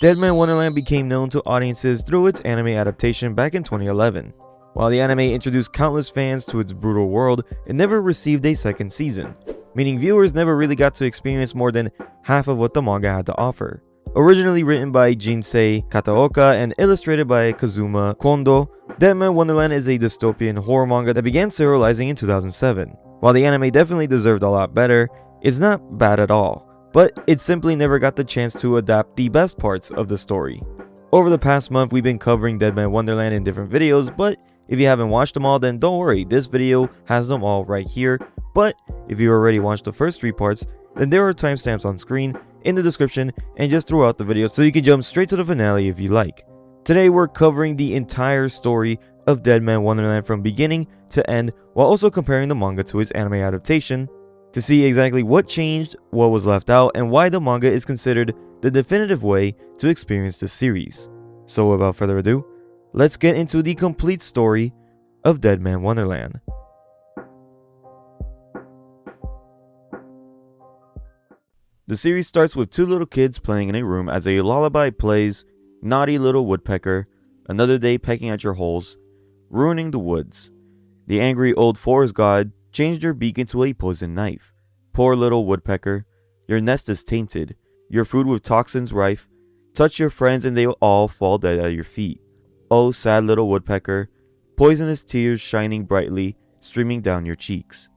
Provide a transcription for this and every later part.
Deadman Wonderland became known to audiences through its anime adaptation back in 2011. While the anime introduced countless fans to its brutal world, it never received a second season, meaning viewers never really got to experience more than half of what the manga had to offer. Originally written by Jinsei Kataoka and illustrated by Kazuma Kondo, Deadman Wonderland is a dystopian horror manga that began serializing in 2007. While the anime definitely deserved a lot better, it's not bad at all, but it simply never got the chance to adapt the best parts of the story. Over the past month, we've been covering Deadman Wonderland in different videos, but if you haven't watched them all, then don't worry, this video has them all right here. But if you already watched the first 3 parts, then there are timestamps on screen, in the description, and just throughout the video, so you can jump straight to the finale if you like. Today we're covering the entire story of Deadman Wonderland from beginning to end, while also comparing the manga to its anime adaptation, to see exactly what changed, what was left out, and why the manga is considered the definitive way to experience the series. So without further ado, let's get into the complete story of Deadman Wonderland. The series starts with 2 little kids playing in a room as a lullaby plays "Naughty Little Woodpecker, Another Day Pecking at Your Holes, Ruining the Woods. The angry old forest god changed your beak into a poisoned knife. Poor little woodpecker, your nest is tainted, your food with toxins rife. Touch your friends and they will all fall dead at your feet. Oh, sad little woodpecker, poisonous tears shining brightly, streaming down your cheeks."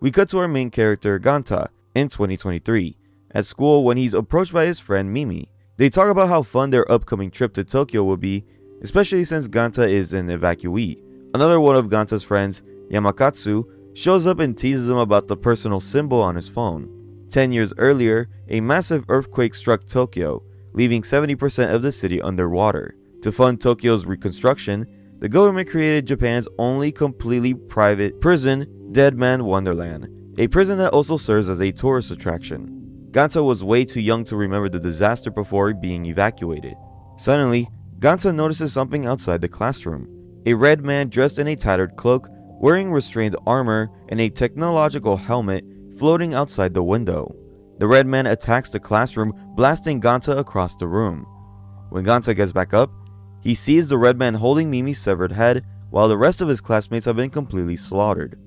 We cut to our main character, Ganta, in 2023, at school when he's approached by his friend Mimi. They talk about how fun their upcoming trip to Tokyo will be, especially since Ganta is an evacuee. Another one of Ganta's friends, Yamakatsu, shows up and teases him about the personal symbol on his phone. 10 years earlier, a massive earthquake struck Tokyo, leaving 70% of the city underwater. To fund Tokyo's reconstruction, the government created Japan's only completely private prison, Deadman Wonderland, a prison that also serves as a tourist attraction. Ganta was way too young to remember the disaster before being evacuated. Suddenly, Ganta notices something outside the classroom. A red man dressed in a tattered cloak, wearing restrained armor and a technological helmet floating outside the window. The red man attacks the classroom, blasting Ganta across the room. When Ganta gets back up, he sees the red man holding Mimi's severed head, while the rest of his classmates have been completely slaughtered.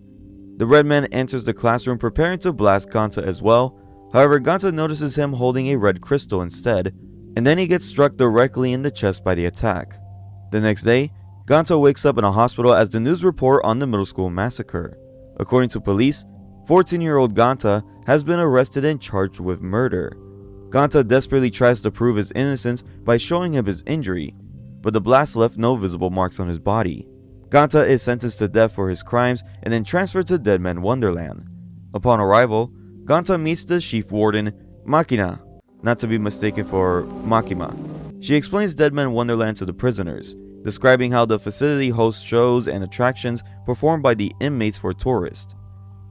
The red man enters the classroom preparing to blast Ganta as well. However, Ganta notices him holding a red crystal instead, and then he gets struck directly in the chest by the attack. The next day, Ganta wakes up in a hospital as the news report on the middle school massacre. According to police, 14-year-old Ganta has been arrested and charged with murder. Ganta desperately tries to prove his innocence by showing him his injury, but the blast left no visible marks on his body. Ganta is sentenced to death for his crimes and then transferred to Deadman Wonderland. Upon arrival, Ganta meets the chief warden, Makina, not to be mistaken for Makima. She explains Deadman Wonderland to the prisoners, describing how the facility hosts shows and attractions performed by the inmates for tourists.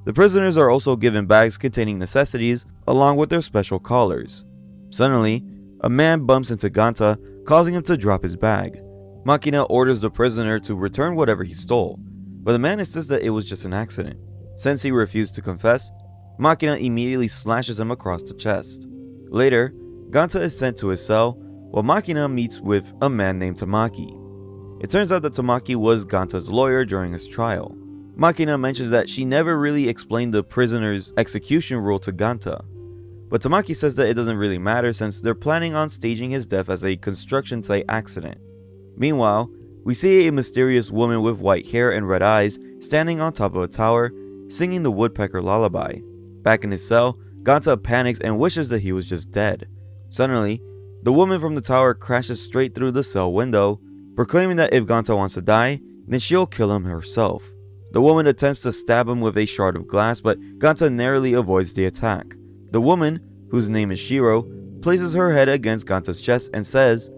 The prisoners are also given bags containing necessities along with their special collars. Suddenly, a man bumps into Ganta, causing him to drop his bag. Makina orders the prisoner to return whatever he stole, but the man insists that it was just an accident. Since he refused to confess, Makina immediately slashes him across the chest. Later, Ganta is sent to his cell, while Makina meets with a man named Tamaki. It turns out that Tamaki was Ganta's lawyer during his trial. Makina mentions that she never really explained the prisoner's execution rule to Ganta, but Tamaki says that it doesn't really matter since they're planning on staging his death as a construction site accident. Meanwhile, we see a mysterious woman with white hair and red eyes standing on top of a tower, singing the woodpecker lullaby. Back in his cell, Ganta panics and wishes that he was just dead. Suddenly, the woman from the tower crashes straight through the cell window, proclaiming that if Ganta wants to die, then she'll kill him herself. The woman attempts to stab him with a shard of glass, but Ganta narrowly avoids the attack. The woman, whose name is Shiro, places her head against Ganta's chest and says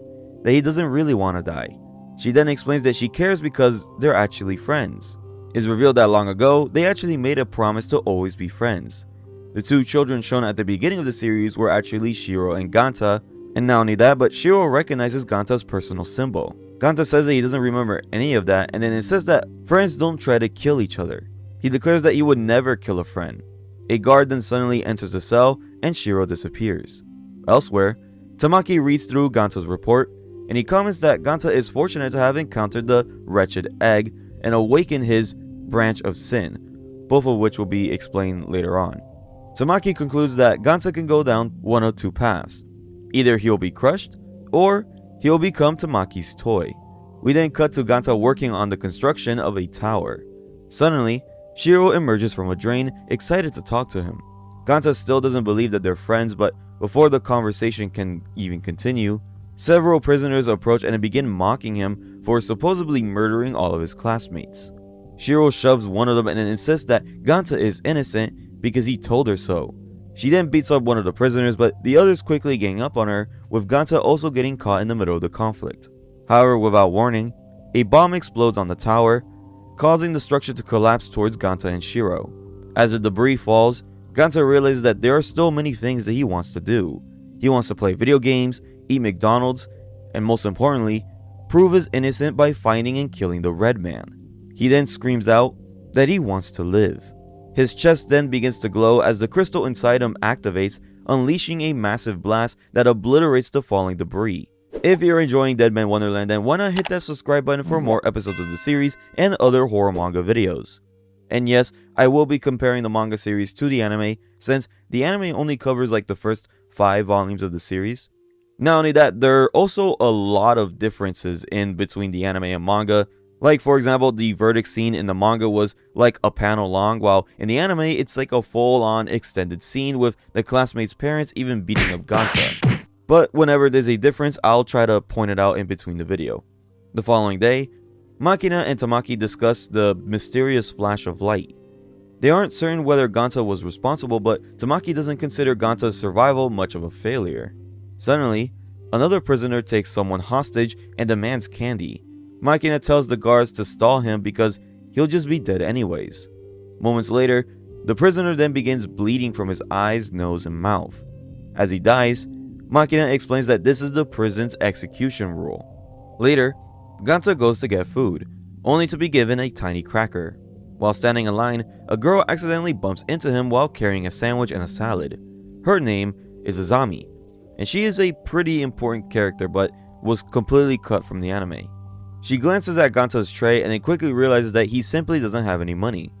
that he doesn't really want to die. She then explains that she cares because they're actually friends. It's revealed that long ago, they actually made a promise to always be friends. The 2 children shown at the beginning of the series were actually Shiro and Ganta, and not only that, but Shiro recognizes Ganta's personal symbol. Ganta says that he doesn't remember any of that, and then it says that friends don't try to kill each other. He declares that he would never kill a friend. A guard then suddenly enters the cell, and Shiro disappears. Elsewhere, Tamaki reads through Ganta's report, and he comments that Ganta is fortunate to have encountered the wretched egg and awakened his branch of sin, both of which will be explained later on. Tamaki concludes that Ganta can go down one of two paths. Either he'll be crushed, or he'll become Tamaki's toy. We then cut to Ganta working on the construction of a tower. Suddenly, Shiro emerges from a drain, excited to talk to him. Ganta still doesn't believe that they're friends, but before the conversation can even continue, several prisoners approach and begin mocking him for supposedly murdering all of his classmates. Shiro shoves one of them and insists that Ganta is innocent because he told her so. She then beats up one of the prisoners, but the others quickly gang up on her, with Ganta also getting caught in the middle of the conflict. However, without warning, a bomb explodes on the tower, causing the structure to collapse towards Ganta and Shiro. As the debris falls, Ganta realizes that there are still many things that he wants to do. He wants to play video games, eat McDonald's, and most importantly, prove his innocence by finding and killing the Red Man. He then screams out that he wants to live. His chest then begins to glow as the crystal inside him activates, unleashing a massive blast that obliterates the falling debris. If you're enjoying Deadman Wonderland, then why not hit that subscribe button for more episodes of the series and other horror manga videos. And yes, I will be comparing the manga series to the anime, since the anime only covers like the first 5 volumes of the series. Not only that, there are also a lot of differences in between the anime and manga. Like for example, the verdict scene in the manga was like a panel long, while in the anime it's like a full-on extended scene with the classmates' parents even beating up Ganta. But whenever there's a difference, I'll try to point it out in between the video. The following day, Makina and Tamaki discuss the mysterious flash of light. They aren't certain whether Ganta was responsible, but Tamaki doesn't consider Ganta's survival much of a failure. Suddenly, another prisoner takes someone hostage and demands candy. Makina tells the guards to stall him because he'll just be dead anyways. Moments later, the prisoner then begins bleeding from his eyes, nose, and mouth. As he dies, Makina explains that this is the prison's execution rule. Later, Ganta goes to get food, only to be given a tiny cracker. While standing in line, a girl accidentally bumps into him while carrying a sandwich and a salad. Her name is Azami, and she is a pretty important character but was completely cut from the anime. She glances at Ganta's tray and then quickly realizes that he simply doesn't have any money.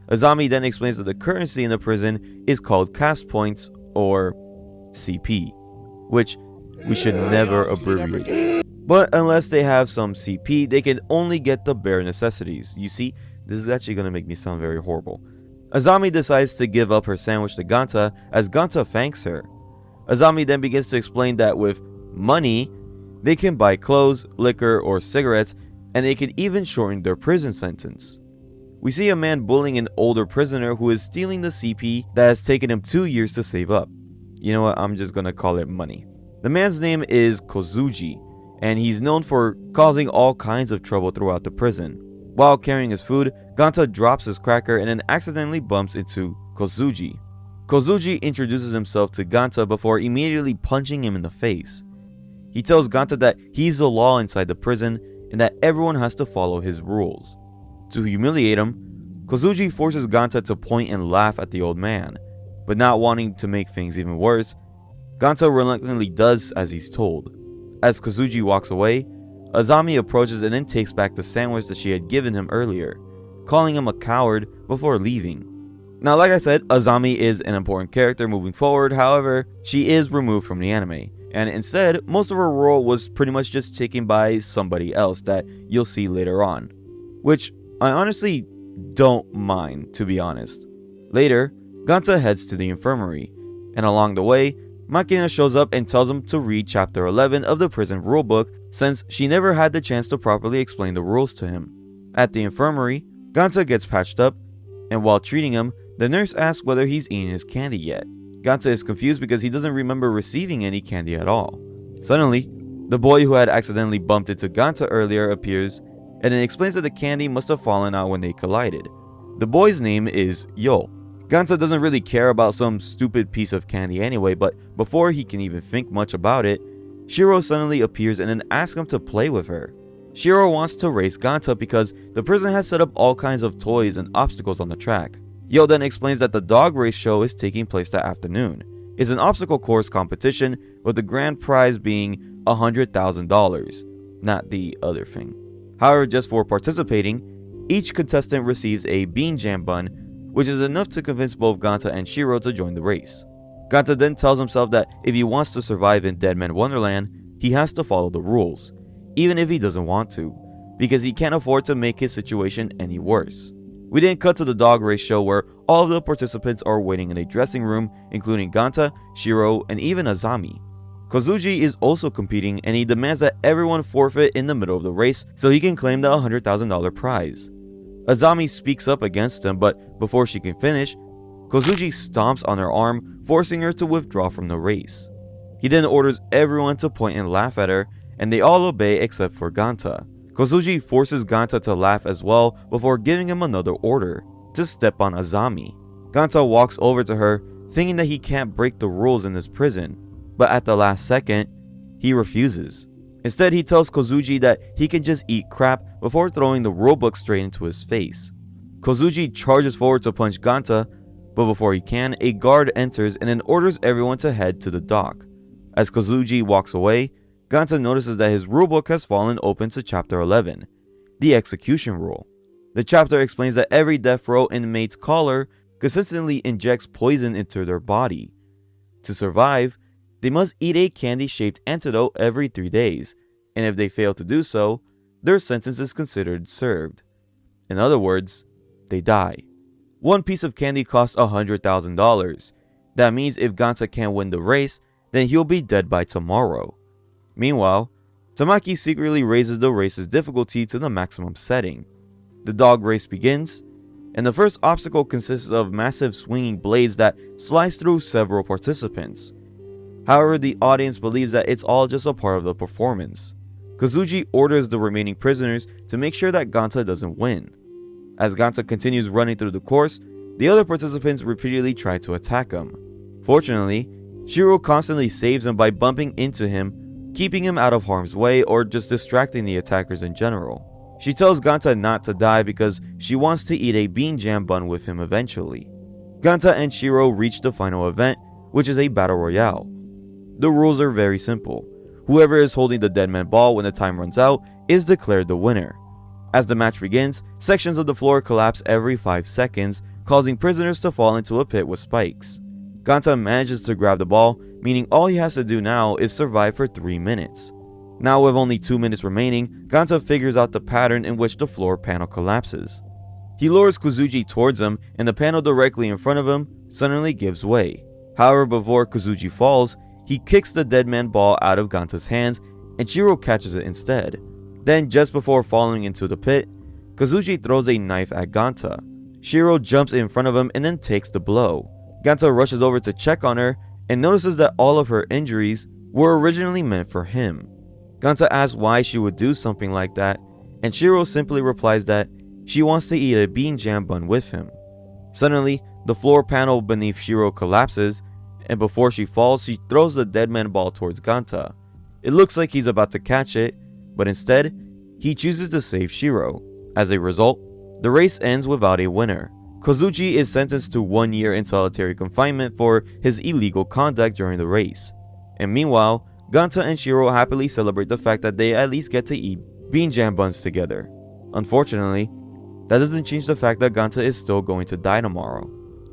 Azami then explains that the currency in the prison is called caste points, or CP, which we should never abbreviate. But unless they have some CP, they can only get the bare necessities. You see, this is actually going to make me sound very horrible. Azami decides to give up her sandwich to Ganta as Ganta thanks her. Azami then begins to explain that with money, they can buy clothes, liquor, or cigarettes, and they can even shorten their prison sentence. We see a man bullying an older prisoner who is stealing the CP that has taken him 2 years to save up. You know what, I'm just gonna call it money. The man's name is Kozuji, and he's known for causing all kinds of trouble throughout the prison. While carrying his food, Ganta drops his cracker and then accidentally bumps into Kozuji. Kozuji introduces himself to Ganta before immediately punching him in the face. He tells Ganta that he's the law inside the prison and that everyone has to follow his rules. To humiliate him, Kozuji forces Ganta to point and laugh at the old man, but not wanting to make things even worse, Ganta reluctantly does as he's told. As Kozuji walks away, Azami approaches and then takes back the sandwich that she had given him earlier, calling him a coward before leaving. Now, like I said, Azami is an important character moving forward, however, she is removed from the anime, and instead, most of her role was pretty much just taken by somebody else that you'll see later on, which I honestly don't mind, to be honest. Later, Ganta heads to the infirmary, and along the way, Makina shows up and tells him to read chapter 11 of the prison rulebook since she never had the chance to properly explain the rules to him. At the infirmary, Ganta gets patched up, and while treating him, the nurse asks whether he's eaten his candy yet. Ganta is confused because he doesn't remember receiving any candy at all. Suddenly, the boy who had accidentally bumped into Ganta earlier appears and then explains that the candy must have fallen out when they collided. The boy's name is Yo. Ganta doesn't really care about some stupid piece of candy anyway, but before he can even think much about it, Shiro suddenly appears and then asks him to play with her. Shiro wants to race Ganta because the prison has set up all kinds of toys and obstacles on the track. Yo then explains that the dog race show is taking place that afternoon, is an obstacle course competition with the grand prize being $100,000, not the other thing. However, just for participating, each contestant receives a bean jam bun, which is enough to convince both Ganta and Shiro to join the race. Ganta then tells himself that if he wants to survive in Deadman Wonderland, he has to follow the rules, even if he doesn't want to, because he can't afford to make his situation any worse. We then cut to the dog race show where all of the participants are waiting in a dressing room, including Ganta, Shiro, and even Azami. Kozuji is also competing, and he demands that everyone forfeit in the middle of the race so he can claim the $100,000 prize. Azami speaks up against him, but before she can finish, Kozuji stomps on her arm, forcing her to withdraw from the race. He then orders everyone to point and laugh at her, and they all obey except for Ganta. Kozuji forces Ganta to laugh as well before giving him another order, to step on Azami. Ganta walks over to her, thinking that he can't break the rules in this prison, but at the last second, he refuses. Instead, he tells Kozuji that he can just eat crap before throwing the rulebook straight into his face. Kozuji charges forward to punch Ganta, but before he can, a guard enters and then orders everyone to head to the dock. As Kozuji walks away, Ganta notices that his rulebook has fallen open to Chapter 11, the execution rule. The chapter explains that every death row inmate's collar consistently injects poison into their body. To survive, they must eat a candy-shaped antidote every 3 days, and if they fail to do so, their sentence is considered served. In other words, they die. One piece of candy costs $100,000. That means if Ganta can't win the race, then he'll be dead by tomorrow. Meanwhile, Tamaki secretly raises the race's difficulty to the maximum setting. The dog race begins, and the first obstacle consists of massive swinging blades that slice through several participants. However, the audience believes that it's all just a part of the performance. Kozuji orders the remaining prisoners to make sure that Ganta doesn't win. As Ganta continues running through the course, the other participants repeatedly try to attack him. Fortunately, Shiro constantly saves him by bumping into him, keeping him out of harm's way or just distracting the attackers in general. She tells Ganta not to die because she wants to eat a bean jam bun with him eventually. Ganta and Shiro reach the final event, which is a battle royale. The rules are very simple. Whoever is holding the Deadman ball when the time runs out is declared the winner. As the match begins, sections of the floor collapse every 5 seconds, causing prisoners to fall into a pit with spikes. Ganta manages to grab the ball, meaning all he has to do now is survive for 3 minutes. Now with only 2 minutes remaining, Ganta figures out the pattern in which the floor panel collapses. He lures Kozuji towards him, and the panel directly in front of him suddenly gives way. However, before Kozuji falls, he kicks the Deadman ball out of Ganta's hands, and Shiro catches it instead. Then, just before falling into the pit, Kozuji throws a knife at Ganta. Shiro jumps in front of him and then takes the blow. Ganta rushes over to check on her and notices that all of her injuries were originally meant for him. Ganta asks why she would do something like that, and Shiro simply replies that she wants to eat a bean jam bun with him. Suddenly, the floor panel beneath Shiro collapses, and before she falls, she throws the Deadman ball towards Ganta. It looks like he's about to catch it, but instead, he chooses to save Shiro. As a result, the race ends without a winner. Kozuji is sentenced to 1 year in solitary confinement for his illegal conduct during the race. And meanwhile, Ganta and Shiro happily celebrate the fact that they at least get to eat bean jam buns together. Unfortunately, that doesn't change the fact that Ganta is still going to die tomorrow.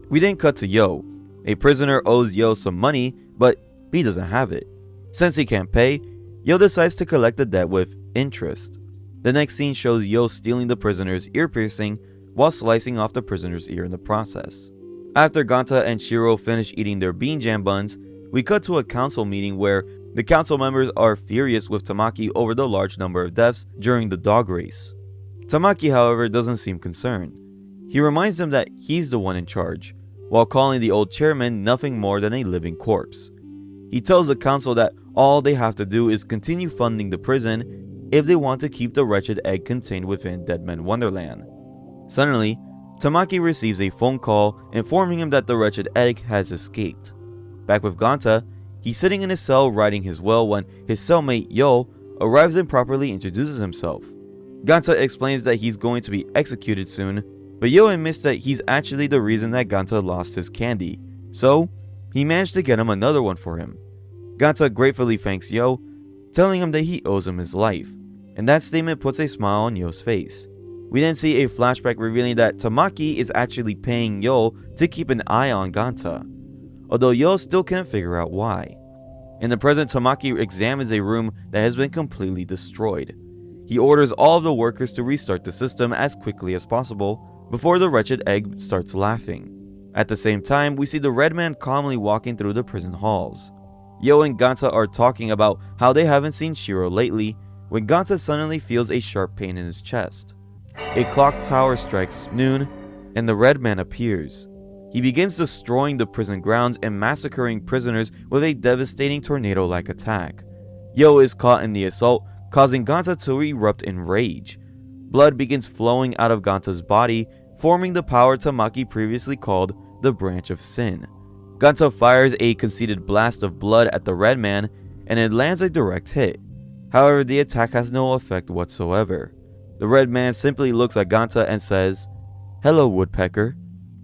We then cut to Yo. A prisoner owes Yo some money, but he doesn't have it. Since he can't pay, Yo decides to collect the debt with interest. The next scene shows Yo stealing the prisoner's ear piercing while slicing off the prisoner's ear in the process. After Ganta and Shiro finish eating their bean jam buns, we cut to a council meeting where the council members are furious with Tamaki over the large number of deaths during the dog race. Tamaki, however, doesn't seem concerned. He reminds them that he's the one in charge, while calling the old chairman nothing more than a living corpse. He tells the council that all they have to do is continue funding the prison if they want to keep the wretched egg contained within Deadman Wonderland. Suddenly, Tamaki receives a phone call informing him that the wretched egg has escaped. Back with Ganta, he's sitting in his cell writing his will when his cellmate Yo arrives and properly introduces himself. Ganta explains that he's going to be executed soon, but Yo admits that he's actually the reason that Ganta lost his candy, so he managed to get him another one for him. Ganta gratefully thanks Yo, telling him that he owes him his life, and that statement puts a smile on Yo's face. We then see a flashback revealing that Tamaki is actually paying Yo to keep an eye on Ganta, although Yo still can't figure out why. In the present, Tamaki examines a room that has been completely destroyed. He orders all of the workers to restart the system as quickly as possible before the wretched egg starts laughing. At the same time, we see the red man calmly walking through the prison halls. Yo and Ganta are talking about how they haven't seen Shiro lately when Ganta suddenly feels a sharp pain in his chest. A clock tower strikes noon and the red man appears. He begins destroying the prison grounds and massacring prisoners with a devastating tornado-like attack. Yo is caught in the assault, causing Ganta to erupt in rage. Blood begins flowing out of Ganta's body, forming the power Tamaki previously called the Branch of Sin. Ganta fires a conceited blast of blood at the red man, and it lands a direct hit. However, the attack has no effect whatsoever. The red man simply looks at Ganta and says, "Hello, woodpecker."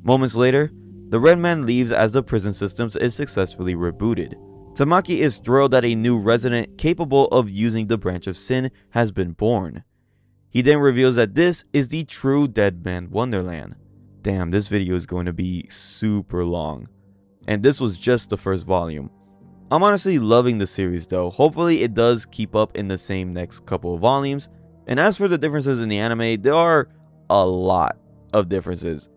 Moments later, the red man leaves as the prison system is successfully rebooted. Tamaki is thrilled that a new resident capable of using the Branch of Sin has been born. He then reveals that this is the true Deadman Wonderland. Damn, this video is going to be super long. And this was just the first volume. I'm honestly loving the series though. Hopefully it does keep up in the same next couple of volumes. And as for the differences in the anime, there are a lot of differences.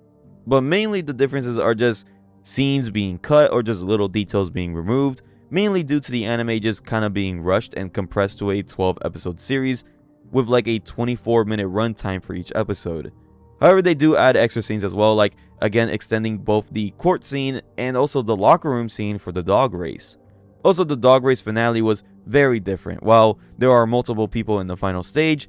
But mainly the differences are just scenes being cut or just little details being removed, mainly due to the anime just kind of being rushed and compressed to a 12 episode series with like a 24-minute runtime for each episode. However, they do add extra scenes as well, like again extending both the court scene and also the locker room scene for the dog race. Also, the dog race finale was very different. While there are multiple people in the final stage,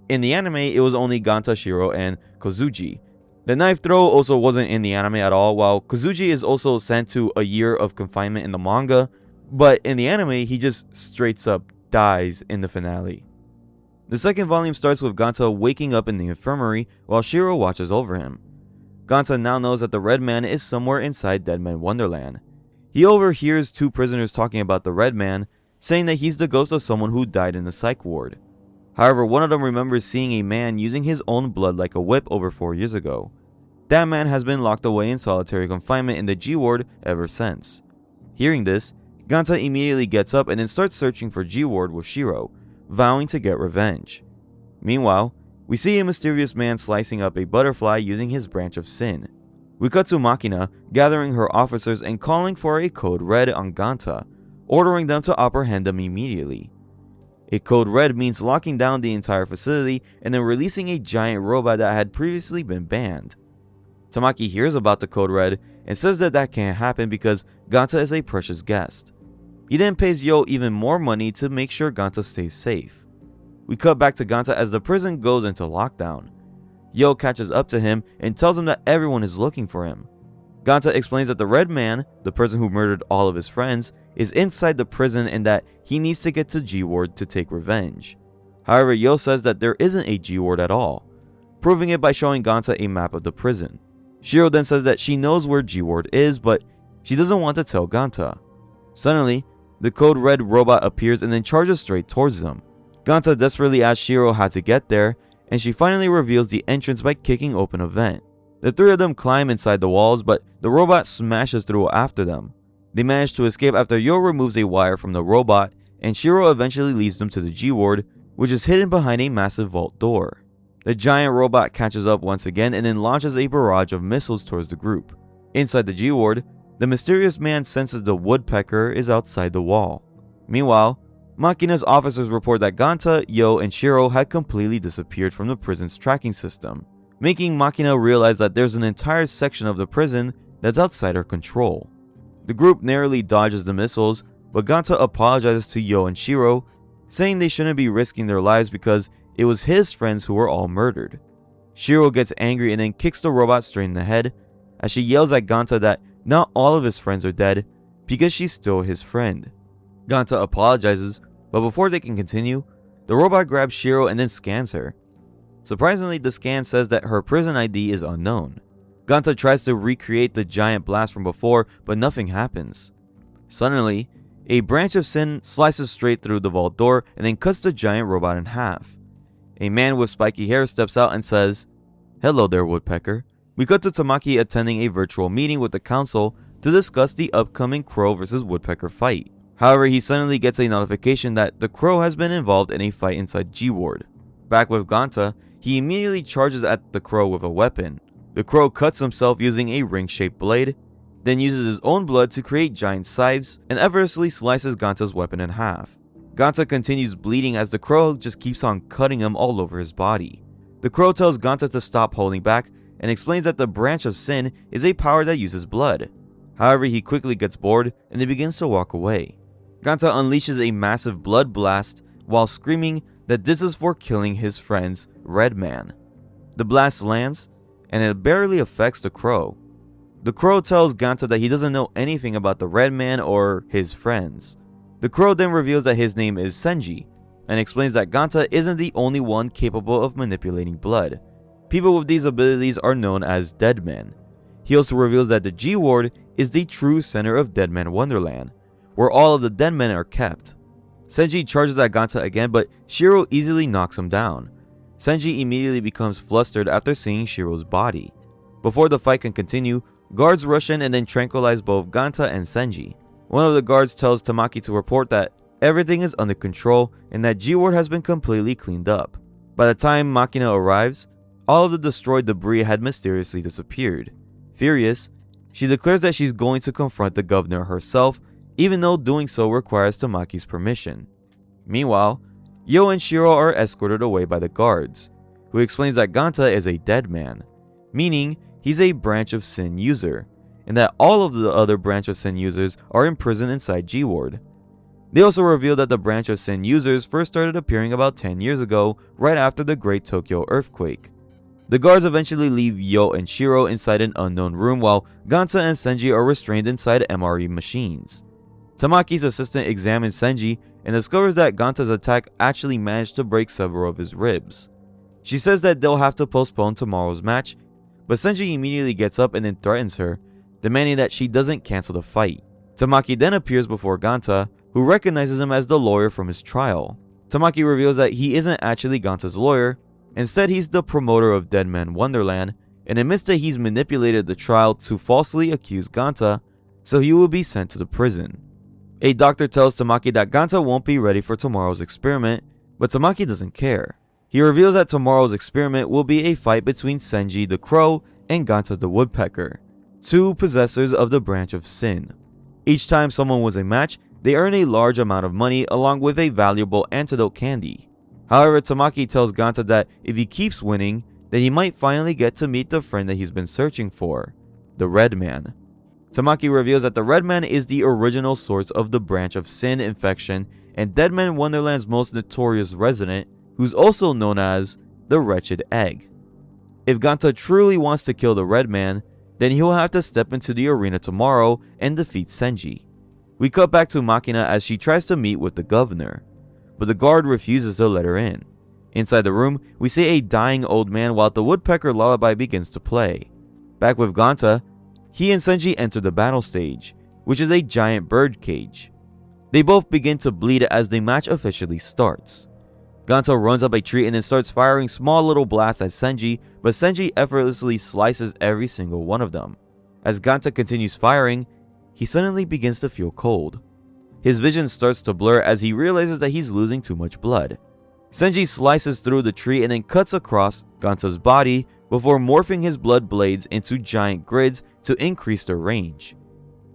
in the anime it was only Ganta, Shiro, and Kozuji. The knife throw also wasn't in the anime at all, while Kozuji is also sent to a year of confinement in the manga, but in the anime he just straight up dies in the finale. The second volume starts with Ganta waking up in the infirmary while Shiro watches over him. Ganta now knows that the red man is somewhere inside Deadman Wonderland. He overhears two prisoners talking about the red man, saying that he's the ghost of someone who died in the psych ward. However, one of them remembers seeing a man using his own blood like a whip over 4 years ago. That man has been locked away in solitary confinement in the G ward ever since. Hearing this, Ganta immediately gets up and then starts searching for G ward with Shiro, vowing to get revenge. Meanwhile, we see a mysterious man slicing up a butterfly using his Branch of Sin. We cut to Makina gathering her officers and calling for a code red on Ganta, ordering them to apprehend him immediately. A code red means locking down the entire facility and then releasing a giant robot that had previously been banned. Tamaki hears about the code red and says that that can't happen because Ganta is a precious guest. He then pays Yo even more money to make sure Ganta stays safe. We cut back to Ganta as the prison goes into lockdown. Yo catches up to him and tells him that everyone is looking for him. Ganta explains that the red man, the person who murdered all of his friends, is inside the prison and that he needs to get to G ward to take revenge. However, Yo says that there isn't a G ward at all, proving it by showing Ganta a map of the prison. Shiro then says that she knows where G ward is, but she doesn't want to tell Ganta. Suddenly, the code red robot appears and then charges straight towards them. Ganta desperately asks Shiro how to get there, and she finally reveals the entrance by kicking open a vent. The three of them climb inside the walls, but the robot smashes through after them. They manage to escape after Yo removes a wire from the robot, and Shiro eventually leads them to the G ward, which is hidden behind a massive vault door. The giant robot catches up once again and then launches a barrage of missiles towards the group. Inside the G ward, the mysterious man senses the woodpecker is outside the wall. Meanwhile, Makina's officers report that Ganta, Yo, and Shiro had completely disappeared from the prison's tracking system, making Makina realize that there's an entire section of the prison that's outside her control. The group narrowly dodges the missiles, but Ganta apologizes to Yo and Shiro, saying they shouldn't be risking their lives because it was his friends who were all murdered. Shiro gets angry and then kicks the robot straight in the head, as she yells at Ganta that not all of his friends are dead because she's still his friend. Ganta apologizes, but before they can continue, the robot grabs Shiro and then scans her. Surprisingly, the scan says that her prison ID is unknown. Ganta tries to recreate the giant blast from before, but nothing happens. Suddenly, a branch of sin slices straight through the vault door and then cuts the giant robot in half. A man with spiky hair steps out and says, "Hello there, Woodpecker." We cut to Tamaki attending a virtual meeting with the council to discuss the upcoming Crow vs Woodpecker fight. However, he suddenly gets a notification that the Crow has been involved in a fight inside G-Ward. Back with Ganta, he immediately charges at the Crow with a weapon. The Crow cuts himself using a ring-shaped blade, then uses his own blood to create giant scythes and effortlessly slices Ganta's weapon in half. Ganta continues bleeding as the Crow just keeps on cutting him all over his body. The Crow tells Ganta to stop holding back and explains that the Branch of Sin is a power that uses blood. However, he quickly gets bored and then begins to walk away. Ganta unleashes a massive blood blast while screaming that this is for killing his friends, Redman. The blast lands, and it barely affects the Crow. The Crow tells Ganta that he doesn't know anything about the Redman or his friends. The Crow then reveals that his name is Senji, and explains that Ganta isn't the only one capable of manipulating blood. People with these abilities are known as Deadmen. He also reveals that the G-Ward is the true center of Deadman Wonderland, where all of the Deadmen are kept. Senji charges at Ganta again, but Shiro easily knocks him down. Senji immediately becomes flustered after seeing Shiro's body. Before the fight can continue, guards rush in and then tranquilize both Ganta and Senji. One of the guards tells Tamaki to report that everything is under control and that G-Ward has been completely cleaned up. By the time Makina arrives, all of the destroyed debris had mysteriously disappeared. Furious, she declares that she's going to confront the governor herself, even though doing so requires Tamaki's permission. Meanwhile, Yo and Shiro are escorted away by the guards, who explains that Ganta is a dead man, meaning he's a Branch of Sin user, and that all of the other Branch of Sin users are imprisoned inside G-Ward. They also reveal that the Branch of Sin users first started appearing about 10 years ago, right after the Great Tokyo Earthquake. The guards eventually leave Yo and Shiro inside an unknown room while Ganta and Senji are restrained inside MRE machines. Tamaki's assistant examines Senji and discovers that Ganta's attack actually managed to break several of his ribs. She says that they'll have to postpone tomorrow's match, but Senji immediately gets up and then threatens her, demanding that she doesn't cancel the fight. Tamaki then appears before Ganta, who recognizes him as the lawyer from his trial. Tamaki reveals that he isn't actually Ganta's lawyer. Instead, he's the promoter of Deadman Wonderland, and admits that he's manipulated the trial to falsely accuse Ganta, so he will be sent to the prison. A doctor tells Tamaki that Ganta won't be ready for tomorrow's experiment, but Tamaki doesn't care. He reveals that tomorrow's experiment will be a fight between Senji the Crow and Ganta the Woodpecker, two possessors of the Branch of Sin. Each time someone wins a match, they earn a large amount of money along with a valuable antidote candy. However, Tamaki tells Ganta that if he keeps winning, then he might finally get to meet the friend that he's been searching for, the Redman. Tamaki reveals that the Redman is the original source of the Branch of Sin infection and Deadman Wonderland's most notorious resident, who's also known as the Wretched Egg. If Ganta truly wants to kill the Redman, then he'll have to step into the arena tomorrow and defeat Senji. We cut back to Makina as she tries to meet with the governor, but the guard refuses to let her in. Inside the room, we see a dying old man while the Woodpecker lullaby begins to play. Back with Ganta, he and Senji enter the battle stage, which is a giant bird cage. They both begin to bleed as the match officially starts. Ganta runs up a tree and then starts firing small little blasts at Senji, but Senji effortlessly slices every single one of them. As Ganta continues firing, he suddenly begins to feel cold. His vision starts to blur as he realizes that he's losing too much blood. Senji slices through the tree and then cuts across Ganta's body before morphing his blood blades into giant grids to increase their range.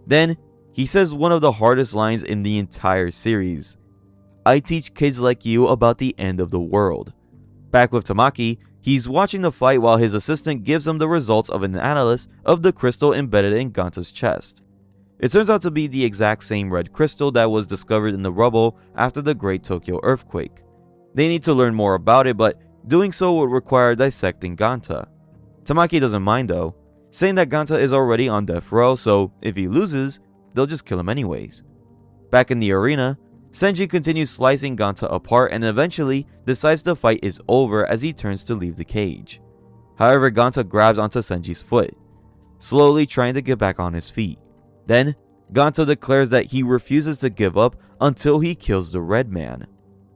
Then, he says one of the hardest lines in the entire series: "I teach kids like you about the end of the world." Back with Tamaki, he's watching the fight while his assistant gives him the results of an analysis of the crystal embedded in Ganta's chest. It turns out to be the exact same red crystal that was discovered in the rubble after the Great Tokyo Earthquake. They need to learn more about it, but doing so would require dissecting Ganta. Tamaki doesn't mind though, saying that Ganta is already on death row, so if he loses, they'll just kill him anyways. Back in the arena, Senji continues slicing Ganta apart and eventually decides the fight is over as he turns to leave the cage. However, Ganta grabs onto Senji's foot. slowly trying to get back on his feet. Then, Ganta declares that he refuses to give up until he kills the red man.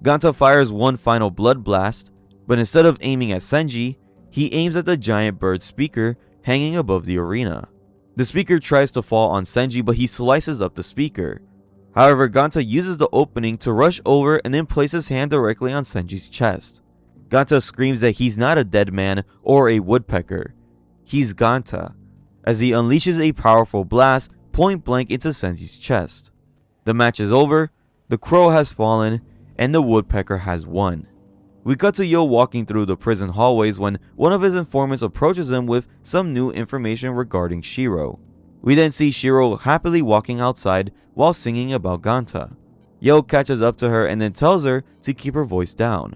Ganta fires one final blood blast, but instead of aiming at Senji, he aims at the giant bird speaker hanging above the arena. The speaker tries to fall on Senji, but he slices up the speaker. However, Ganta uses the opening to rush over and then place his hand directly on Senji's chest. Ganta screams that he's not a dead man or a woodpecker. He's Ganta, as he unleashes a powerful blast point blank into Senji's chest. The match is over, the crow has fallen, and the woodpecker has won. We cut to Yo walking through the prison hallways when one of his informants approaches him with some new information regarding Shiro. We then see Shiro happily walking outside while singing about Ganta. Yo catches up to her and then tells her to keep her voice down.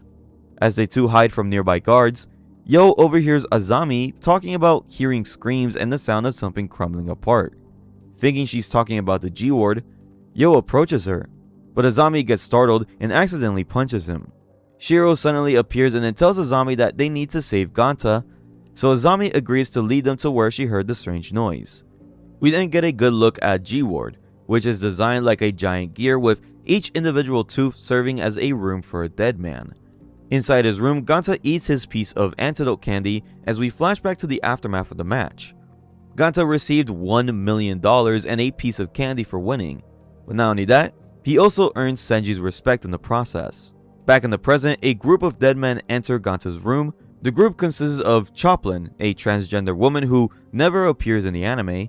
As they two hide from nearby guards, Yo overhears Azami talking about hearing screams and the sound of something crumbling apart. Thinking she's talking about the G-Ward, Yo approaches her, but Azami gets startled and accidentally punches him. Shiro suddenly appears and then tells Azami that they need to save Ganta, so Azami agrees to lead them to where she heard the strange noise. We then get a good look at G-Ward, which is designed like a giant gear with each individual tooth serving as a room for a dead man. Inside his room, Ganta eats his piece of antidote candy as we flash back to the aftermath of the match. Ganta received $1 million and a piece of candy for winning, but not only that, he also earned Senji's respect in the process. Back in the present, a group of dead men enter Ganta's room. The group consists of Choplin, a transgender woman who never appears in the anime,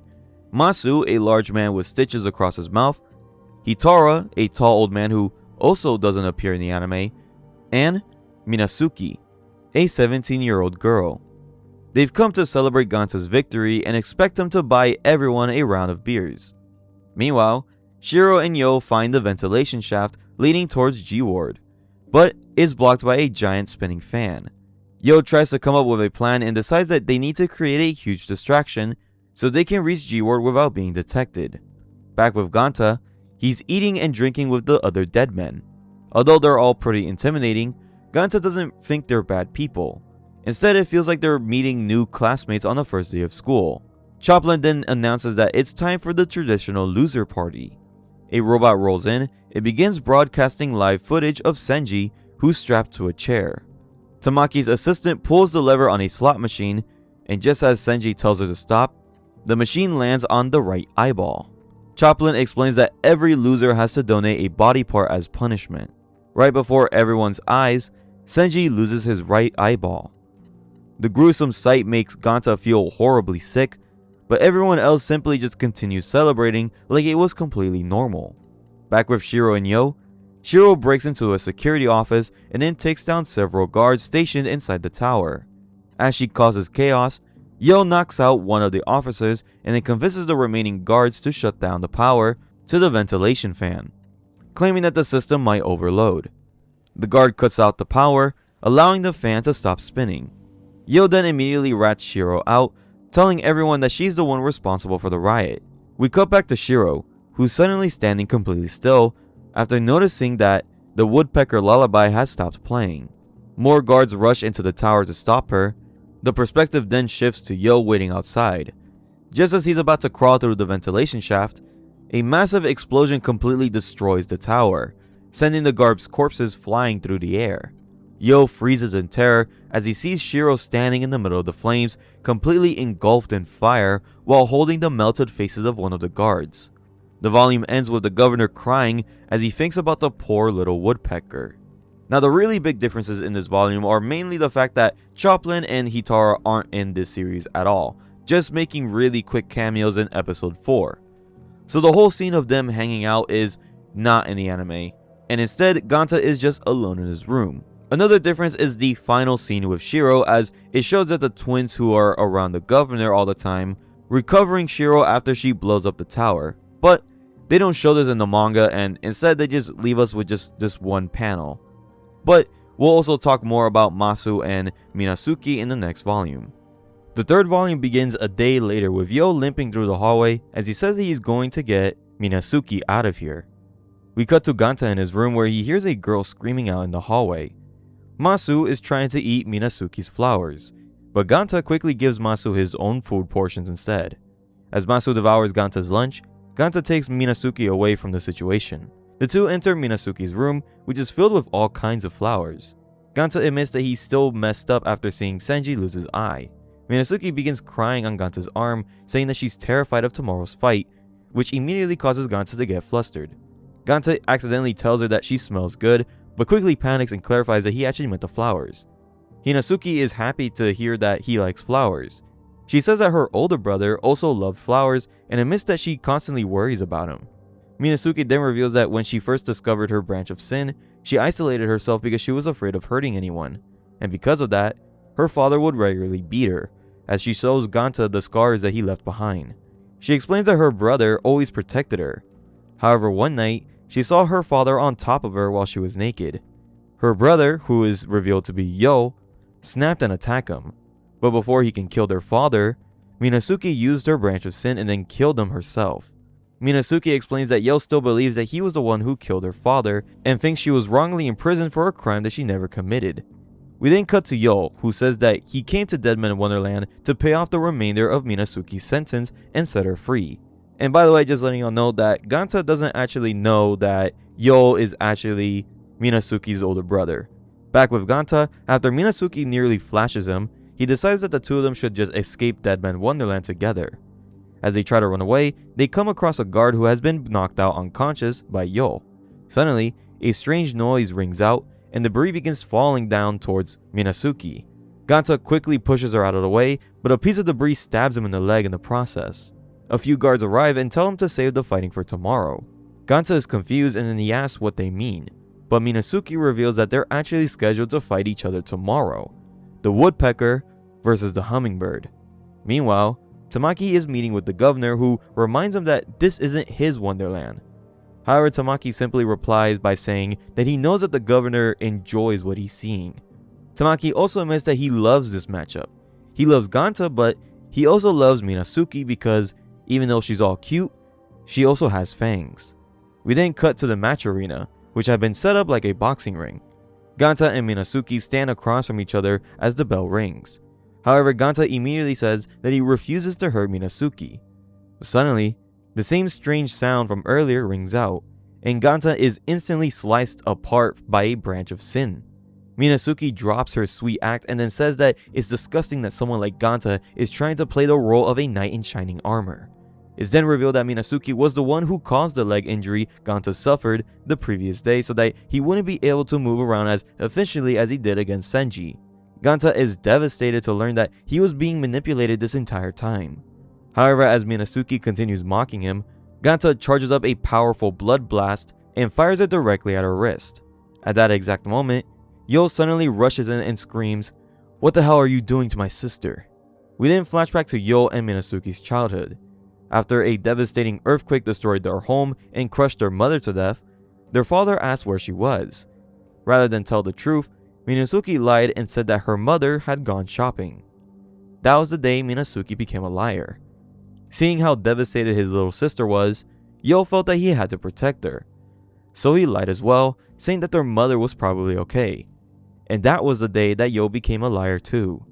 Masu, a large man with stitches across his mouth, Hitara, a tall old man who also doesn't appear in the anime, and Minasuki, a 17-year-old girl. They've come to celebrate Ganta's victory and expect him to buy everyone a round of beers. Meanwhile, Shiro and Yo find the ventilation shaft leading towards G-Ward, but is blocked by a giant spinning fan. Yo tries to come up with a plan and decides that they need to create a huge distraction so they can reach G-Ward without being detected. Back with Ganta, he's eating and drinking with the other dead men. Although they're all pretty intimidating, Ganta doesn't think they're bad people. Instead, it feels like they're meeting new classmates on the first day of school. Choplin then announces that it's time for the traditional loser party. A robot rolls in, it begins broadcasting live footage of Senji, who's strapped to a chair. Tamaki's assistant pulls the lever on a slot machine, and just as Senji tells her to stop, the machine lands on the right eyeball. Choplin explains that every loser has to donate a body part as punishment. Right before everyone's eyes, Senji loses his right eyeball. The gruesome sight makes Ganta feel horribly sick, but everyone else simply just continues celebrating like it was completely normal. Back with Shiro and Yo, Shiro breaks into a security office and then takes down several guards stationed inside the tower. As she causes chaos, Yo knocks out one of the officers and then convinces the remaining guards to shut down the power to the ventilation fan, claiming that the system might overload. The guard cuts out the power, allowing the fan to stop spinning. Yo then immediately rats Shiro out, telling everyone that she's the one responsible for the riot. We cut back to Shiro, who's suddenly standing completely still after noticing that the woodpecker lullaby has stopped playing. More guards rush into the tower to stop her. The perspective then shifts to Yo waiting outside. Just as he's about to crawl through the ventilation shaft, a massive explosion completely destroys the tower, sending the guards' corpses flying through the air. Yo freezes in terror as he sees Shiro standing in the middle of the flames, completely engulfed in fire while holding the melted faces of one of the guards. The volume ends with the governor crying as he thinks about the poor little woodpecker. Now, the really big differences in this volume are mainly the fact that Choplin and Hitara aren't in this series at all, just making really quick cameos in episode 4. So the whole scene of them hanging out is not in the anime, and instead Ganta is just alone in his room. Another difference is the final scene with Shiro, as it shows that the twins who are around the governor all the time, recovering Shiro after she blows up the tower. But they don't show this in the manga, and instead they just leave us with just this one panel. But we'll also talk more about Masu and Minasuki in the next volume. The third volume begins a day later with Yo limping through the hallway as he says he's going to get Minasuki out of here. We cut to Ganta in his room where he hears a girl screaming out in the hallway. Masu is trying to eat Minasuki's flowers, but Ganta quickly gives Masu his own food portions instead. As Masu devours Ganta's lunch, Ganta takes Minasuke away from the situation. The two enter Minasuke's room, which is filled with all kinds of flowers. Ganta admits that he's still messed up after seeing Senji lose his eye. Minasuke begins crying on Ganta's arm, saying that she's terrified of tomorrow's fight, which immediately causes Ganta to get flustered. Ganta accidentally tells her that she smells good, but quickly panics and clarifies that he actually meant the flowers. Hinasuki is happy to hear that he likes flowers. She says that her older brother also loved flowers and admits that she constantly worries about him. Minasuke then reveals that when she first discovered her branch of sin, she isolated herself because she was afraid of hurting anyone, and because of that, her father would regularly beat her, as she shows Ganta the scars that he left behind. She explains that her brother always protected her. However, one night, she saw her father on top of her while she was naked. Her brother, who is revealed to be Yo, snapped and attacked him, but before he can kill their father, Minasuke used her branch of sin and then killed him herself. Minasuke explains that Yo still believes that he was the one who killed her father and thinks she was wrongly imprisoned for a crime that she never committed. We then cut to Yo, who says that he came to Deadman Wonderland to pay off the remainder of Minasuke's sentence and set her free. And by the way, just letting y'all know that Ganta doesn't actually know that Yo is actually Minasuke's older brother. Back with Ganta, after Minasuke nearly flashes him, he decides that the two of them should just escape Deadman Wonderland together. As they try to run away, they come across a guard who has been knocked out unconscious by Yo. Suddenly, a strange noise rings out, and debris begins falling down towards Minasuke. Ganta quickly pushes her out of the way, but a piece of debris stabs him in the leg in the process. A few guards arrive and tell him to save the fighting for tomorrow. Ganta is confused and then he asks what they mean, but Minasuke reveals that they're actually scheduled to fight each other tomorrow. The woodpecker versus the hummingbird. Meanwhile, Tamaki is meeting with the governor, who reminds him that this isn't his wonderland. However, Tamaki simply replies by saying that he knows that the governor enjoys what he's seeing. Tamaki also admits that he loves this matchup. He loves Ganta, but he also loves Minasuke because even though she's all cute, she also has fangs. We then cut to the match arena, which had been set up like a boxing ring. Ganta and Minasuke stand across from each other as the bell rings. However, Ganta immediately says that he refuses to hurt Minasuke. Suddenly, the same strange sound from earlier rings out, and Ganta is instantly sliced apart by a branch of sin. Minasuke drops her sweet act and then says that it's disgusting that someone like Ganta is trying to play the role of a knight in shining armor. It's then revealed that Minasuke was the one who caused the leg injury Ganta suffered the previous day so that he wouldn't be able to move around as efficiently as he did against Senji. Ganta is devastated to learn that he was being manipulated this entire time. However, as Minasuke continues mocking him, Ganta charges up a powerful blood blast and fires it directly at her wrist. At that exact moment, Yo suddenly rushes in and screams, "What the hell are you doing to my sister?" We then flash back to Yo and Minasuke's childhood. After a devastating earthquake destroyed their home and crushed their mother to death, their father asked where she was. Rather than tell the truth, Minasuke lied and said that her mother had gone shopping. That was the day Minasuke became a liar. Seeing how devastated his little sister was, Yo felt that he had to protect her. So he lied as well, saying that their mother was probably okay. And that was the day that Yo became a liar too.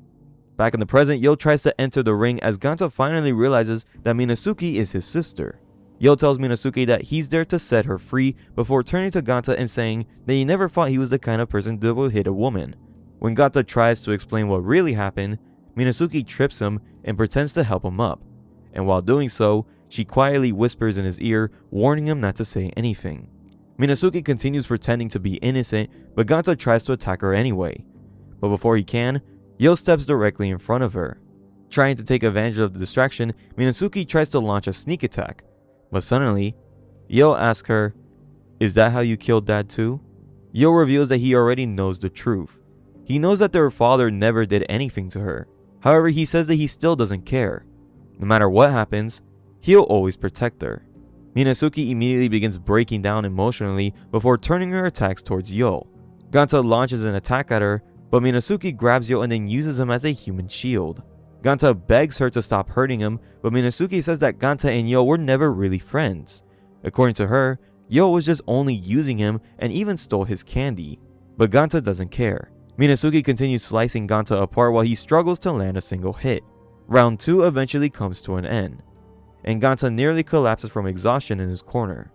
Back in the present, Yo tries to enter the ring as Ganta finally realizes that Minasuke is his sister. Yo tells Minasuke that he's there to set her free before turning to Ganta and saying that he never thought he was the kind of person that would hit a woman. When Ganta tries to explain what really happened, Minasuke trips him and pretends to help him up. And while doing so, she quietly whispers in his ear, warning him not to say anything. Minasuke continues pretending to be innocent, but Ganta tries to attack her anyway. But before he can, Yo steps directly in front of her. Trying to take advantage of the distraction, Minasuke tries to launch a sneak attack. But suddenly, Yo asks her, "Is that how you killed Dad too?" Yo reveals that he already knows the truth. He knows that their father never did anything to her. However, he says that he still doesn't care. No matter what happens, he'll always protect her. Minasuke immediately begins breaking down emotionally before turning her attacks towards Yo. Ganta launches an attack at her, but Minasuke grabs Yo and then uses him as a human shield. Ganta begs her to stop hurting him, but Minasuke says that Ganta and Yo were never really friends. According to her, Yo was just only using him and even stole his candy. But Ganta doesn't care. Minasuke continues slicing Ganta apart while he struggles to land a single hit. Round 2 eventually comes to an end. and Ganta nearly collapses from exhaustion in his corner.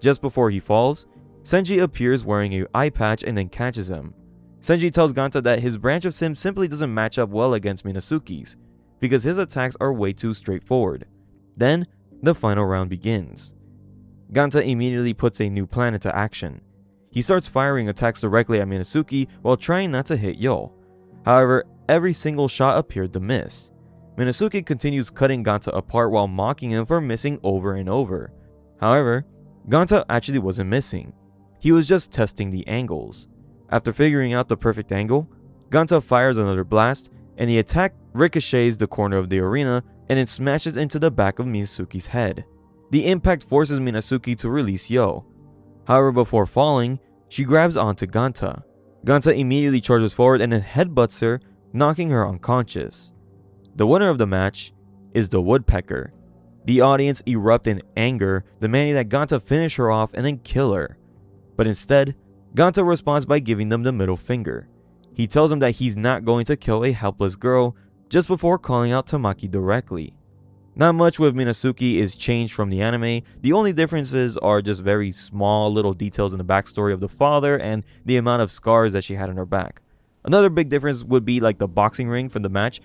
Just before he falls, Senji appears wearing an eye patch and then catches him. Senji tells Ganta that his branch of Sim simply doesn't match up well against Minasuke's, because his attacks are way too straightforward. Then, the final round begins. Ganta immediately puts a new plan into action. He starts firing attacks directly at Minasuke while trying not to hit Yo. However, every single shot appeared to miss. Minasuke continues cutting Ganta apart while mocking him for missing over and over. However, Ganta actually wasn't missing. He was just testing the angles. After figuring out the perfect angle, Ganta fires another blast, and the attack ricochets the corner of the arena and it smashes into the back of Minasuke's head. The impact forces Minasuke to release Yo. However, before falling, she grabs onto Ganta. Ganta immediately charges forward and then headbutts her, knocking her unconscious. The winner of the match is the Woodpecker. The audience erupt in anger, demanding that Ganta finish her off and then kill her. But instead, Ganta responds by giving them the middle finger. He tells them that he's not going to kill a helpless girl, just before calling out Tamaki directly. Not much with Minasuke is changed from the anime. The only differences are just very small little details in the backstory of the father and the amount of scars that she had on her back. Another big difference would be like the boxing ring from the match.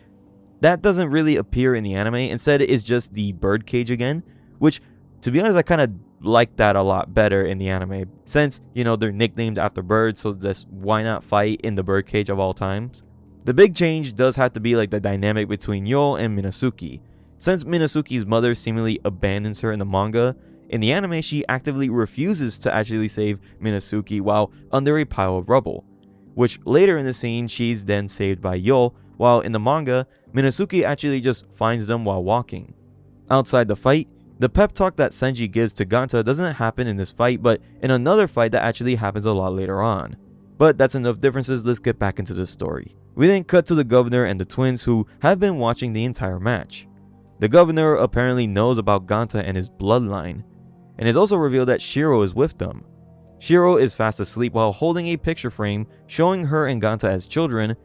That doesn't really appear in the anime. Instead, it's just the bird cage again, which, to be honest, I kind of like that a lot better in the anime. Since, they're nicknamed after birds, so just why not fight in the bird cage of all times? The big change does have to be like the dynamic between Yo and Minasuke. Since Minasuke's mother seemingly abandons her in the manga, in the anime she actively refuses to actually save Minasuke while under a pile of rubble, which later in the scene she's then saved by Yo, while in the manga, Minasuke actually just finds them while walking. Outside the fight, the pep talk that Senji gives to Ganta doesn't happen in this fight, but in another fight that actually happens a lot later on. But that's enough differences, let's get back into the story. We then cut to the governor and the twins who have been watching the entire match. The governor apparently knows about Ganta and his bloodline, and it's also revealed that Shiro is with them. Shiro is fast asleep while holding a picture frame showing her and Ganta as children,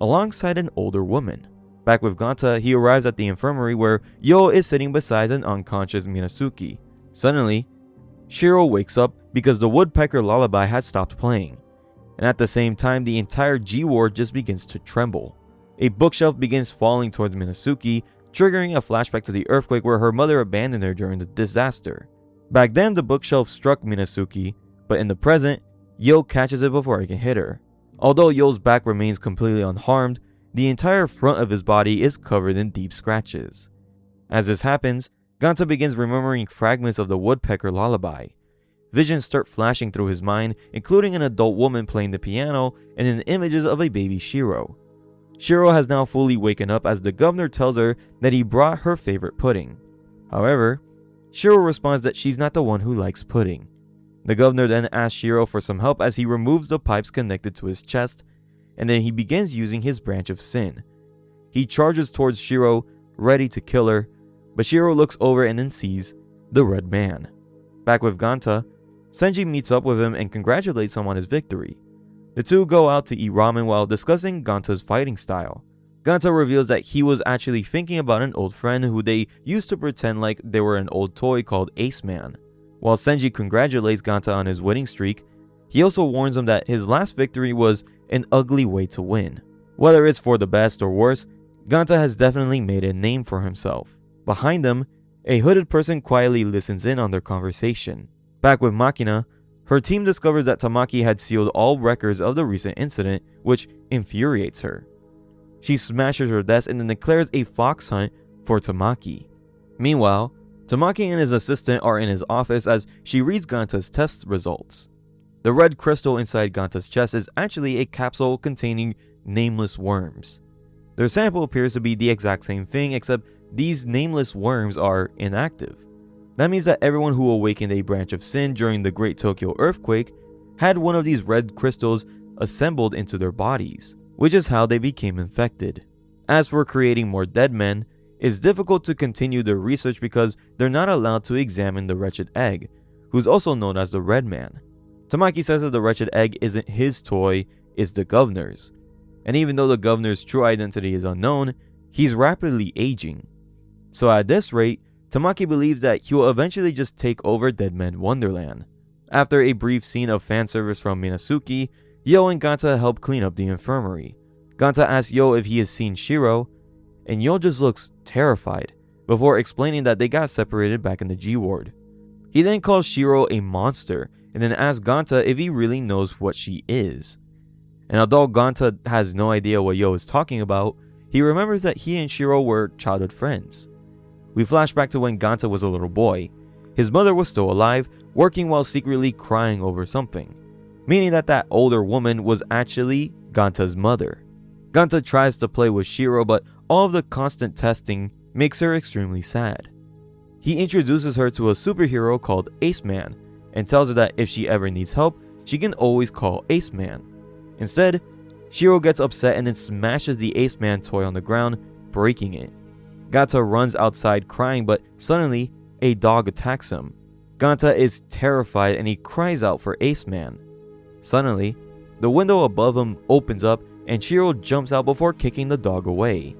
alongside an older woman. Back with Ganta, he arrives at the infirmary where Yo is sitting beside an unconscious Minasuke. Suddenly, Shiro wakes up because the woodpecker lullaby had stopped playing, and at the same time the entire G-ward just begins to tremble. A bookshelf begins falling towards Minasuke, triggering a flashback to the earthquake where her mother abandoned her during the disaster. Back then the bookshelf struck Minasuke, but in the present, Yo catches it before it can hit her. Although Yo's back remains completely unharmed, the entire front of his body is covered in deep scratches. As this happens, Ganta begins remembering fragments of the woodpecker lullaby. Visions start flashing through his mind, including an adult woman playing the piano and then images of a baby Shiro. Shiro has now fully waken up as the governor tells her that he brought her favorite pudding. However, Shiro responds that she's not the one who likes pudding. The governor then asks Shiro for some help as he removes the pipes connected to his chest, and then he begins using his branch of sin. He charges towards Shiro, ready to kill her, but Shiro looks over and then sees the Red Man. Back with Ganta, Senji meets up with him and congratulates him on his victory. The two go out to eat ramen while discussing Ganta's fighting style. Ganta reveals that he was actually thinking about an old friend who they used to pretend like they were an old toy called Ace Man. While Senji congratulates Ganta on his winning streak, he also warns him that his last victory was an ugly way to win. Whether it's for the best or worse, Ganta has definitely made a name for himself. Behind them, a hooded person quietly listens in on their conversation. Back with Makina, her team discovers that Tamaki had sealed all records of the recent incident, which infuriates her. She smashes her desk and then declares a fox hunt for Tamaki. Meanwhile, Tamaki and his assistant are in his office as she reads Ganta's test results. The red crystal inside Ganta's chest is actually a capsule containing nameless worms. Their sample appears to be the exact same thing, except these nameless worms are inactive. That means that everyone who awakened a branch of sin during the Great Tokyo earthquake had one of these red crystals assembled into their bodies, which is how they became infected. As for creating more dead men, it's difficult to continue their research because they're not allowed to examine the wretched egg, who's also known as the Red Man. Tamaki says that the wretched egg isn't his toy, it's the governor's. And even though the governor's true identity is unknown, he's rapidly aging. So at this rate, Tamaki believes that he will eventually just take over Deadman Wonderland. After a brief scene of fan service from Minazuki, Yo and Ganta help clean up the infirmary. Ganta asks Yo if he has seen Shiro, and Yo just looks terrified, before explaining that they got separated back in the G Ward. He then calls Shiro a monster, and then asks Ganta if he really knows what she is. And although Ganta has no idea what Yo is talking about, he remembers that he and Shiro were childhood friends. We flash back to when Ganta was a little boy. His mother was still alive, working while secretly crying over something, meaning that older woman was actually Ganta's mother. Ganta tries to play with Shiro, but all of the constant testing makes her extremely sad. He introduces her to a superhero called Ace Man, and tells her that if she ever needs help, she can always call Ace Man. Instead, Shiro gets upset and then smashes the Ace Man toy on the ground, breaking it. Ganta runs outside crying, but suddenly, a dog attacks him. Ganta is terrified and he cries out for Ace Man. Suddenly, the window above him opens up and Shiro jumps out before kicking the dog away.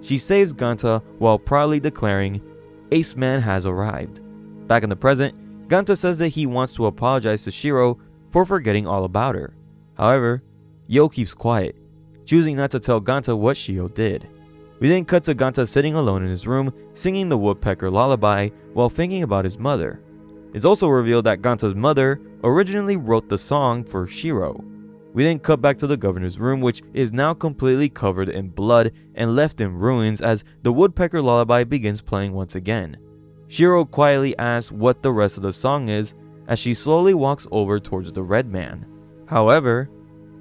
She saves Ganta while proudly declaring, "Ace Man has arrived." Back in the present, Ganta says that he wants to apologize to Shiro for forgetting all about her. However, Yo keeps quiet, choosing not to tell Ganta what Shiro did. We then cut to Ganta sitting alone in his room, singing the woodpecker lullaby while thinking about his mother. It's also revealed that Ganta's mother originally wrote the song for Shiro. We then cut back to the governor's room, which is now completely covered in blood and left in ruins as the woodpecker lullaby begins playing once again. Shiro quietly asks what the rest of the song is as she slowly walks over towards the red man. However,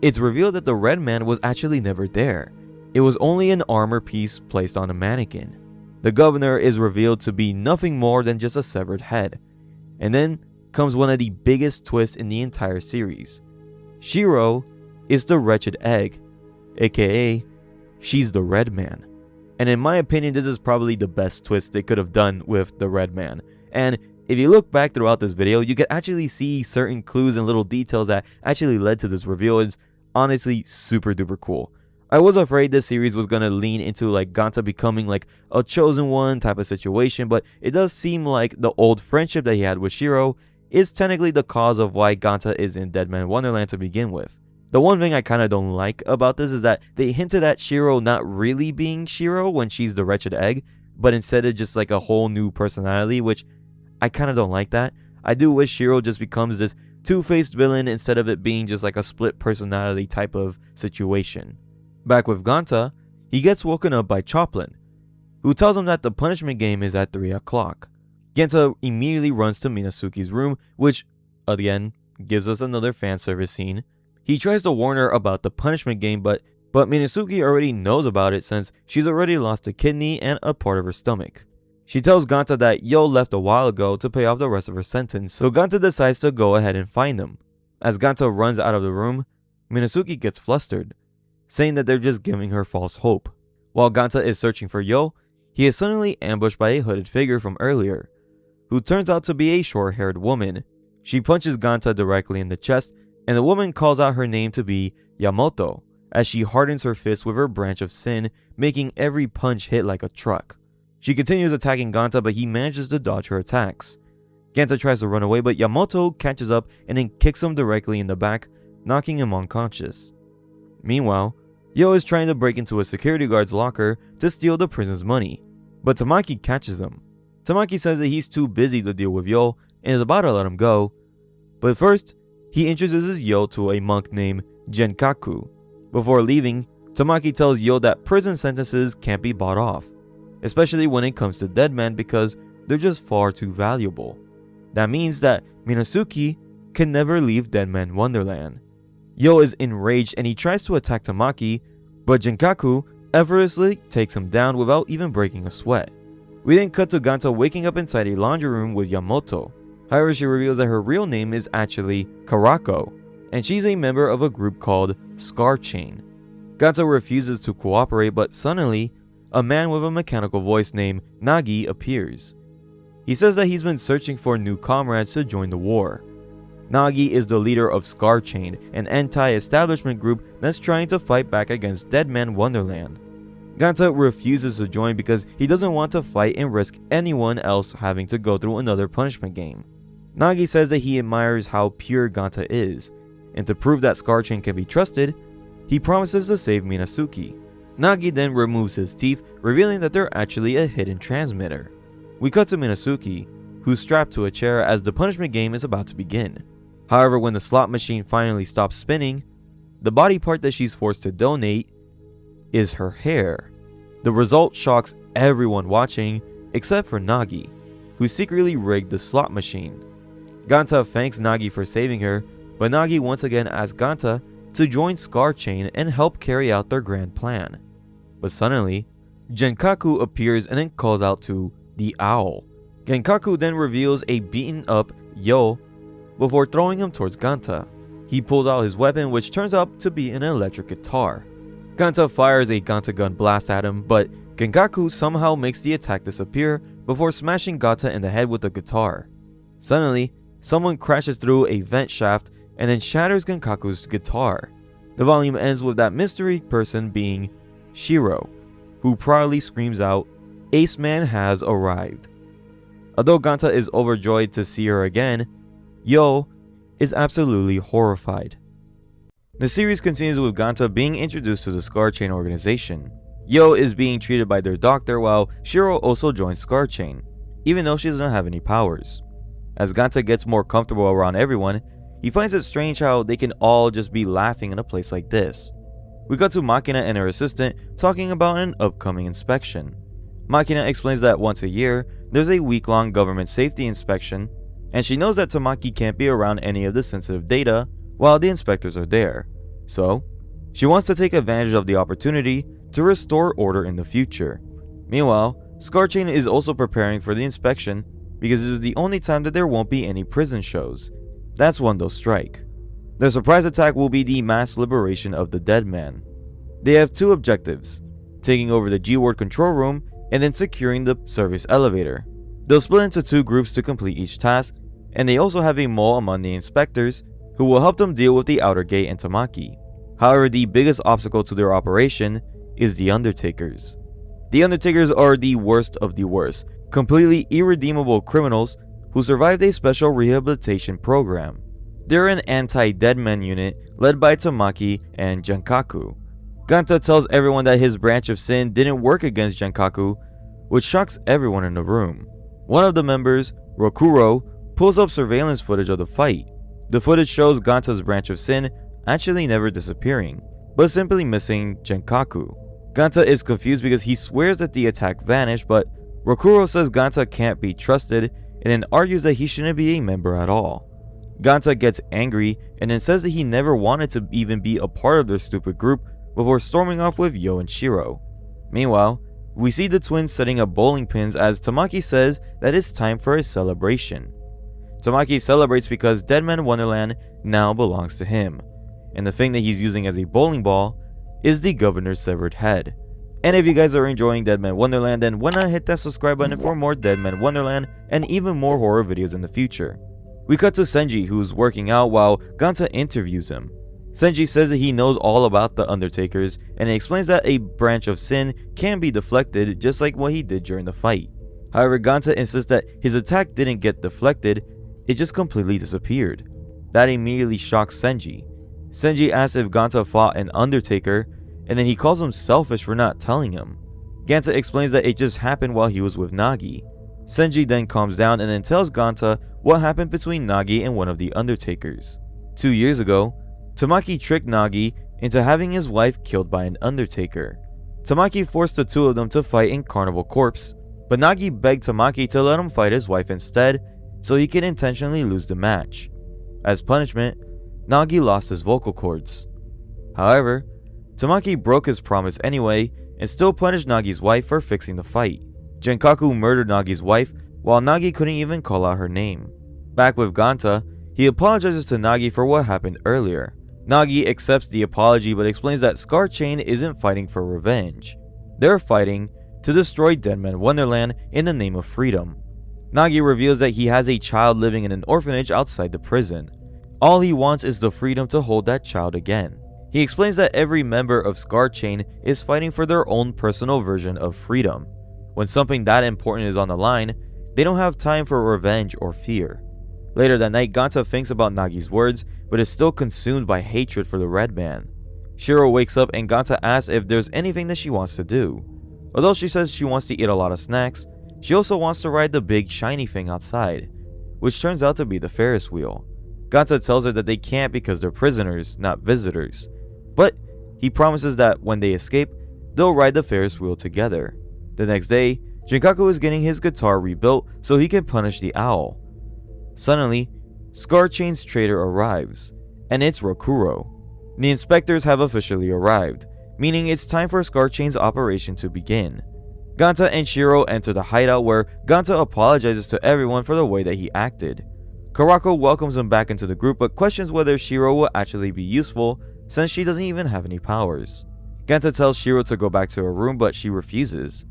it's revealed that the red man was actually never there. It was only an armor piece placed on a mannequin. The governor is revealed to be nothing more than just a severed head. And then comes one of the biggest twists in the entire series. Shiro is the wretched egg, aka she's the red man. And in my opinion, this is probably the best twist they could have done with the red man. And if you look back throughout this video, you can actually see certain clues and little details that actually led to this reveal. It's honestly super duper cool. I was afraid this series was going to lean into like Ganta becoming like a chosen one type of situation, but it does seem like the old friendship that he had with Shiro is technically the cause of why Ganta is in Deadman Wonderland to begin with. The one thing I kind of don't like about this is that they hinted at Shiro not really being Shiro when she's the wretched egg, but instead of just like a whole new personality, which I kind of don't like that. I do wish Shiro just becomes this two-faced villain instead of it being just like a split personality type of situation. Back with Ganta, he gets woken up by Choplin, who tells him that the punishment game is at 3 o'clock. Ganta immediately runs to Minazuki's room, which, again, gives us another fan service scene. He tries to warn her about the punishment game, but Minazuki already knows about it since she's already lost a kidney and a part of her stomach. She tells Ganta that Yo left a while ago to pay off the rest of her sentence, so Ganta decides to go ahead and find them. As Ganta runs out of the room, Minazuki gets flustered, saying that they're just giving her false hope. While Ganta is searching for Yo, he is suddenly ambushed by a hooded figure from earlier, who turns out to be a short-haired woman. She punches Ganta directly in the chest, and the woman calls out her name to be Yamoto, as she hardens her fist with her branch of sin, making every punch hit like a truck. She continues attacking Ganta, but he manages to dodge her attacks. Ganta tries to run away, but Yamoto catches up and then kicks him directly in the back, knocking him unconscious. Meanwhile, Yo is trying to break into a security guard's locker to steal the prison's money, but Tamaki catches him. Tamaki says that he's too busy to deal with Yo and is about to let him go, but first, he introduces Yo to a monk named Genkaku. Before leaving, Tamaki tells Yo that prison sentences can't be bought off, especially when it comes to Deadman because they're just far too valuable. That means that Minazuki can never leave Deadman Wonderland. Yo is enraged and he tries to attack Tamaki, but Genkaku effortlessly takes him down without even breaking a sweat. We then cut to Ganta waking up inside a laundry room with Yamoto. However, she reveals that her real name is actually Karako, and she's a member of a group called Scar Chain. Ganta refuses to cooperate, but suddenly, a man with a mechanical voice named Nagi appears. He says that he's been searching for new comrades to join the war. Nagi is the leader of Scar Chain, an anti-establishment group that's trying to fight back against Deadman Wonderland. Ganta refuses to join because he doesn't want to fight and risk anyone else having to go through another punishment game. Nagi says that he admires how pure Ganta is, and to prove that Scar Chain can be trusted, he promises to save Minazuki. Nagi then removes his teeth, revealing that they're actually a hidden transmitter. We cut to Minazuki, who's strapped to a chair as the punishment game is about to begin. However, when the slot machine finally stops spinning, the body part that she's forced to donate is her hair. The result shocks everyone watching except for Nagi, who secretly rigged the slot machine. Ganta thanks Nagi for saving her, but Nagi once again asks Ganta to join Scar Chain and help carry out their grand plan. But suddenly, Genkaku appears and then calls out to the owl. Genkaku then reveals a beaten up Yo before throwing him towards Ganta. He pulls out his weapon, which turns out to be an electric guitar. Ganta fires a Ganta gun blast at him, but Genkaku somehow makes the attack disappear before smashing Ganta in the head with the guitar. Suddenly, someone crashes through a vent shaft and then shatters Genkaku's guitar. The volume ends with that mystery person being Shiro, who proudly screams out, "Ace Man has arrived." Although Ganta is overjoyed to see her again, Yo is absolutely horrified. The series continues with Ganta being introduced to the Scar Chain organization. Yo is being treated by their doctor while Shiro also joins Scar Chain, even though she doesn't have any powers. As Ganta gets more comfortable around everyone, he finds it strange how they can all just be laughing in a place like this. We got to Makina and her assistant talking about an upcoming inspection. Makina explains that once a year, there's a week-long government safety inspection, and she knows that Tamaki can't be around any of the sensitive data while the inspectors are there. So, she wants to take advantage of the opportunity to restore order in the future. Meanwhile, Scar Chain is also preparing for the inspection because this is the only time that there won't be any prison shows. That's when they'll strike. Their surprise attack will be the mass liberation of the Deadman. They have two objectives: taking over the G-Ward control room and then securing the service elevator. They'll split into two groups to complete each task, and they also have a mole among the inspectors who will help them deal with the outer gate and Tamaki. However, the biggest obstacle to their operation is the Undertakers. The Undertakers are the worst of the worst, completely irredeemable criminals who survived a special rehabilitation program. They're an anti-Deadman unit led by Tamaki and Genkaku. Ganta tells everyone that his branch of sin didn't work against Genkaku, which shocks everyone in the room. One of the members, Rokuro, pulls up surveillance footage of the fight. The footage shows Ganta's branch of sin actually never disappearing, but simply missing Genkaku. Ganta is confused because he swears that the attack vanished, but Rokuro says Ganta can't be trusted and then argues that he shouldn't be a member at all. Ganta gets angry and then says that he never wanted to even be a part of their stupid group before storming off with Yo and Shiro. Meanwhile, we see the twins setting up bowling pins as Tamaki says that it's time for a celebration. Tamaki celebrates because Deadman Wonderland now belongs to him, and the thing that he's using as a bowling ball is the governor's severed head. And if you guys are enjoying Deadman Wonderland, then why not hit that subscribe button for more Deadman Wonderland and even more horror videos in the future. We cut to Senji, who's working out while Ganta interviews him. Senji says that he knows all about the Undertakers, and he explains that a branch of sin can be deflected just like what he did during the fight. However, Ganta insists that his attack didn't get deflected, it just completely disappeared. That immediately shocks Senji. Senji asks if Ganta fought an Undertaker, and then he calls him selfish for not telling him. Ganta explains that it just happened while he was with Nagi. Senji then calms down and then tells Ganta what happened between Nagi and one of the Undertakers. 2 years ago, Tamaki tricked Nagi into having his wife killed by an Undertaker. Tamaki forced the two of them to fight in Carnival Corpse, but Nagi begged Tamaki to let him fight his wife instead so he could intentionally lose the match. As punishment, Nagi lost his vocal cords. However, Tamaki broke his promise anyway and still punished Nagi's wife for fixing the fight. Genkaku murdered Nagi's wife while Nagi couldn't even call out her name. Back with Ganta, he apologizes to Nagi for what happened earlier. Nagi accepts the apology but explains that Scar Chain isn't fighting for revenge. They're fighting to destroy Deadman Wonderland in the name of freedom. Nagi reveals that he has a child living in an orphanage outside the prison. All he wants is the freedom to hold that child again. He explains that every member of Scar Chain is fighting for their own personal version of freedom. When something that important is on the line, they don't have time for revenge or fear. Later that night, Ganta thinks about Nagi's words, but is still consumed by hatred for the Red Man. Shiro wakes up and Ganta asks if there's anything that she wants to do. Although she says she wants to eat a lot of snacks, she also wants to ride the big shiny thing outside, which turns out to be the Ferris wheel. Ganta tells her that they can't because they're prisoners, not visitors. But he promises that when they escape, they'll ride the Ferris wheel together. The next day, Shinkaku is getting his guitar rebuilt so he can punish the owl. Suddenly, Scar Chain's trader arrives, and it's Rokuro. The inspectors have officially arrived, meaning it's time for Scar Chain's operation to begin. Ganta and Shiro enter the hideout where Ganta apologizes to everyone for the way that he acted. Karako welcomes him back into the group but questions whether Shiro will actually be useful since she doesn't even have any powers. Ganta tells Shiro to go back to her room but she refuses.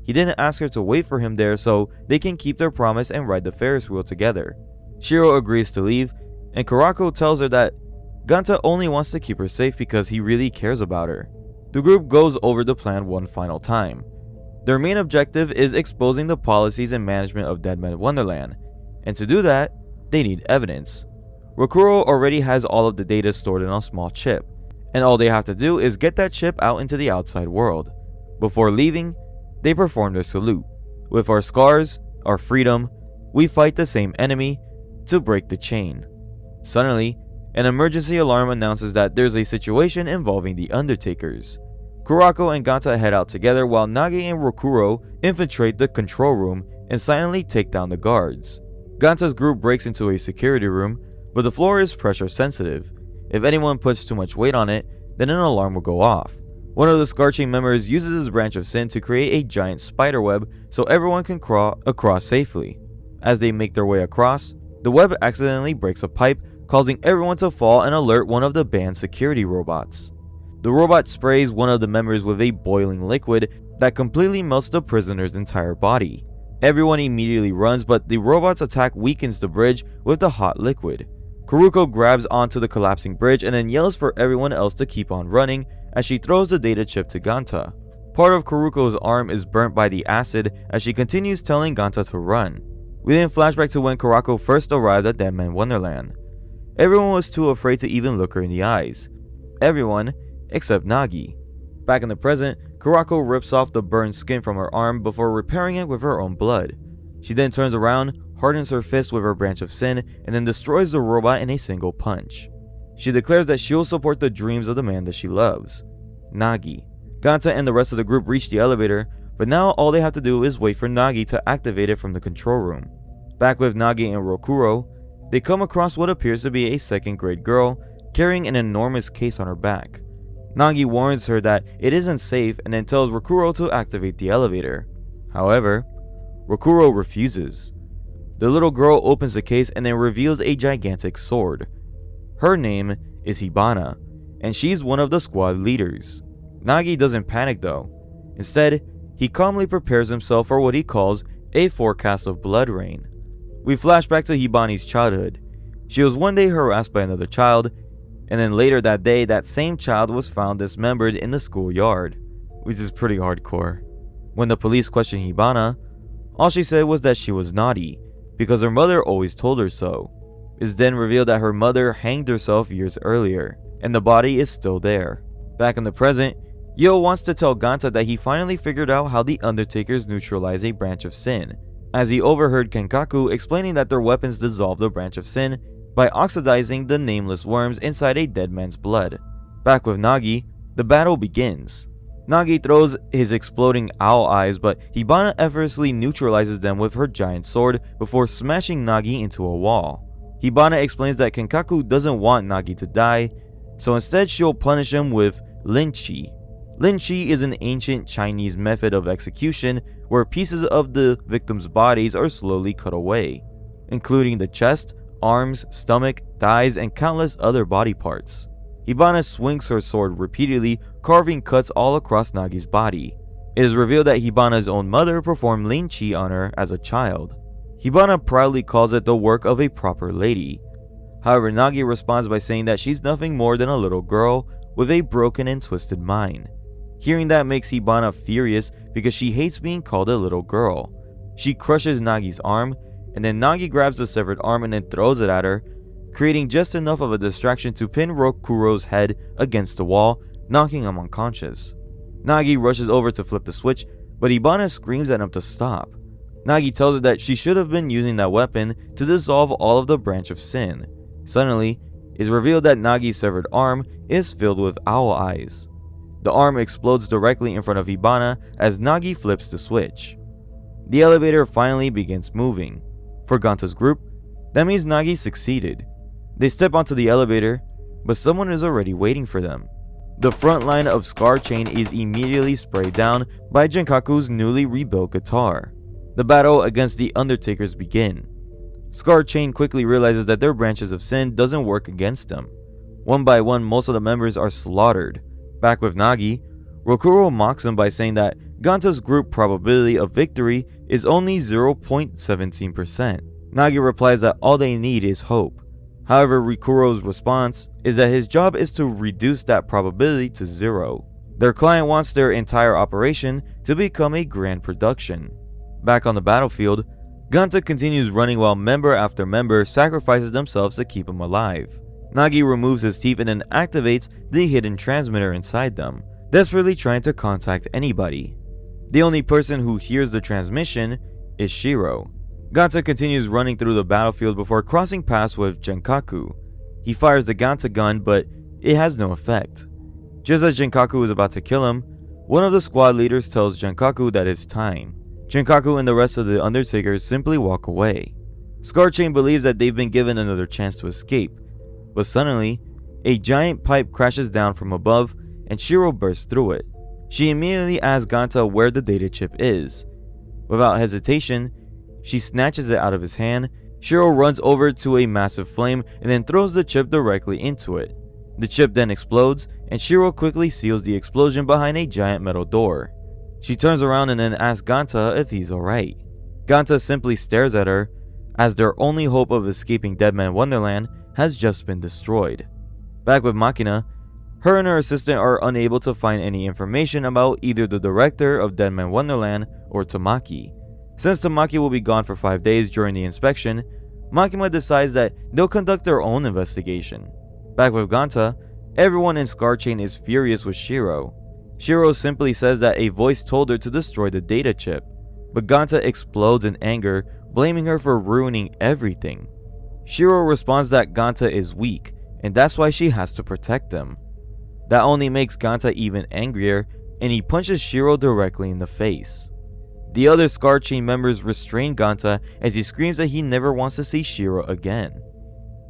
He didn't ask her to wait for him there so they can keep their promise and ride the Ferris wheel together. Shiro agrees to leave and Karako tells her that Ganta only wants to keep her safe because he really cares about her. The group goes over the plan one final time. Their main objective is exposing the policies and management of Deadman Wonderland, and to do that, they need evidence. Rokuro already has all of the data stored in a small chip, and all they have to do is get that chip out into the outside world. Before leaving, they perform their salute. With our scars, our freedom, we fight the same enemy to break the chain. Suddenly, an emergency alarm announces that there's a situation involving the Undertakers. Kurako and Ganta head out together while Nagi and Rokuro infiltrate the control room and silently take down the guards. Ganta's group breaks into a security room, but the floor is pressure sensitive. If anyone puts too much weight on it, then an alarm will go off. One of the Scar Chain members uses his branch of sin to create a giant spider web so everyone can crawl across safely. As they make their way across, the web accidentally breaks a pipe, causing everyone to fall and alert one of the band's security robots. The robot sprays one of the members with a boiling liquid that completely melts the prisoner's entire body. Everyone immediately runs, but the robot's attack weakens the bridge with the hot liquid. Kuruko grabs onto the collapsing bridge and then yells for everyone else to keep on running as she throws the data chip to Ganta. Part of Kuruko's arm is burnt by the acid as she continues telling Ganta to run. We then flashback to when Kurako first arrived at Deadman Wonderland. Everyone was too afraid to even look her in the eyes. Everyone except Nagi. Back in the present, Kurako rips off the burned skin from her arm before repairing it with her own blood. She then turns around, hardens her fist with her branch of sin, and then destroys the robot in a single punch. She declares that she'll support the dreams of the man that she loves, Nagi. Ganta and the rest of the group reach the elevator, but now all they have to do is wait for Nagi to activate it from the control room. Back with Nagi and Rokuro, they come across what appears to be a second-grade girl carrying an enormous case on her back. Nagi warns her that it isn't safe and then tells Rokuro to activate the elevator. However, Rokuro refuses. The little girl opens the case and then reveals a gigantic sword. Her name is Hibana, and she's one of the squad leaders. Nagi doesn't panic though. Instead, he calmly prepares himself for what he calls a forecast of blood rain. We flash back to Hibani's childhood. She was one day harassed by another child, and then later that day, that same child was found dismembered in the schoolyard, which is pretty hardcore. When the police questioned Hibana, all she said was that she was naughty, because her mother always told her so. It's then revealed that her mother hanged herself years earlier, and the body is still there. Back in the present, Yo wants to tell Ganta that he finally figured out how the Undertakers neutralize a branch of sin, as he overheard Kenkaku explaining that their weapons dissolve the branch of sin by oxidizing the nameless worms inside a dead man's blood. Back with Nagi, the battle begins. Nagi throws his exploding owl eyes, but Hibana effortlessly neutralizes them with her giant sword before smashing Nagi into a wall. Hibana explains that Kenkaku doesn't want Nagi to die, so instead she'll punish him with lynchi. Lynchi is an ancient Chinese method of execution where pieces of the victim's bodies are slowly cut away, including the chest, arms, stomach, thighs, and countless other body parts. Hibana swings her sword repeatedly, carving cuts all across Nagi's body. It is revealed that Hibana's own mother performed lynchi on her as a child. Hibana proudly calls it the work of a proper lady. However, Nagi responds by saying that she's nothing more than a little girl with a broken and twisted mind. Hearing that makes Hibana furious because she hates being called a little girl. She crushes Nagi's arm, and then Nagi grabs the severed arm and then throws it at her, creating just enough of a distraction to pin Rokuro's head against the wall, knocking him unconscious. Nagi rushes over to flip the switch, but Hibana screams at him to stop. Nagi tells her that she should have been using that weapon to dissolve all of the branch of sin. Suddenly, it is revealed that Nagi's severed arm is filled with owl eyes. The arm explodes directly in front of Hibana as Nagi flips the switch. The elevator finally begins moving. For Ganta's group, that means Nagi succeeded. They step onto the elevator, but someone is already waiting for them. The front line of Scar Chain is immediately sprayed down by Jinkaku's newly rebuilt guitar. The battle against the Undertakers begin. Scar Chain quickly realizes that their branches of sin doesn't work against them. One by one, most of the members are slaughtered. Back with Nagi, Rokuro mocks him by saying that Ganta's group probability of victory is only 0.17%. Nagi replies that all they need is hope. However, Rokuro's response is that his job is to reduce that probability to 0. Their client wants their entire operation to become a grand production. Back on the battlefield, Ganta continues running while member after member sacrifices themselves to keep him alive. Nagi removes his teeth and then activates the hidden transmitter inside them, desperately trying to contact anybody. The only person who hears the transmission is Shiro. Ganta continues running through the battlefield before crossing paths with Jinkaku. He fires the Ganta gun, but it has no effect. Just as Jinkaku is about to kill him, one of the squad leaders tells Jinkaku that it's time. Jinkaku and the rest of the Undertakers simply walk away. Scar Chain believes that they've been given another chance to escape, but suddenly, a giant pipe crashes down from above and Shiro bursts through it. She immediately asks Ganta where the data chip is. Without hesitation, she snatches it out of his hand. Shiro runs over to a massive flame and then throws the chip directly into it. The chip then explodes, and Shiro quickly seals the explosion behind a giant metal door. She turns around and then asks Ganta if he's alright. Ganta simply stares at her, as their only hope of escaping Deadman Wonderland has just been destroyed. Back with Makina, her and her assistant are unable to find any information about either the director of Deadman Wonderland or Tamaki. Since Tamaki will be gone for 5 days during the inspection, Makima decides that they'll conduct their own investigation. Back with Ganta, everyone in Scar Chain is furious with Shiro. Shiro simply says that a voice told her to destroy the data chip, but Ganta explodes in anger, blaming her for ruining everything. Shiro responds that Ganta is weak, and that's why she has to protect him. That only makes Ganta even angrier, and he punches Shiro directly in the face. The other Scar Chain members restrain Ganta as he screams that he never wants to see Shiro again.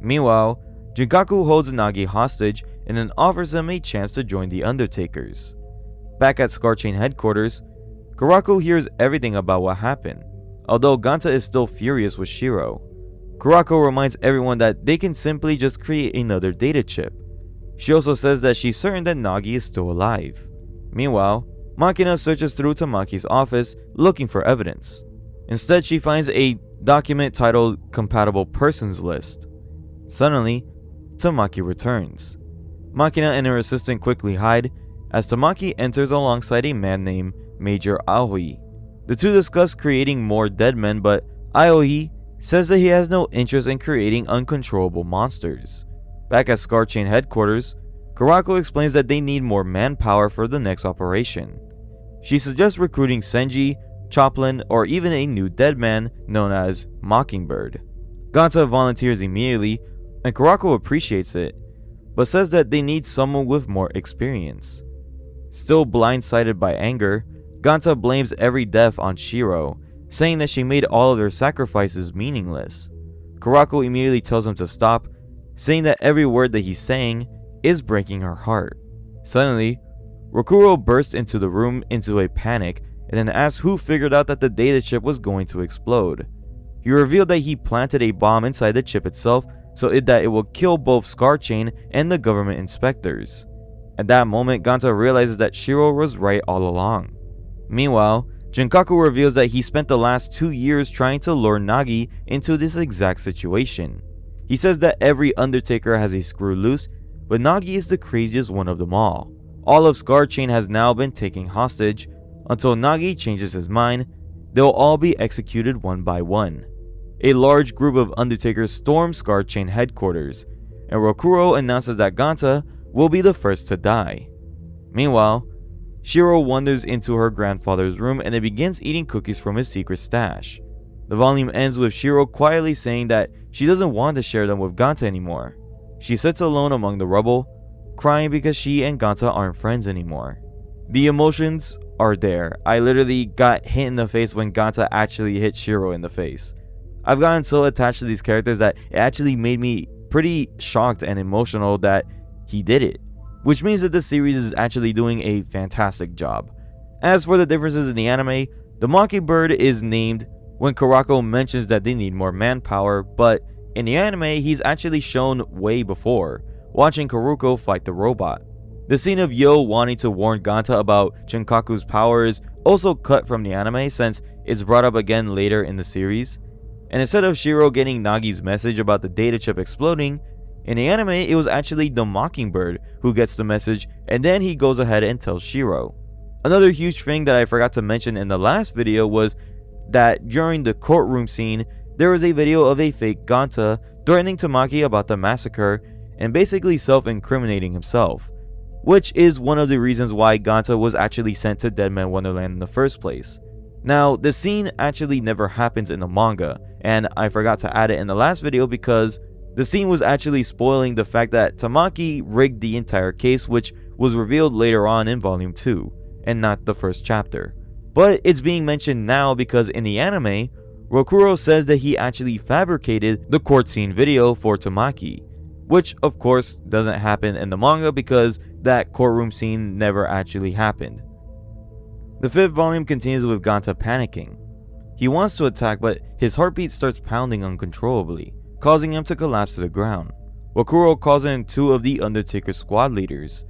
Meanwhile, Jinkaku holds Nagi hostage and then offers him a chance to join the Undertakers. Back at Scar Chain headquarters, Kurako hears everything about what happened, although Ganta is still furious with Shiro. Kurako reminds everyone that they can simply just create another data chip. She also says that she's certain that Nagi is still alive. Meanwhile, Makina searches through Tamaki's office looking for evidence. Instead, she finds a document titled Compatible Persons List. Suddenly, Tamaki returns. Makina and her assistant quickly hide as Tamaki enters alongside a man named Major Aoi. The two discuss creating more dead men, but Aoi says that he has no interest in creating uncontrollable monsters. Back at Scar Chain headquarters, Kurako explains that they need more manpower for the next operation. She suggests recruiting Senji, Choplin, or even a new dead man known as Mockingbird. Ganta volunteers immediately, and Kurako appreciates it, but says that they need someone with more experience. Still blindsided by anger, Ganta blames every death on Shiro, saying that she made all of their sacrifices meaningless. Kurako immediately tells him to stop, saying that every word that he's saying is breaking her heart. Suddenly, Rokuro bursts into the room into a panic and then asks who figured out that the data chip was going to explode. He revealed that he planted a bomb inside the chip itself so that it will kill both Scar Chain and the government inspectors. At that moment, Ganta realizes that Shiro was right all along. Meanwhile, Jinkaku reveals that he spent the last 2 years trying to lure Nagi into this exact situation. He says that every Undertaker has a screw loose, but Nagi is the craziest one of them all. All of Scar Chain has now been taken hostage. Until Nagi changes his mind, they'll all be executed one by one. A large group of Undertakers storm Scar Chain headquarters, and Rokuro announces that Ganta will be the first to die. Meanwhile, Shiro wanders into her grandfather's room and begins eating cookies from his secret stash. The volume ends with Shiro quietly saying that she doesn't want to share them with Ganta anymore. She sits alone among the rubble, crying because she and Ganta aren't friends anymore. The emotions are there. I literally got hit in the face when Ganta actually hit Shiro in the face. I've gotten so attached to these characters that it actually made me pretty shocked and emotional that he did it, which means that this series is actually doing a fantastic job. As for the differences in the anime, the Mockingbird is named when Kurako mentions that they need more manpower, but in the anime he's actually shown way before, watching Kuroko fight the robot. The scene of Yo wanting to warn Ganta about Chinkaku's power is also cut from the anime since it's brought up again later in the series. And instead of Shiro getting Nagi's message about the data chip exploding, in the anime it was actually the Mockingbird who gets the message, and then he goes ahead and tells Shiro. Another huge thing that I forgot to mention in the last video was that during the courtroom scene, there was a video of a fake Ganta threatening Tamaki about the massacre and basically self-incriminating himself, which is one of the reasons why Ganta was actually sent to Deadman Wonderland in the first place. Now, the scene actually never happens in the manga, and I forgot to add it in the last video because the scene was actually spoiling the fact that Tamaki rigged the entire case, which was revealed later on in volume 2, and not the first chapter. But it's being mentioned now because in the anime, Rokuro says that he actually fabricated the court scene video for Tamaki, which of course doesn't happen in the manga because that courtroom scene never actually happened. The 5th volume continues with Ganta panicking. He wants to attack, but his heartbeat starts pounding uncontrollably, causing him to collapse to the ground. Rokuro calls in 2 of the Undertaker squad leaders,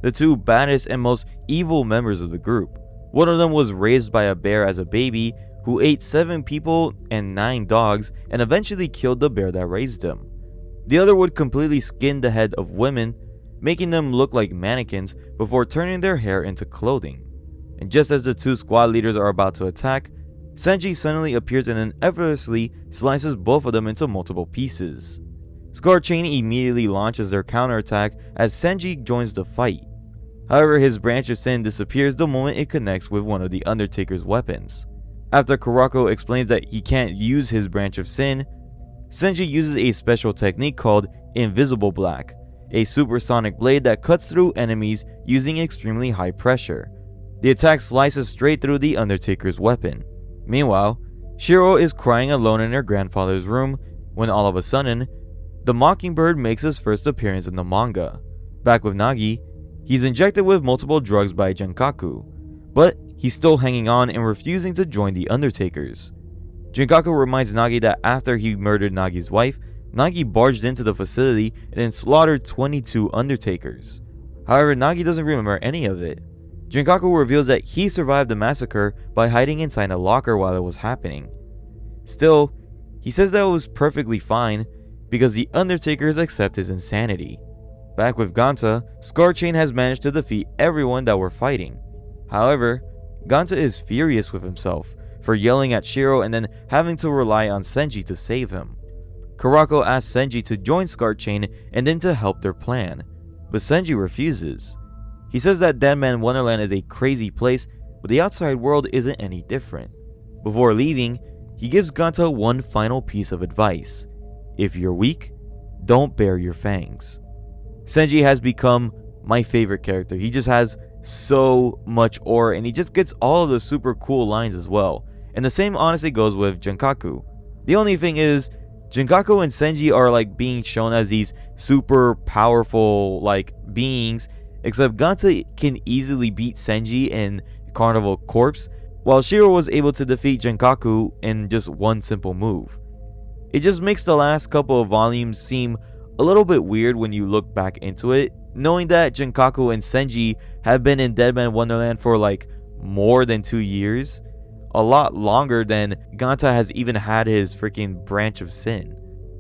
the 2 baddest and most evil members of the group. One of them was raised by a bear as a baby who ate 7 people and 9 dogs and eventually killed the bear that raised him. The other would completely skin the head of women, making them look like mannequins before turning their hair into clothing. And just as the 2 squad leaders are about to attack, Senji suddenly appears and then effortlessly slices both of them into multiple pieces. Scar Chain immediately launches their counterattack as Senji joins the fight. However, his branch of sin disappears the moment it connects with one of the Undertaker's weapons. After Kurako explains that he can't use his branch of sin, Senji uses a special technique called Invisible Black, a supersonic blade that cuts through enemies using extremely high pressure. The attack slices straight through the Undertaker's weapon. Meanwhile, Shiro is crying alone in her grandfather's room when all of a sudden, the Mockingbird makes his first appearance in the manga. Back with Nagi, he's injected with multiple drugs by Jinkaku, but he's still hanging on and refusing to join the Undertakers. Jinkaku reminds Nagi that after he murdered Nagi's wife, Nagi barged into the facility and then slaughtered 22 Undertakers. However, Nagi doesn't remember any of it. Jinkaku reveals that he survived the massacre by hiding inside a locker while it was happening. Still, he says that it was perfectly fine because the Undertakers accept his insanity. Back with Ganta, Scar Chain has managed to defeat everyone that were fighting. However, Ganta is furious with himself for yelling at Shiro and then having to rely on Senji to save him. Kurako asks Senji to join Scar Chain and then to help their plan, but Senji refuses. He says that Deadman Wonderland is a crazy place, but the outside world isn't any different. Before leaving, he gives Ganta one final piece of advice. If you're weak, don't bare your fangs. Senji has become my favorite character. He just has so much aura and he just gets all of the super cool lines as well. And the same honestly goes with Jinkaku. The only thing is, Jinkaku and Senji are like being shown as these super powerful like beings, except Ganta can easily beat Senji in Carnival Corpse, while Shiro was able to defeat Jinkaku in just one simple move. It just makes the last couple of volumes seem a little bit weird when you look back into it, knowing that Jinkaku and Senji have been in Deadman Wonderland for like more than 2 years, a lot longer than Ganta has even had his freaking branch of sin.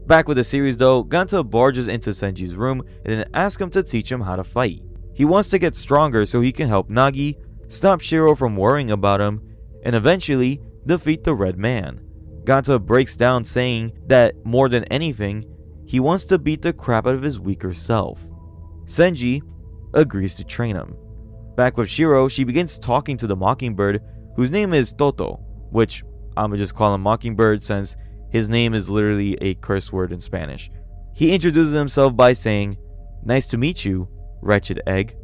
Back with the series though, Ganta barges into Senji's room and then asks him to teach him how to fight. He wants to get stronger so he can help Nagi, stop Shiro from worrying about him, and eventually defeat the Red Man. Ganta breaks down saying that more than anything, he wants to beat the crap out of his weaker self. Senji agrees to train him. Back with Shiro, she begins talking to the Mockingbird, whose name is Toto, which I'ma just call him Mockingbird since his name is literally a curse word in Spanish. He introduces himself by saying, "Nice to meet you, wretched egg."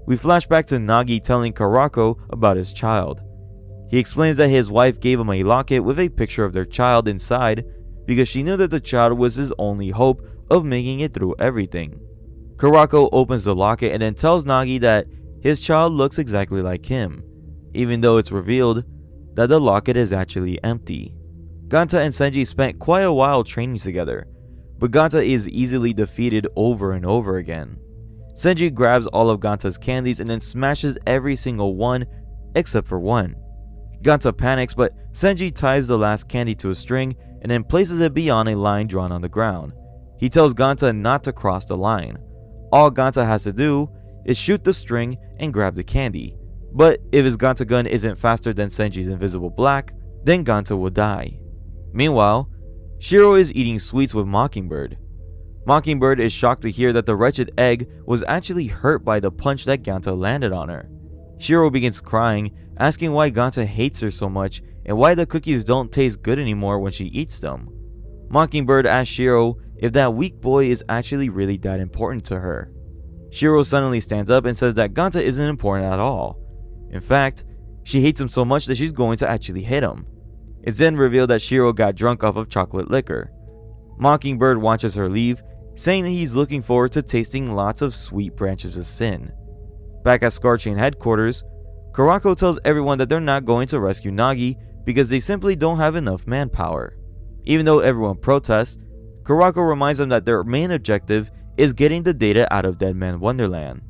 We flash back to Nagi telling Karako about his child. He explains that his wife gave him a locket with a picture of their child inside because she knew that the child was his only hope of making it through everything. Karako opens the locket and then tells Nagi that his child looks exactly like him, even though it's revealed that the locket is actually empty. Ganta and Senji spent quite a while training together, but Ganta is easily defeated over and over again. Senji grabs all of Ganta's candies and then smashes every single one except for one. Ganta panics, but Senji ties the last candy to a string and then places it beyond a line drawn on the ground. He tells Ganta not to cross the line. All Ganta has to do is shoot the string and grab the candy, but if his Ganta gun isn't faster than Senji's invisible black, then Ganta will die. Meanwhile, Shiro is eating sweets with Mockingbird. Mockingbird is shocked to hear that the wretched egg was actually hurt by the punch that Ganta landed on her. Shiro begins crying, asking why Ganta hates her so much and why the cookies don't taste good anymore when she eats them. Mockingbird asks Shiro if that weak boy is actually really that important to her. Shiro suddenly stands up and says that Ganta isn't important at all. In fact, she hates him so much that she's going to actually hit him. It's then revealed that Shiro got drunk off of chocolate liquor. Mockingbird watches her leave, saying that he's looking forward to tasting lots of sweet branches of sin. Back at Scarchain headquarters, Karako tells everyone that they're not going to rescue Nagi because they simply don't have enough manpower. Even though everyone protests, Karako reminds them that their main objective is getting the data out of Deadman Wonderland.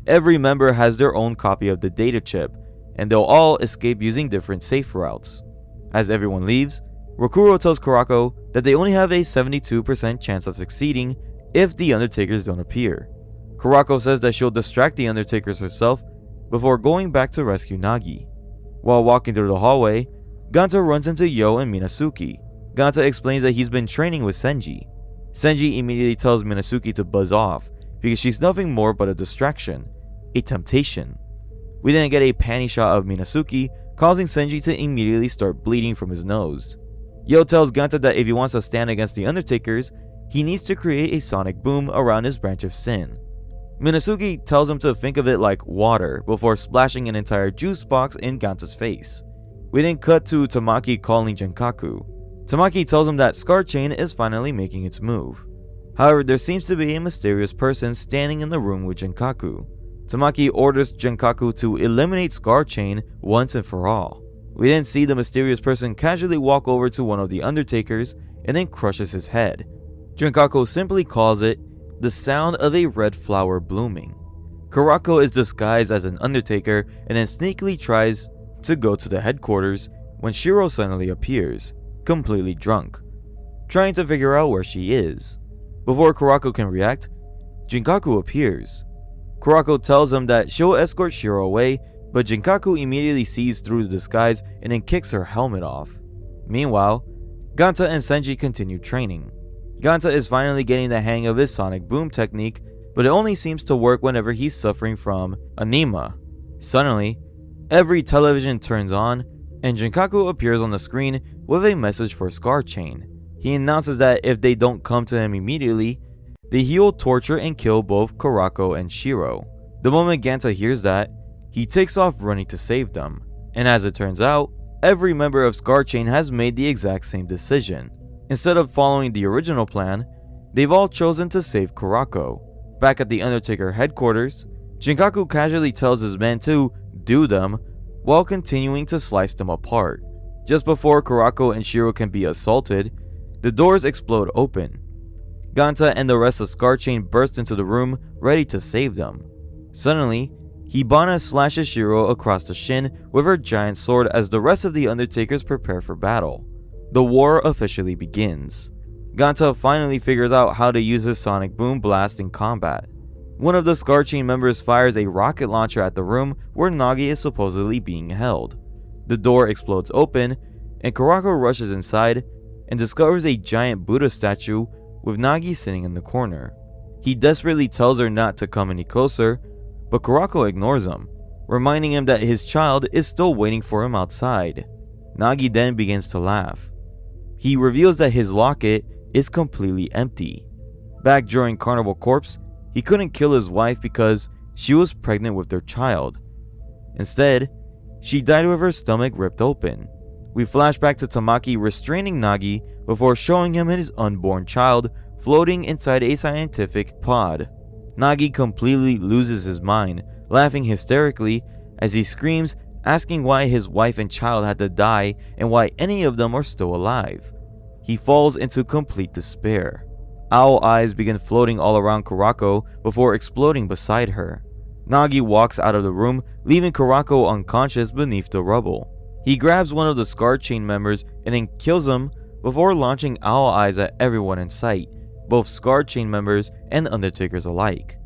Every member has their own copy of the data chip, and they'll all escape using different safe routes. As everyone leaves, Rokuro tells Karako that they only have a 72% chance of succeeding if the Undertakers don't appear. Karako says that she'll distract the Undertakers herself before going back to rescue Nagi. While walking through the hallway, Ganta runs into Yo and Minasuki. Ganta explains that he's been training with Senji. Senji immediately tells Minasuki to buzz off because she's nothing more but a distraction, a temptation. We then get a panty shot of Minasuki, causing Senji to immediately start bleeding from his nose. Yo tells Ganta that if he wants to stand against the Undertakers, he needs to create a sonic boom around his branch of sin. Minasuki tells him to think of it like water before splashing an entire juice box in Ganta's face. We then cut to Tamaki calling Genkaku. Tamaki tells him that Scarchain is finally making its move. However, there seems to be a mysterious person standing in the room with Genkaku. Tamaki orders Genkaku to eliminate Scarchain once and for all. We then see the mysterious person casually walk over to one of the Undertakers and then crushes his head. Genkaku simply calls it the sound of a red flower blooming. Karako is disguised as an Undertaker and then sneakily tries to go to the headquarters when Shiro suddenly appears, completely drunk, trying to figure out where she is. Before Karako can react, Genkaku appears. Karako tells him that she'll escort Shiro away, but Genkaku immediately sees through the disguise and then kicks her helmet off. Meanwhile, Ganta and Senji continue training. Ganta is finally getting the hang of his sonic boom technique, but it only seems to work whenever he's suffering from anemia. Suddenly, every television turns on, and Genkaku appears on the screen with a message for Scarchain. He announces that if they don't come to him immediately, he will torture and kill both Karako and Shiro. The moment Ganta hears that, he takes off running to save them. And as it turns out, every member of Scarchain has made the exact same decision. Instead of following the original plan, they've all chosen to save Karako. Back at the Undertaker headquarters, Genkaku casually tells his men to do them while continuing to slice them apart. Just before Karako and Shiro can be assaulted, the doors explode open. Ganta and the rest of Scarchain burst into the room, ready to save them. Suddenly, Hibana slashes Shiro across the shin with her giant sword as the rest of the Undertakers prepare for battle. The war officially begins. Ganta finally figures out how to use his sonic boom blast in combat. One of the Scar Chain members fires a rocket launcher at the room where Nagi is supposedly being held. The door explodes open, and Kurako rushes inside and discovers a giant Buddha statue with Nagi sitting in the corner. He desperately tells her not to come any closer, but Kurako ignores him, reminding him that his child is still waiting for him outside. Nagi then begins to laugh. He reveals that his locket is completely empty. Back during Carnival Corpse, he couldn't kill his wife because she was pregnant with their child. Instead, she died with her stomach ripped open. We flash back to Tamaki restraining Nagi before showing him his unborn child floating inside a scientific pod. Nagi completely loses his mind, laughing hysterically as he screams, asking why his wife and child had to die and why any of them are still alive. He falls into complete despair. Owl eyes begin floating all around Kurako before exploding beside her. Nagi walks out of the room, leaving Kurako unconscious beneath the rubble. He grabs one of the Scar Chain members and then kills him before launching owl eyes at everyone in sight, both Scar Chain members and Undertakers alike.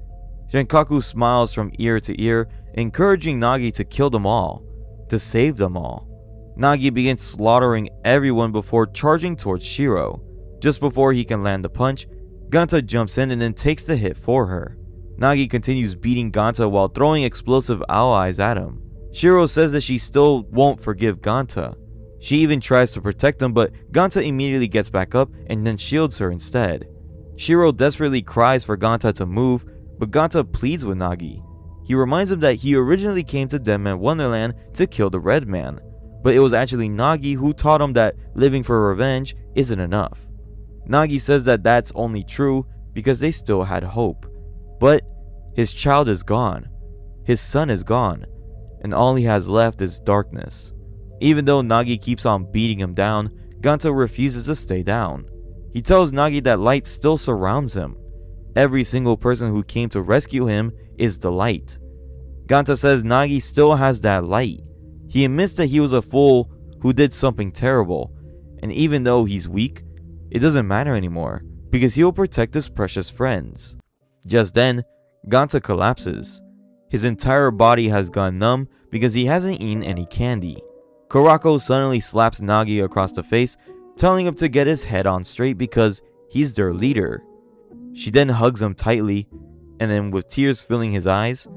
Shinkaku smiles from ear to ear, encouraging Nagi to kill them all, to save them all. Nagi begins slaughtering everyone before charging towards Shiro. Just before he can land the punch, Ganta jumps in and then takes the hit for her. Nagi continues beating Ganta while throwing explosive owl eyes at him. Shiro says that she still won't forgive Ganta. She even tries to protect him, but Ganta immediately gets back up and then shields her instead. Shiro desperately cries for Ganta to move, but Ganta pleads with Nagi. He reminds him that he originally came to Deadman Wonderland to kill the Red Man, but it was actually Nagi who taught him that living for revenge isn't enough. Nagi says that that's only true because they still had hope. But his child is gone. His son is gone. And all he has left is darkness. Even though Nagi keeps on beating him down, Ganta refuses to stay down. He tells Nagi that light still surrounds him. Every single person who came to rescue him is the light. Ganta says Nagi still has that light. He admits that he was a fool who did something terrible, and even though he's weak, it doesn't matter anymore, because he will protect his precious friends. Just then, Ganta collapses. His entire body has gone numb because he hasn't eaten any candy. Kurako suddenly slaps Nagi across the face, telling him to get his head on straight because he's their leader. She then hugs him tightly, and then with tears filling his eyes,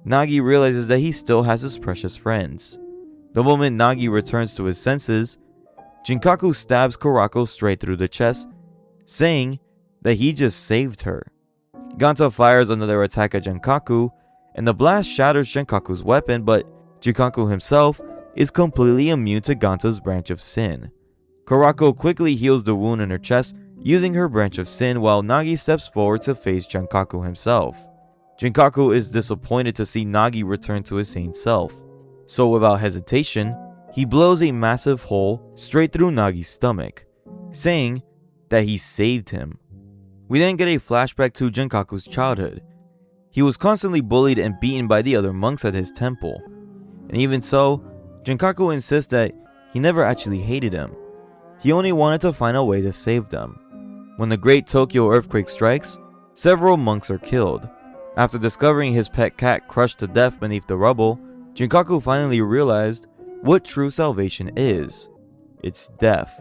Nagi realizes that he still has his precious friends. The moment Nagi returns to his senses, Shinkaku stabs Kurako straight through the chest, saying that he just saved her. Ganta fires another attack at Shinkaku, and the blast shatters Shinkaku's weapon, but Shinkaku himself is completely immune to Ganta's branch of sin. Kurako quickly heals the wound in her chest using her branch of sin while Nagi steps forward to face Shinkaku himself. Shinkaku is disappointed to see Nagi return to his sane self, so without hesitation, he blows a massive hole straight through Nagi's stomach, saying that he saved him. We then get a flashback to Shinkaku's childhood. He was constantly bullied and beaten by the other monks at his temple, and even so, Shinkaku insists that he never actually hated him. He only wanted to find a way to save them. When the Great Tokyo Earthquake strikes, several monks are killed. After discovering his pet cat crushed to death beneath the rubble, Shinkaku finally realized what true salvation is. It's death.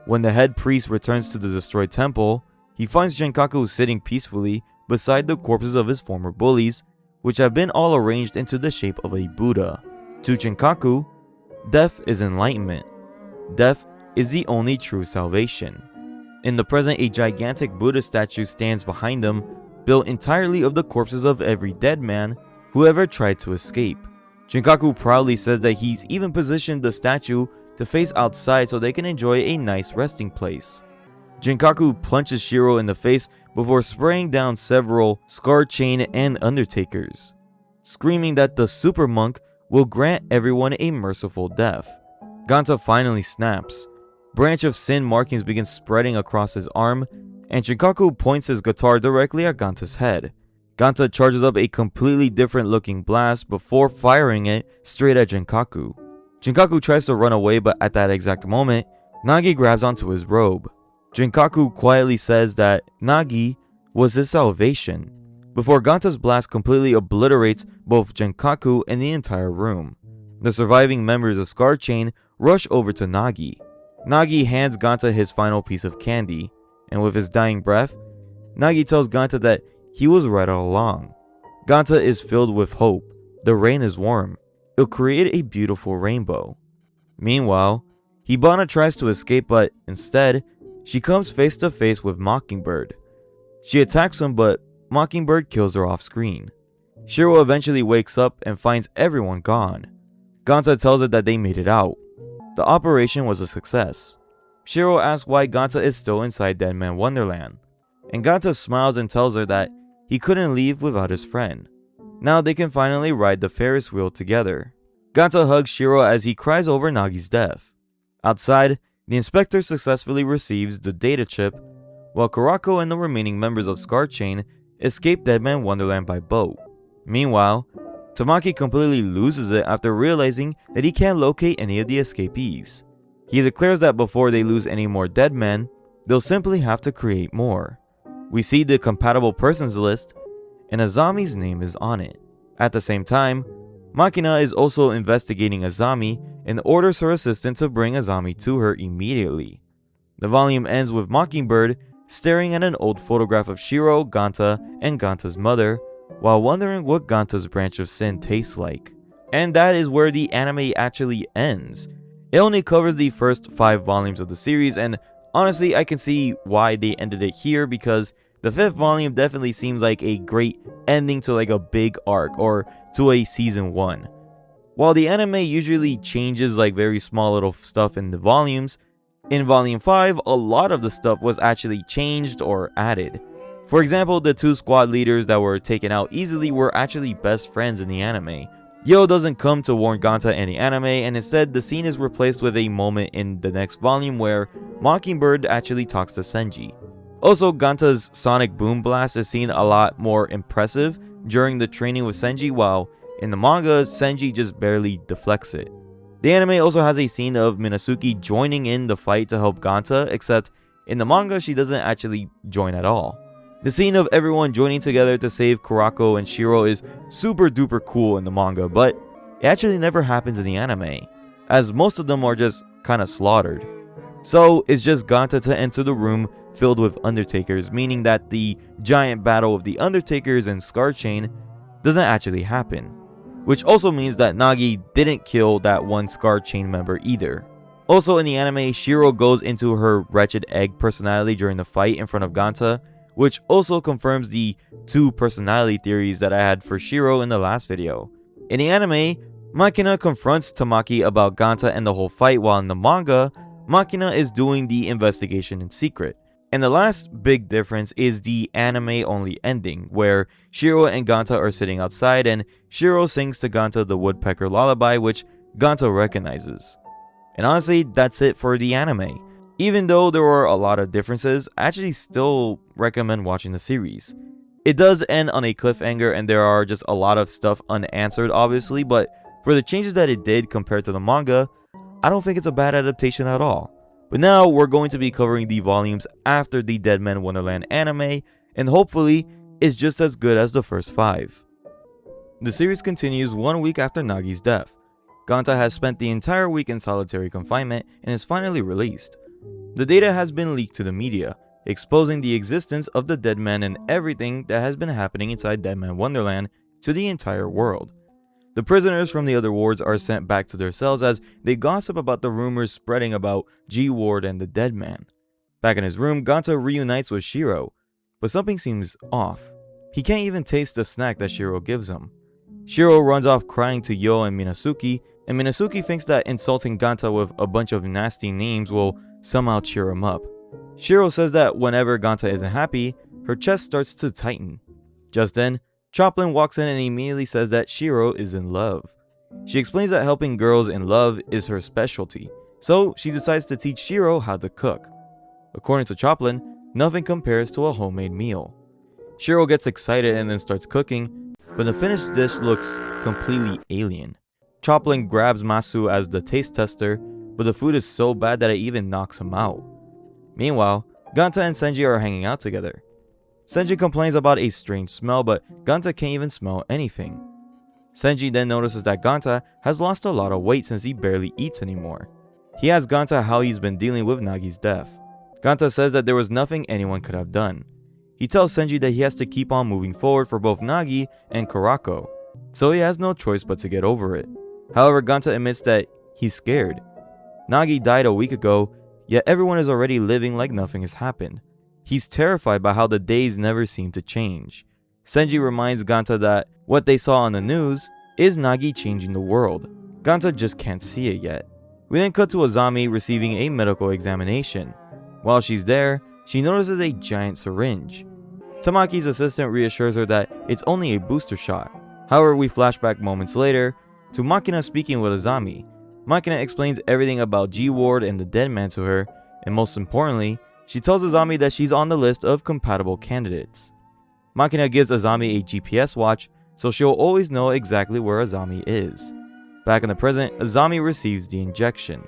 When the head priest returns to the destroyed temple, he finds Shinkaku sitting peacefully beside the corpses of his former bullies, which have been all arranged into the shape of a Buddha. To Shinkaku, death is enlightenment. Death is the only true salvation. In the present, a gigantic Buddha statue stands behind them, built entirely of the corpses of every dead man who ever tried to escape. Shinkaku proudly says that he's even positioned the statue to face outside so they can enjoy a nice resting place. Shinkaku punches Shiro in the face before spraying down several Scar Chain and Undertakers, screaming that the super monk will grant everyone a merciful death. Ganta finally snaps. Branch of Sin markings begin spreading across his arm, and Shinkaku points his guitar directly at Ganta's head. Ganta charges up a completely different looking blast before firing it straight at Shinkaku. Shinkaku tries to run away, but at that exact moment, Nagi grabs onto his robe. Jinkaku quietly says that Nagi was his salvation, before Ganta's blast completely obliterates both Jinkaku and the entire room. The surviving members of Scar Chain rush over to Nagi. Nagi hands Ganta his final piece of candy, and with his dying breath, Nagi tells Ganta that he was right all along. Ganta is filled with hope. The rain is warm. It'll create a beautiful rainbow. Meanwhile, Hibana tries to escape, but instead, she comes face to face with Mockingbird. She attacks him, but Mockingbird kills her off screen. Shiro eventually wakes up and finds everyone gone. Ganta tells her that they made it out. The operation was a success. Shiro asks why Ganta is still inside Deadman Wonderland, and Ganta smiles and tells her that he couldn't leave without his friend. Now they can finally ride the Ferris wheel together. Ganta hugs Shiro as he cries over Nagi's death. Outside, the inspector successfully receives the data chip, while Kurako and the remaining members of Scar Chain escape Deadman Wonderland by boat. Meanwhile, Tamaki completely loses it after realizing that he can't locate any of the escapees. He declares that before they lose any more dead men, they'll simply have to create more. We see the compatible persons list, and Azami's name is on it. At the same time, Makina is also investigating Azami and orders her assistant to bring Azami to her immediately. The volume ends with Mockingbird staring at an old photograph of Shiro, Ganta, and Ganta's mother, while wondering what Ganta's branch of sin tastes like. And that is where the anime actually ends. It only covers the first 5 volumes of the series, and honestly I can see why they ended it here, because the 5th volume definitely seems like a great ending to like a big arc or to a season 1. While the anime usually changes like very small little stuff in the volumes, in volume 5 a lot of the stuff was actually changed or added. For example, the 2 squad leaders that were taken out easily were actually best friends in the anime. Yo doesn't come to warn Ganta in the anime, and instead the scene is replaced with a moment in the next volume where Mockingbird actually talks to Senji. Also, Ganta's sonic boom blast is seen a lot more impressive during the training with Senji, while in the manga, Senji just barely deflects it. The anime also has a scene of Minasuki joining in the fight to help Ganta, except in the manga she doesn't actually join at all. The scene of everyone joining together to save Kurako and Shiro is super duper cool in the manga, but it actually never happens in the anime, as most of them are just kinda slaughtered. So it's just Ganta to enter the room filled with Undertakers, meaning that the giant battle of the Undertakers and Scar Chain doesn't actually happen. Which also means that Nagi didn't kill that one Scar Chain member either. Also in the anime, Shiro goes into her wretched egg personality during the fight in front of Ganta, which also confirms the 2 personality theories that I had for Shiro in the last video. In the anime, Makina confronts Tamaki about Ganta and the whole fight, while in the manga, Makina is doing the investigation in secret. And the last big difference is the anime only ending, where Shiro and Ganta are sitting outside and Shiro sings to Ganta the woodpecker lullaby, which Ganta recognizes. And honestly, that's it for the anime. Even though there were a lot of differences, I actually still recommend watching the series. It does end on a cliffhanger and there are just a lot of stuff unanswered obviously, but for the changes that it did compared to the manga, I don't think it's a bad adaptation at all. But now we're going to be covering the volumes after the Deadman Wonderland anime, and hopefully it's just as good as the first 5. The series continues 1 week after Nagi's death. Ganta has spent the entire week in solitary confinement and is finally released. The data has been leaked to the media, exposing the existence of the dead man and everything that has been happening inside Deadman Wonderland to the entire world. The prisoners from the other wards are sent back to their cells as they gossip about the rumors spreading about G-Ward and the dead man. Back in his room, Ganta reunites with Shiro, but something seems off. He can't even taste the snack that Shiro gives him. Shiro runs off crying to Yo and Minasuki thinks that insulting Ganta with a bunch of nasty names will somehow cheer him up. Shiro says that whenever Ganta isn't happy, her chest starts to tighten. Just then, Choplin walks in and immediately says that Shiro is in love. She explains that helping girls in love is her specialty, so she decides to teach Shiro how to cook. According to Choplin, nothing compares to a homemade meal. Shiro gets excited and then starts cooking, but the finished dish looks completely alien. Choplin grabs Masu as the taste tester, but the food is so bad that it even knocks him out. Meanwhile, Ganta and Senji are hanging out together. Senji complains about a strange smell, but Ganta can't even smell anything. Senji then notices that Ganta has lost a lot of weight since he barely eats anymore. He asks Ganta how he's been dealing with Nagi's death. Ganta says that there was nothing anyone could have done. He tells Senji that he has to keep on moving forward for both Nagi and Karako, so he has no choice but to get over it. However, Ganta admits that he's scared. Nagi died a week ago, yet everyone is already living like nothing has happened. He's terrified by how the days never seem to change. Senji reminds Ganta that what they saw on the news is Nagi changing the world. Ganta just can't see it yet. We then cut to Azami receiving a medical examination. While she's there, she notices a giant syringe. Tamaki's assistant reassures her that it's only a booster shot. However, we flash back moments later to Makina speaking with Azami. Makina explains everything about G-Ward and the Deadman to her, and most importantly, she tells Azami that she's on the list of compatible candidates. Makina gives Azami a GPS watch, so she'll always know exactly where Azami is. Back in the present, Azami receives the injection.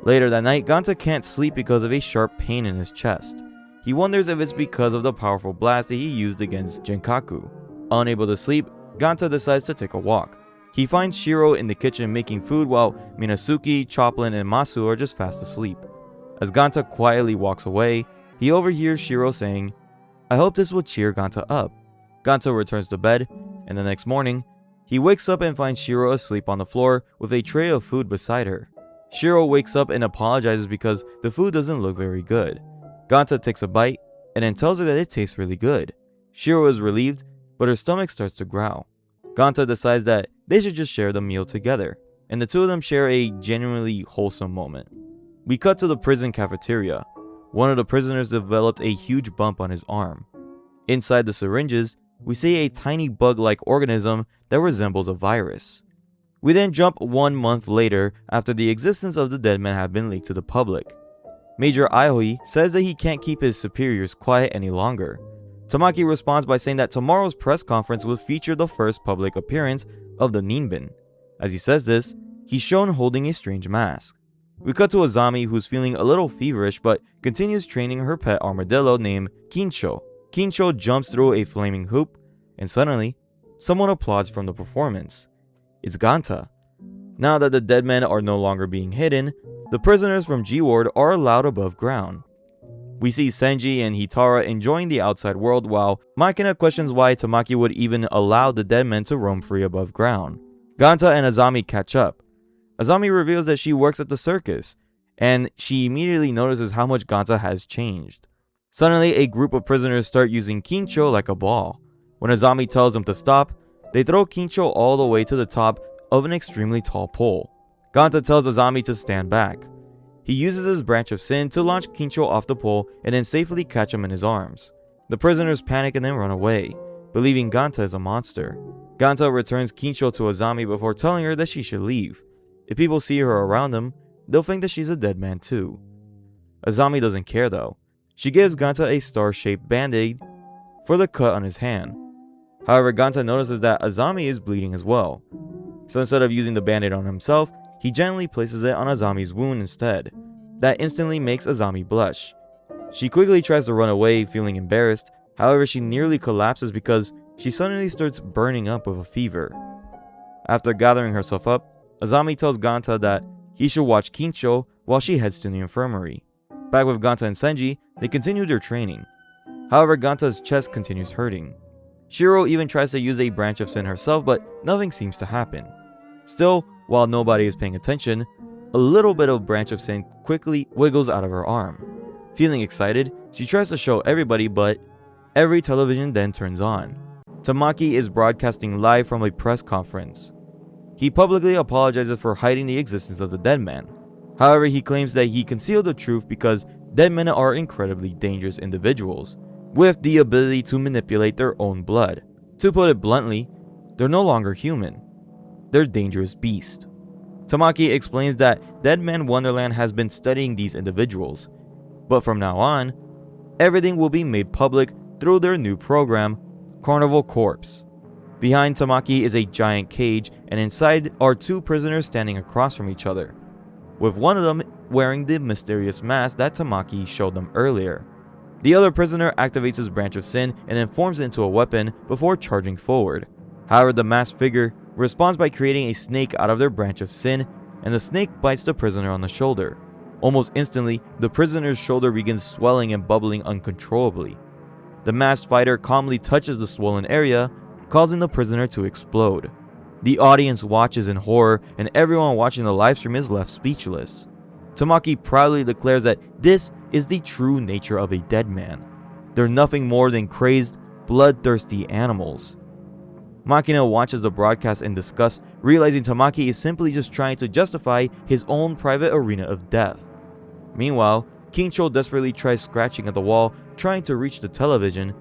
Later that night, Ganta can't sleep because of a sharp pain in his chest. He wonders if it's because of the powerful blast that he used against Genkaku. Unable to sleep, Ganta decides to take a walk. He finds Shiro in the kitchen making food while Minasuki, Choplin, and Masu are just fast asleep. As Ganta quietly walks away, he overhears Shiro saying, "I hope this will cheer Ganta up." Ganta returns to bed, and the next morning, he wakes up and finds Shiro asleep on the floor with a tray of food beside her. Shiro wakes up and apologizes because the food doesn't look very good. Ganta takes a bite and then tells her that it tastes really good. Shiro is relieved, but her stomach starts to growl. Ganta decides that they should just share the meal together, and the two of them share a genuinely wholesome moment. We cut to the prison cafeteria. One of the prisoners developed a huge bump on his arm. Inside the syringes, we see a tiny bug-like organism that resembles a virus. We then jump 1 month later after the existence of the Deadman had been leaked to the public. Major Aoi says that he can't keep his superiors quiet any longer. Tamaki responds by saying that tomorrow's press conference will feature the first public appearance of the Ninbin. As he says this, he's shown holding a strange mask. We cut to Azami, who's feeling a little feverish but continues training her pet armadillo named Kincho. Kincho jumps through a flaming hoop, and suddenly, someone applauds from the performance. It's Ganta. Now that the Deadmen are no longer being hidden, the prisoners from G-Ward are allowed above ground. We see Senji and Hitara enjoying the outside world while Makina questions why Tamaki would even allow the Deadmen to roam free above ground. Ganta and Azami catch up. Azami reveals that she works at the circus, and she immediately notices how much Ganta has changed. Suddenly, a group of prisoners start using Kincho like a ball. When Azami tells them to stop, they throw Kincho all the way to the top of an extremely tall pole. Ganta tells Azami to stand back. He uses his branch of sin to launch Kincho off the pole and then safely catch him in his arms. The prisoners panic and then run away, believing Ganta is a monster. Ganta returns Kincho to Azami before telling her that she should leave. If people see her around them, they'll think that she's a dead man too. Azami doesn't care though. She gives Ganta a star-shaped band-aid for the cut on his hand. However, Ganta notices that Azami is bleeding as well. So instead of using the band-aid on himself, he gently places it on Azami's wound instead. That instantly makes Azami blush. She quickly tries to run away, feeling embarrassed. However, she nearly collapses because she suddenly starts burning up with a fever. After gathering herself up, Azami tells Ganta that he should watch Kincho while she heads to the infirmary. Back with Ganta and Senji, they continue their training. However, Ganta's chest continues hurting. Shiro even tries to use a branch of sin herself, but nothing seems to happen. Still, while nobody is paying attention, a little bit of branch of sin quickly wiggles out of her arm. Feeling excited, she tries to show everybody, but every television then turns on. Tamaki is broadcasting live from a press conference. He publicly apologizes for hiding the existence of the Deadman. However, he claims that he concealed the truth because Deadmen are incredibly dangerous individuals, with the ability to manipulate their own blood. To put it bluntly, they're no longer human. They're dangerous beasts. Tamaki explains that Deadman Wonderland has been studying these individuals, but from now on, everything will be made public through their new program, Carnival Corpse. Behind Tamaki is a giant cage, and inside are two prisoners standing across from each other, with one of them wearing the mysterious mask that Tamaki showed them earlier. The other prisoner activates his branch of sin and then forms it into a weapon before charging forward. However, the masked figure responds by creating a snake out of their branch of sin, and the snake bites the prisoner on the shoulder. Almost instantly, the prisoner's shoulder begins swelling and bubbling uncontrollably. The masked fighter calmly touches the swollen area, causing the prisoner to explode. The audience watches in horror, and everyone watching the livestream is left speechless. Tamaki proudly declares that this is the true nature of a dead man. They're nothing more than crazed, bloodthirsty animals. Makina watches the broadcast in disgust, realizing Tamaki is simply just trying to justify his own private arena of death. Meanwhile, Kincho desperately tries scratching at the wall, trying to reach the television,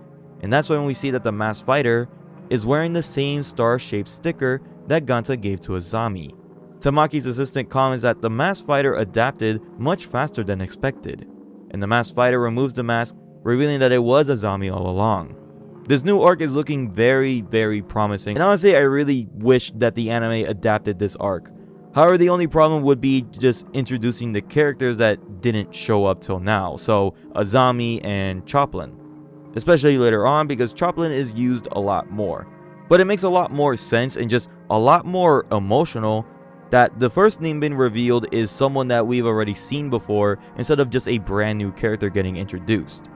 and that's when we see that the masked fighter is wearing the same star-shaped sticker that Ganta gave to Azami. Tamaki's assistant comments that the masked fighter adapted much faster than expected, and the masked fighter removes the mask, revealing that it was Azami all along. This new arc is looking very, very promising, and honestly, I really wish that the anime adapted this arc. However, the only problem would be just introducing the characters that didn't show up till now, so Azami and Choplin. Especially later on, because Choplin is used a lot more. But it makes a lot more sense and just a lot more emotional that the first Nimbin revealed is someone that we've already seen before instead of just a brand new character getting introduced.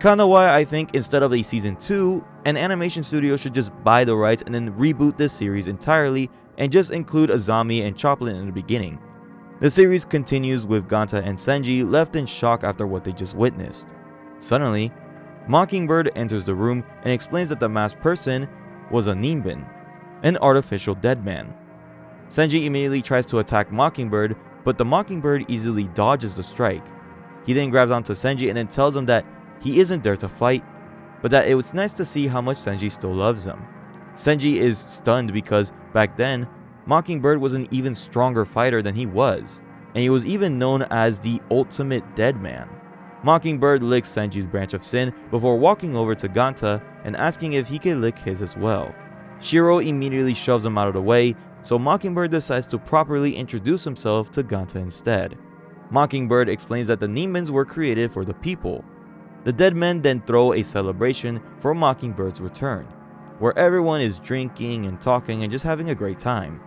Kinda why I think instead of a season 2, an animation studio should just buy the rights and then reboot this series entirely and just include Azami and Choplin in the beginning. The series continues with Ganta and Senji left in shock after what they just witnessed. Suddenly, Mockingbird enters the room and explains that the masked person was a Nimbin, an artificial dead man. Senji immediately tries to attack Mockingbird, but the Mockingbird easily dodges the strike. He then grabs onto Senji and then tells him that he isn't there to fight, but that it was nice to see how much Senji still loves him. Senji is stunned because back then, Mockingbird was an even stronger fighter than he was, and he was even known as the ultimate dead man. Mockingbird licks Senji's branch of sin before walking over to Ganta and asking if he could lick his as well. Shiro immediately shoves him out of the way, so Mockingbird decides to properly introduce himself to Ganta instead. Mockingbird explains that the Nimbins were created for the people. The dead men then throw a celebration for Mockingbird's return, where everyone is drinking and talking and just having a great time.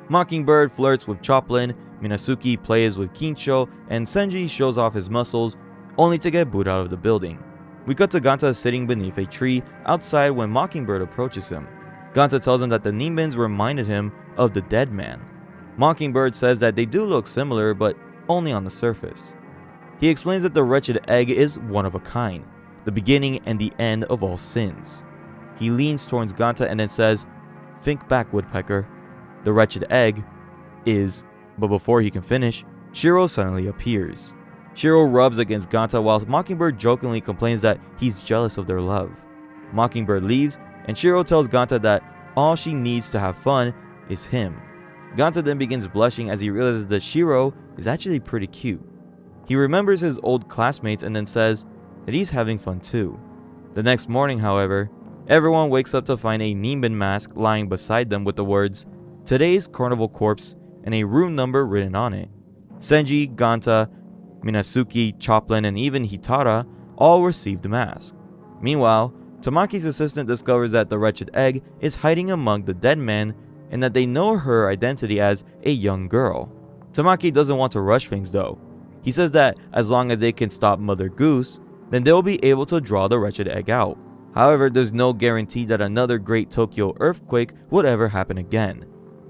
Mockingbird flirts with Choplin, Minasuke plays with Kincho, and Senji shows off his muscles, only to get booed out of the building. We cut to Ganta sitting beneath a tree outside when Mockingbird approaches him. Ganta tells him that the Nimbins reminded him of the dead man. Mockingbird says that they do look similar, but only on the surface. He explains that the wretched egg is one of a kind, the beginning and the end of all sins. He leans towards Ganta and then says, "Think back, Woodpecker. The wretched egg is..." But before he can finish, Shiro suddenly appears. Shiro rubs against Ganta while Mockingbird jokingly complains that he's jealous of their love. Mockingbird leaves, and Shiro tells Ganta that all she needs to have fun is him. Ganta then begins blushing as he realizes that Shiro is actually pretty cute. He remembers his old classmates and then says that he's having fun too. The next morning, however, everyone wakes up to find a Nimbin mask lying beside them with the words, "Today's Carnival Corpse," and a room number written on it. Senji, Ganta, Minasuke, Choplin, and even Hitara all received the mask. Meanwhile, Tamaki's assistant discovers that the wretched egg is hiding among the dead men and that they know her identity as a young girl. Tamaki doesn't want to rush things though. He says that as long as they can stop Mother Goose, then they'll be able to draw the wretched egg out. However, there's no guarantee that another Great Tokyo earthquake would ever happen again.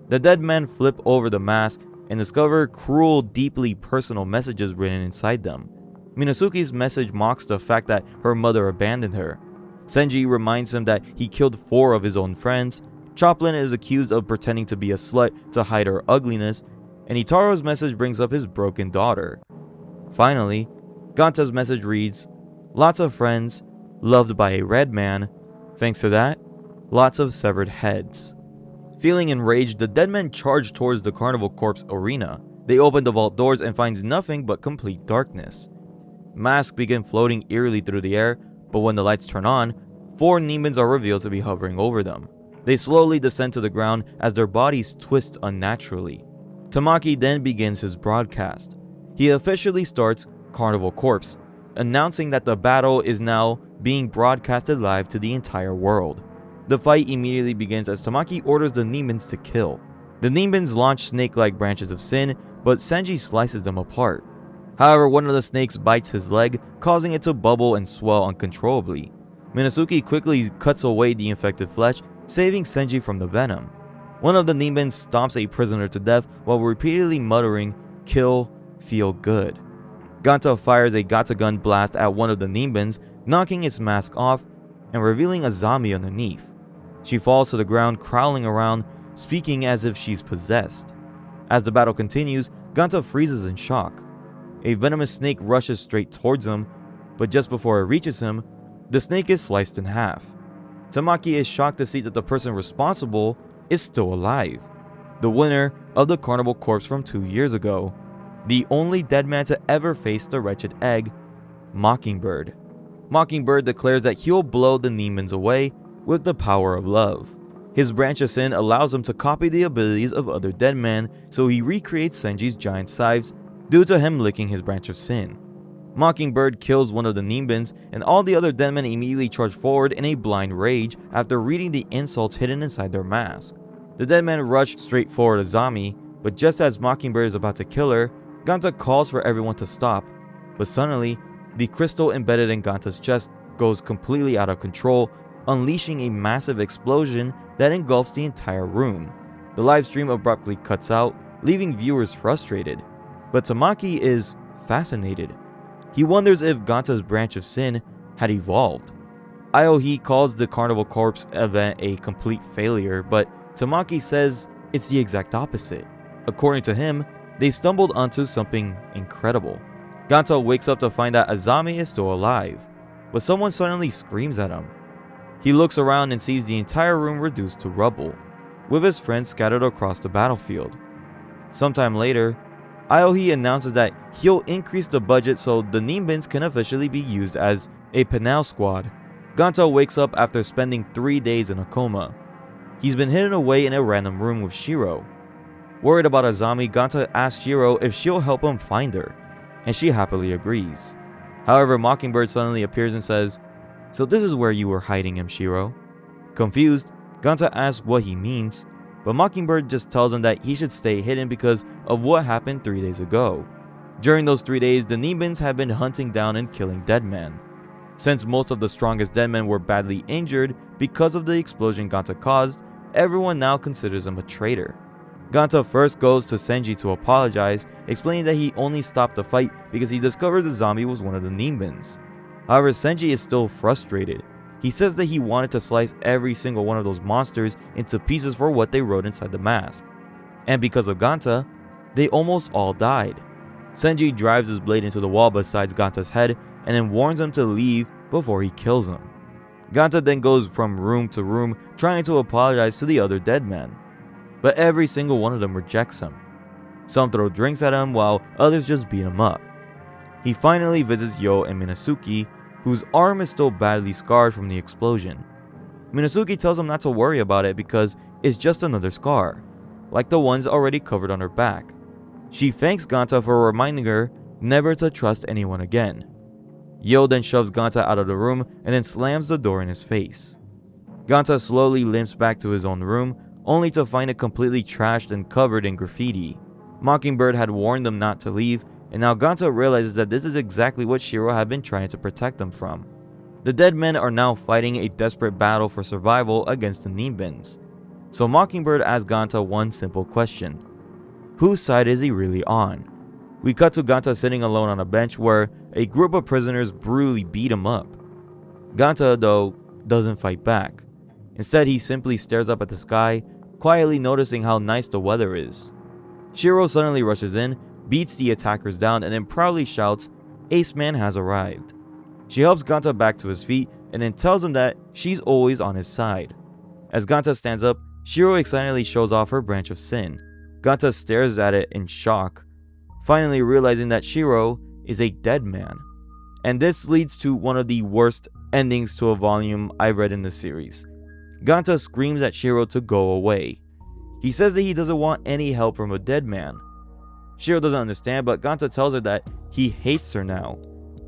The dead men flip over the mask and discover cruel, deeply personal messages written inside them. Minasuke's message mocks the fact that her mother abandoned her. Senji reminds him that he killed 4 of his own friends. Choplin is accused of pretending to be a slut to hide her ugliness, and Itaro's message brings up his broken daughter. Finally, Ganta's message reads, "Lots of friends, loved by a red man. Thanks to that, lots of severed heads." Feeling enraged, the dead men charge towards the Carnival Corpse arena. They open the vault doors and find nothing but complete darkness. Masks begin floating eerily through the air, but when the lights turn on, 4 Nimbins are revealed to be hovering over them. They slowly descend to the ground as their bodies twist unnaturally. Tamaki then begins his broadcast. He officially starts Carnival Corpse, announcing that the battle is now being broadcasted live to the entire world. The fight immediately begins as Tamaki orders the Nimbins to kill. The Nimbins launch snake-like branches of sin, but Senji slices them apart. However, one of the snakes bites his leg, causing it to bubble and swell uncontrollably. Minazuki quickly cuts away the infected flesh, saving Senji from the venom. One of the Nimbins stomps a prisoner to death while repeatedly muttering, "Kill, feel good." Ganta fires a Gata gun blast at one of the Nimbins, knocking its mask off and revealing a zombie underneath. She falls to the ground, crawling around, speaking as if she's possessed. As the battle continues, Ganta freezes in shock. A venomous snake rushes straight towards him, but just before it reaches him, the snake is sliced in half. Tamaki is shocked to see that the person responsible is still alive, the winner of the carnival corpse from 2 years ago, the only dead man to ever face the wretched egg, Mockingbird. Mockingbird declares that he'll blow the Nimbins away with the power of love. His branch of sin allows him to copy the abilities of other dead men, so he recreates Senji's giant scythes due to him licking his branch of sin. Mockingbird kills one of the Nimbins, and all the other dead men immediately charge forward in a blind rage after reading the insults hidden inside their mask. The dead men rush straight forward to Zami, but just as Mockingbird is about to kill her, Ganta calls for everyone to stop, but suddenly, the crystal embedded in Ganta's chest goes completely out of control, unleashing a massive explosion that engulfs the entire room. The live stream abruptly cuts out, leaving viewers frustrated, but Tamaki is fascinated. He wonders if Ganta's branch of sin had evolved. Aohi calls the Carnival Corpse event a complete failure, but Tamaki says it's the exact opposite. According to him, they stumbled onto something incredible. Ganta wakes up to find that Azami is still alive, but someone suddenly screams at him. He looks around and sees the entire room reduced to rubble, with his friends scattered across the battlefield. Sometime later, Aohi announces that he'll increase the budget so the Nimbins can officially be used as a Panau squad. Ganta wakes up after spending 3 days in a coma. He's been hidden away in a random room with Shiro. Worried about Azami, Ganta asks Shiro if she'll help him find her, and she happily agrees. However, Mockingbird suddenly appears and says, "So this is where you were hiding him, Shiro?" Confused, Ganta asks what he means, but Mockingbird just tells him that he should stay hidden because of what happened 3 days ago. During those 3 days, the Nimbins have been hunting down and killing Deadman. Since most of the strongest Deadmen were badly injured because of the explosion Ganta caused, everyone now considers him a traitor. Ganta first goes to Senji to apologize, explaining that he only stopped the fight because he discovered the zombie was one of the Nimbins. However, Senji is still frustrated. He says that he wanted to slice every single one of those monsters into pieces for what they wrote inside the mask. And because of Ganta, they almost all died. Senji drives his blade into the wall beside Ganta's head and then warns him to leave before he kills him. Ganta then goes from room to room trying to apologize to the other dead men, but every single one of them rejects him. Some throw drinks at him while others just beat him up. He finally visits Yo and Minazuki, whose arm is still badly scarred from the explosion. Minazuki tells him not to worry about it because it's just another scar, like the ones already covered on her back. She thanks Ganta for reminding her never to trust anyone again. Yo then shoves Ganta out of the room and then slams the door in his face. Ganta slowly limps back to his own room, only to find it completely trashed and covered in graffiti. Mockingbird had warned them not to leave, and now Ganta realizes that this is exactly what Shiro had been trying to protect them from. The dead men are now fighting a desperate battle for survival against the Nimbins. So Mockingbird asks Ganta one simple question: whose side is he really on? We cut to Ganta sitting alone on a bench where a group of prisoners brutally beat him up. Ganta, though, doesn't fight back. Instead, he simply stares up at the sky, quietly noticing how nice the weather is. Shiro suddenly rushes in, beats the attackers down, and then proudly shouts, "Ace Man has arrived." She helps Ganta back to his feet and then tells him that she's always on his side. As Ganta stands up, Shiro excitedly shows off her branch of sin. Ganta stares at it in shock, finally realizing that Shiro is a dead man. And this leads to one of the worst endings to a volume I've read in the series. Ganta screams at Shiro to go away. He says that he doesn't want any help from a dead man. Shiro doesn't understand, but Ganta tells her that he hates her now.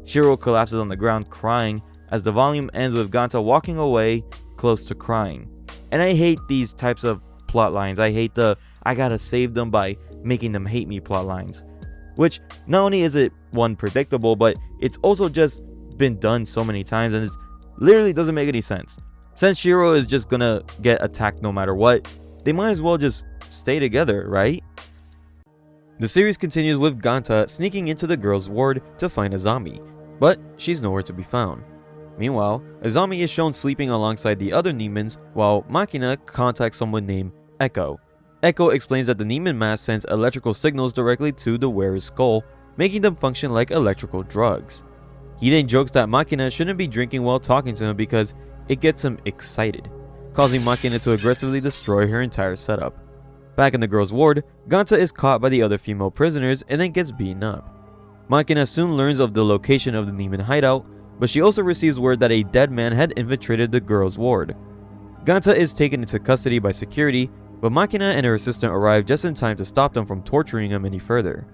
Shiro collapses on the ground crying as the volume ends with Ganta walking away close to crying. And I hate these types of plot lines. I hate the I gotta save them by making them hate me plot lines. Which not only is it one predictable, but it's also just been done so many times and it literally doesn't make any sense. Since Shiro is just gonna get attacked no matter what, they might as well just stay together, right? The series continues with Ganta sneaking into the girls' ward to find Azami, but she's nowhere to be found. Meanwhile, Azami is shown sleeping alongside the other Nemons while Makina contacts someone named Echo. Echo explains that the Neiman mask sends electrical signals directly to the wearer's skull, making them function like electrical drugs. He then jokes that Makina shouldn't be drinking while talking to him because it gets him excited, causing Makina to aggressively destroy her entire setup. Back in the girls' ward, Ganta is caught by the other female prisoners and then gets beaten up. Makina soon learns of the location of the Neiman hideout, but she also receives word that a dead man had infiltrated the girls' ward. Ganta is taken into custody by security, but Makina and her assistant arrive just in time to stop them from torturing him any further.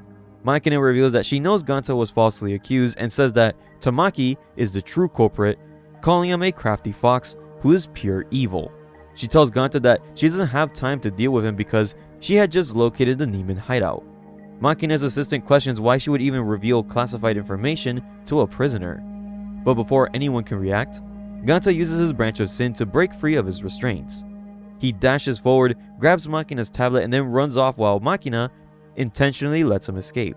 Makina reveals that she knows Ganta was falsely accused and says that Tamaki is the true culprit, calling him a crafty fox who is pure evil. She tells Ganta that she doesn't have time to deal with him because she had just located the Neiman hideout. Makina's assistant questions why she would even reveal classified information to a prisoner. But before anyone can react, Ganta uses his branch of sin to break free of his restraints. He dashes forward, grabs Makina's tablet, and then runs off while Makina intentionally lets him escape.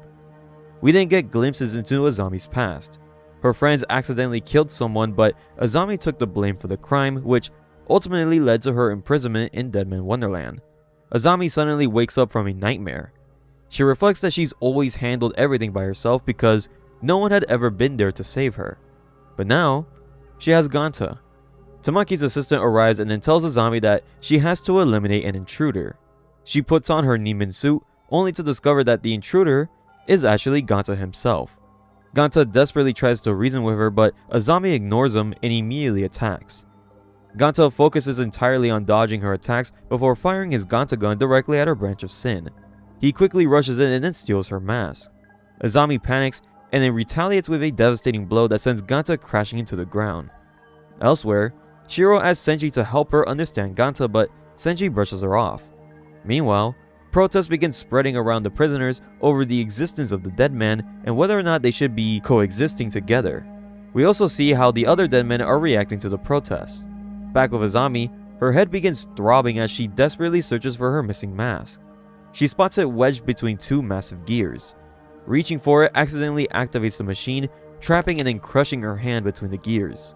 We then get glimpses into Azami's past. Her friends accidentally killed someone, but Azami took the blame for the crime, which ultimately led to her imprisonment in Deadman Wonderland. Azami suddenly wakes up from a nightmare. She reflects that she's always handled everything by herself because no one had ever been there to save her. But now, she has Ganta. Tamaki's assistant arrives and then tells Azami that she has to eliminate an intruder. She puts on her Neiman suit, only to discover that the intruder is actually Ganta himself. Ganta desperately tries to reason with her, but Azami ignores him and immediately attacks. Ganta focuses entirely on dodging her attacks before firing his Ganta gun directly at her branch of sin. He quickly rushes in and then steals her mask. Azami panics and then retaliates with a devastating blow that sends Ganta crashing into the ground. Elsewhere, Shiro asks Senji to help her understand Ganta, but Senji brushes her off. Meanwhile, protests begin spreading around the prisoners over the existence of the dead man and whether or not they should be coexisting together. We also see how the other dead men are reacting to the protests. Back with Azami, her head begins throbbing as she desperately searches for her missing mask. She spots it wedged between two massive gears. Reaching for it accidentally activates the machine, trapping and then crushing her hand between the gears.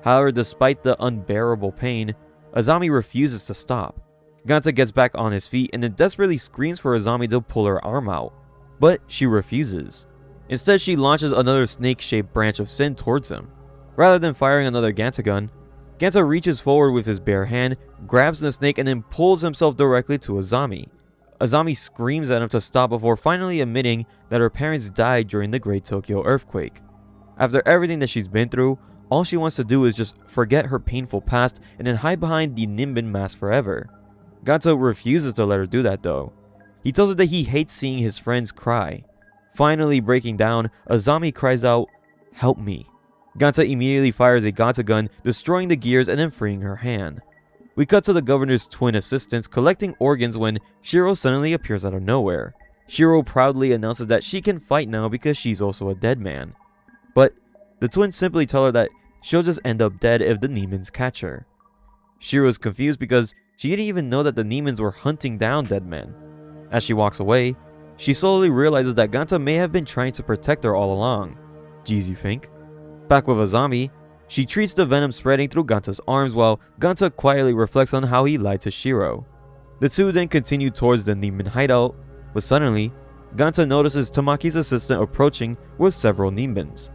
However, despite the unbearable pain, Azami refuses to stop. Ganta gets back on his feet and then desperately screams for Azami to pull her arm out, but she refuses. Instead, she launches another snake-shaped branch of sin towards him. Rather than firing another Ganta gun, Ganta reaches forward with his bare hand, grabs the snake, and then pulls himself directly to Azami. Azami screams at him to stop before finally admitting that her parents died during the Great Tokyo earthquake. After everything that she's been through, all she wants to do is just forget her painful past and then hide behind the Nimbin mask forever. Ganta refuses to let her do that though. He tells her that he hates seeing his friends cry. Finally breaking down, Azami cries out, "Help me." Ganta immediately fires a Ganta gun, destroying the gears and then freeing her hand. We cut to the governor's twin assistants collecting organs when Shiro suddenly appears out of nowhere. Shiro proudly announces that she can fight now because she's also a dead man. But the twins simply tell her that she'll just end up dead if the Nemons catch her. Shiro's confused because she didn't even know that the Nemons were hunting down dead men. As she walks away, she slowly realizes that Ganta may have been trying to protect her all along. Geez, you think? Back with Azami, she treats the venom spreading through Ganta's arms while Ganta quietly reflects on how he lied to Shiro. The two then continue towards the Neiman hideout, but suddenly, Ganta notices Tamaki's assistant approaching with several Nemons.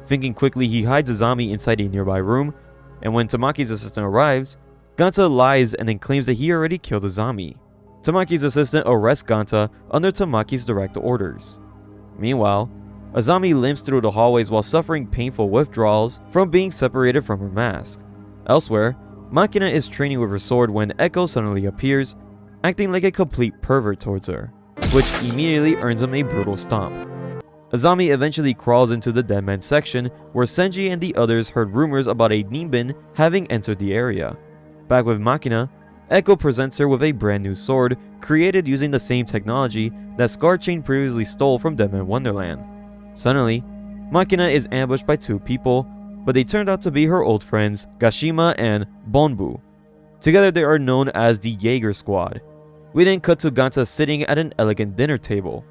Thinking quickly, he hides Azami inside a nearby room, and when Tamaki's assistant arrives, Ganta lies and then claims that he already killed Azami. Tamaki's assistant arrests Ganta under Tamaki's direct orders. Meanwhile, Azami limps through the hallways while suffering painful withdrawals from being separated from her mask. Elsewhere, Makina is training with her sword when Echo suddenly appears, acting like a complete pervert towards her, which immediately earns him a brutal stomp. Azami eventually crawls into the Deadman section, where Senji and the others heard rumors about a Nimbin having entered the area. Back with Makina, Echo presents her with a brand new sword, created using the same technology that Scarchain previously stole from Deadman Wonderland. Suddenly, Makina is ambushed by two people, but they turned out to be her old friends Gashima and Bonbu. Together they are known as the Jaeger Squad. We then cut to Ganta sitting at an elegant dinner table.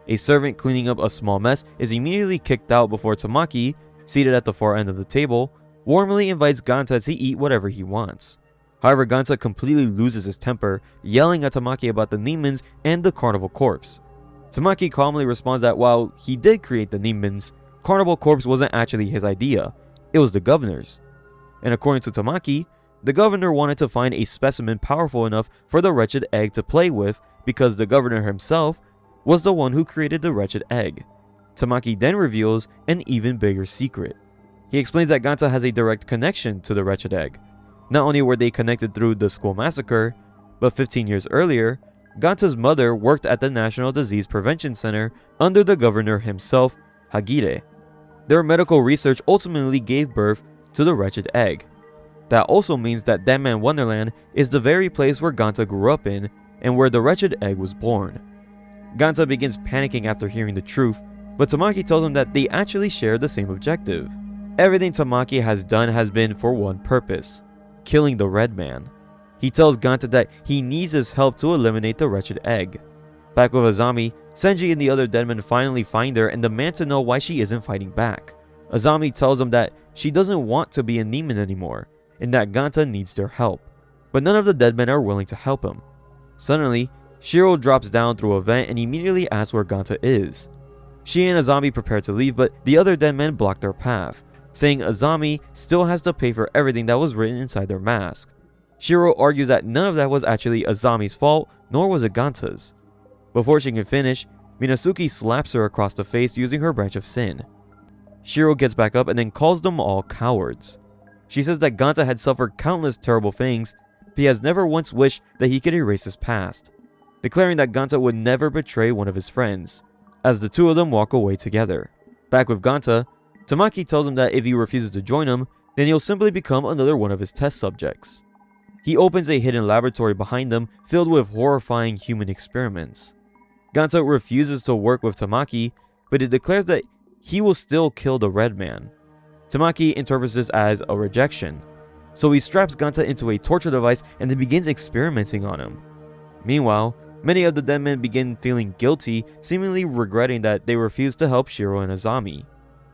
A servant cleaning up a small mess is immediately kicked out before Tamaki, seated at the far end of the table, warmly invites Ganta to eat whatever he wants. However, Ganta completely loses his temper, yelling at Tamaki about the Nimbins and the Carnival Corpse. Tamaki calmly responds that while he did create the Nimbins, Carnival Corpse wasn't actually his idea, it was the governor's. And according to Tamaki, the governor wanted to find a specimen powerful enough for the wretched egg to play with because the governor himself was the one who created the wretched egg. Tamaki then reveals an even bigger secret. He explains that Ganta has a direct connection to the wretched egg. Not only were they connected through the school massacre, but 15 years earlier, Ganta's mother worked at the National Disease Prevention Center under the governor himself, Hagire. Their medical research ultimately gave birth to the wretched egg. That also means that Deadman Wonderland is the very place where Ganta grew up in and where the wretched egg was born. Ganta begins panicking after hearing the truth, but Tamaki tells him that they actually share the same objective. Everything Tamaki has done has been for one purpose: killing the Red Man. He tells Ganta that he needs his help to eliminate the wretched egg. Back with Azami, Senji and the other Deadmen finally find her and demand to know why she isn't fighting back. Azami tells them that she doesn't want to be a Neiman anymore, and that Ganta needs their help. But none of the Deadmen are willing to help him. Suddenly, Shiro drops down through a vent and immediately asks where Ganta is. She and Azami prepare to leave, but the other Deadmen block their path, saying Azami still has to pay for everything that was written inside their mask. Shiro argues that none of that was actually Azami's fault, nor was it Ganta's. Before she can finish, Minasuke slaps her across the face using her branch of sin. Shiro gets back up and then calls them all cowards. She says that Ganta had suffered countless terrible things, but he has never once wished that he could erase his past, declaring that Ganta would never betray one of his friends, as the two of them walk away together. Back with Ganta, Tamaki tells him that if he refuses to join him, then he'll simply become another one of his test subjects. He opens a hidden laboratory behind them filled with horrifying human experiments. Ganta refuses to work with Tamaki, but it declares that he will still kill the Red Man. Tamaki interprets this as a rejection, so he straps Ganta into a torture device and then begins experimenting on him. Meanwhile, many of the Deadmen begin feeling guilty, seemingly regretting that they refused to help Shiro and Azami.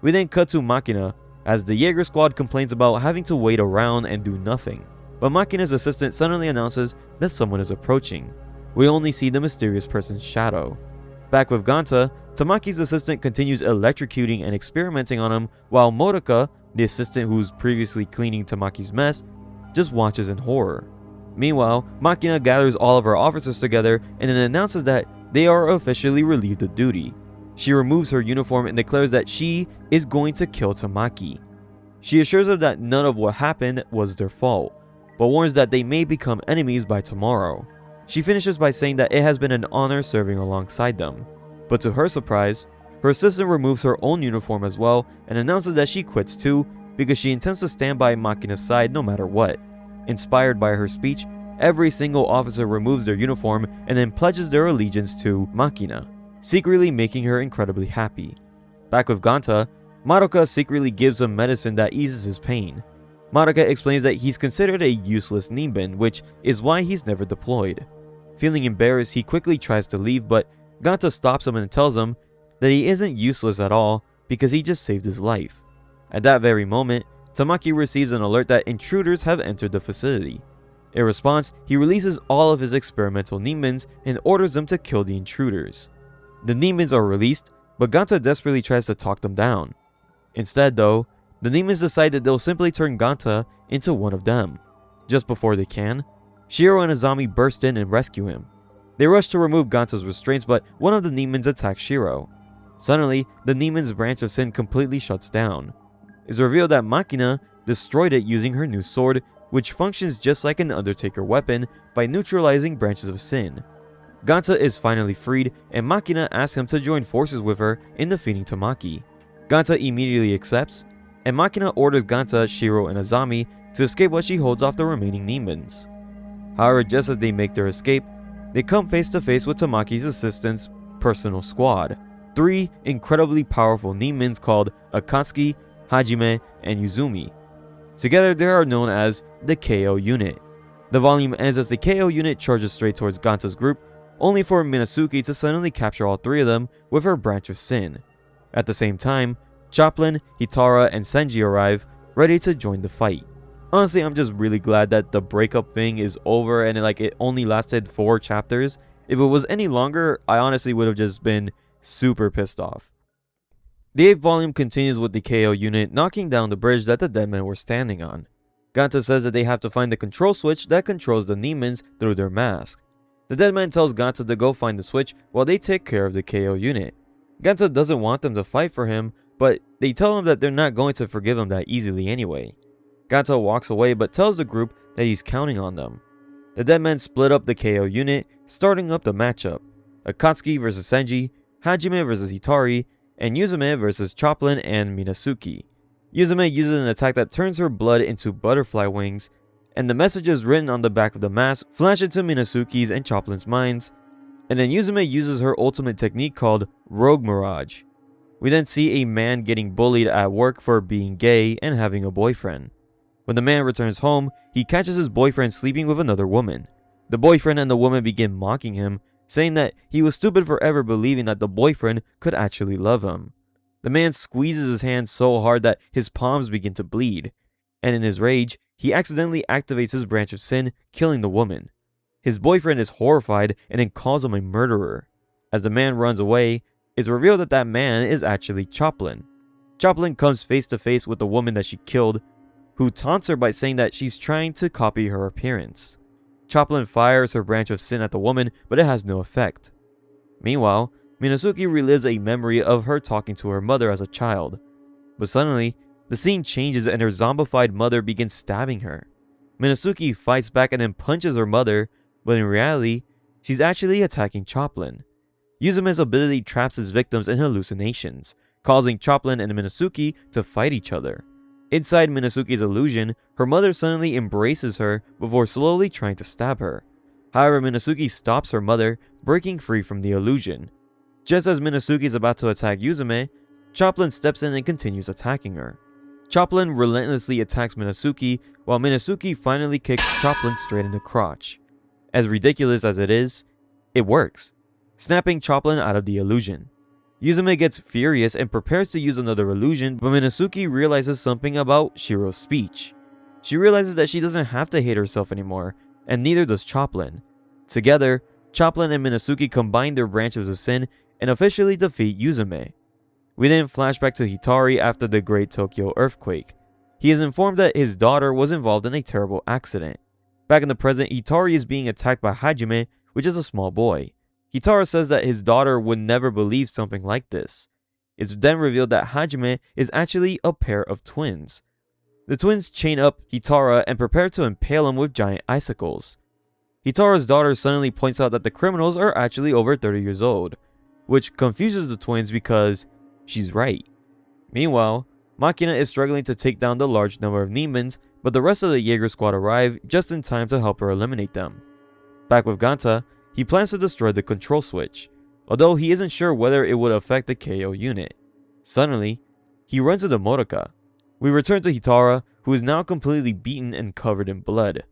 We then cut to Makina, as the Jaeger Squad complains about having to wait around and do nothing. But Makina's assistant suddenly announces that someone is approaching. We only see the mysterious person's shadow. Back with Ganta, Tamaki's assistant continues electrocuting and experimenting on him, while Motoka, the assistant who's previously cleaning Tamaki's mess, just watches in horror. Meanwhile, Makina gathers all of her officers together and then announces that they are officially relieved of duty. She removes her uniform and declares that she is going to kill Tamaki. She assures them that none of what happened was their fault, but warns that they may become enemies by tomorrow. She finishes by saying that it has been an honor serving alongside them. But to her surprise, her assistant removes her own uniform as well and announces that she quits too because she intends to stand by Makina's side no matter what. Inspired by her speech, every single officer removes their uniform and then pledges their allegiance to Makina, secretly making her incredibly happy. Back with Ganta, Madoka secretly gives him medicine that eases his pain. Madoka explains that he's considered a useless Nimbin, which is why he's never deployed. Feeling embarrassed, he quickly tries to leave, but Ganta stops him and tells him that he isn't useless at all because he just saved his life. At that very moment, Tamaki receives an alert that intruders have entered the facility. In response, he releases all of his experimental Nimbins and orders them to kill the intruders. The Nimbins are released, but Ganta desperately tries to talk them down. Instead though, the Nimbins decide that they'll simply turn Ganta into one of them. Just before they can, Shiro and Azami burst in and rescue him. They rush to remove Ganta's restraints, but one of the Nimbins attacks Shiro. Suddenly, the Nimbin's branch of sin completely shuts down. It's revealed that Makina destroyed it using her new sword, which functions just like an Undertaker weapon by neutralizing branches of sin. Ganta is finally freed, and Makina asks him to join forces with her in defeating Tamaki. Ganta immediately accepts, and Makina orders Ganta, Shiro, and Azami to escape while she holds off the remaining demons. However, just as they make their escape, they come face to face with Tamaki's assistant's personal squad, 3 incredibly powerful demons called Akatsuki, Hajime, and Yuzumi. Together they are known as the KO Unit. The volume ends as the KO Unit charges straight towards Ganta's group, only for Minazuki to suddenly capture all 3 of them with her branch of sin. At the same time, Chaplin, Hitara, and Senji arrive, ready to join the fight. Honestly, I'm just really glad that the breakup thing is over and it only lasted 4 chapters. If it was any longer, I honestly would have just been super pissed off. The 8th volume continues with the KO Unit knocking down the bridge that the Deadmen were standing on. Ganta says that they have to find the control switch that controls the demons through their mask. The Deadman tells Ganta to go find the switch while they take care of the KO Unit. Ganta doesn't want them to fight for him, but they tell him that they're not going to forgive him that easily anyway. Ganta walks away but tells the group that he's counting on them. The Deadmen split up the KO Unit, starting up the matchup: Akatsuki vs Senji, Hajime vs Hitari, and Yuzume vs Chaplin and Minazuki. Yuzume uses an attack that turns her blood into butterfly wings, and the messages written on the back of the mask flash into Minazuki's and Chaplin's minds, and then Yuzume uses her ultimate technique called Rogue Mirage. We then see a man getting bullied at work for being gay and having a boyfriend. When the man returns home, he catches his boyfriend sleeping with another woman. The boyfriend and the woman begin mocking him, saying that he was stupid for ever believing that the boyfriend could actually love him. The man squeezes his hand so hard that his palms begin to bleed, and in his rage, he accidentally activates his branch of sin, killing the woman. His boyfriend is horrified and then calls him a murderer. As the man runs away, it's revealed that man is actually Chaplin. Chaplin comes face to face with the woman that she killed, who taunts her by saying that she's trying to copy her appearance. Chaplin fires her branch of sin at the woman, but it has no effect. Meanwhile, Minazuki relives a memory of her talking to her mother as a child. But suddenly, the scene changes and her zombified mother begins stabbing her. Minazuki fights back and then punches her mother, but in reality, she's actually attacking Chaplin. Yuzume's ability traps his victims in hallucinations, causing Chaplin and Minazuki to fight each other. Inside Minazuki's illusion, her mother suddenly embraces her before slowly trying to stab her. However, Minazuki stops her mother, breaking free from the illusion. Just as Minazuki is about to attack Yuzume, Chaplin steps in and continues attacking her. Chaplin relentlessly attacks Minazuki, while Minazuki finally kicks Chaplin straight in the crotch. As ridiculous as it is, it works, snapping Chaplin out of the illusion. Yuzume gets furious and prepares to use another illusion, but Minazuki realizes something about Shiro's speech. She realizes that she doesn't have to hate herself anymore, and neither does Chaplin. Together, Chaplin and Minazuki combine their branches of sin and officially defeat Yuzume. We then flash back to Hitari after the Great Tokyo earthquake. He is informed that his daughter was involved in a terrible accident. Back in the present, Hitari is being attacked by Hajime, which is a small boy. Hitara says that his daughter would never believe something like this. It's then revealed that Hajime is actually a pair of twins. The twins chain up Hitara and prepare to impale him with giant icicles. Hitara's daughter suddenly points out that the criminals are actually over 30 years old, which confuses the twins because she's right. Meanwhile, Makina is struggling to take down the large number of demons, but the rest of the Jaeger squad arrive just in time to help her eliminate them. Back with Ganta, he plans to destroy the control switch, although he isn't sure whether it would affect the KO unit. Suddenly, he runs into Moroka. We return to Hitara, who is now completely beaten and covered in blood.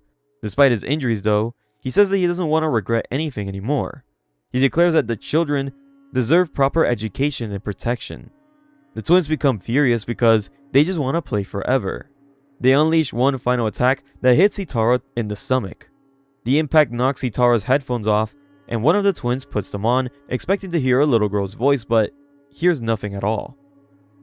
Despite his injuries though, he says that he doesn't want to regret anything anymore. He declares that the children deserve proper education and protection. The twins become furious because they just want to play forever. They unleash one final attack that hits Hitara in the stomach. The impact knocks Hitara's headphones off, and one of the twins puts them on, expecting to hear a little girl's voice, but hears nothing at all.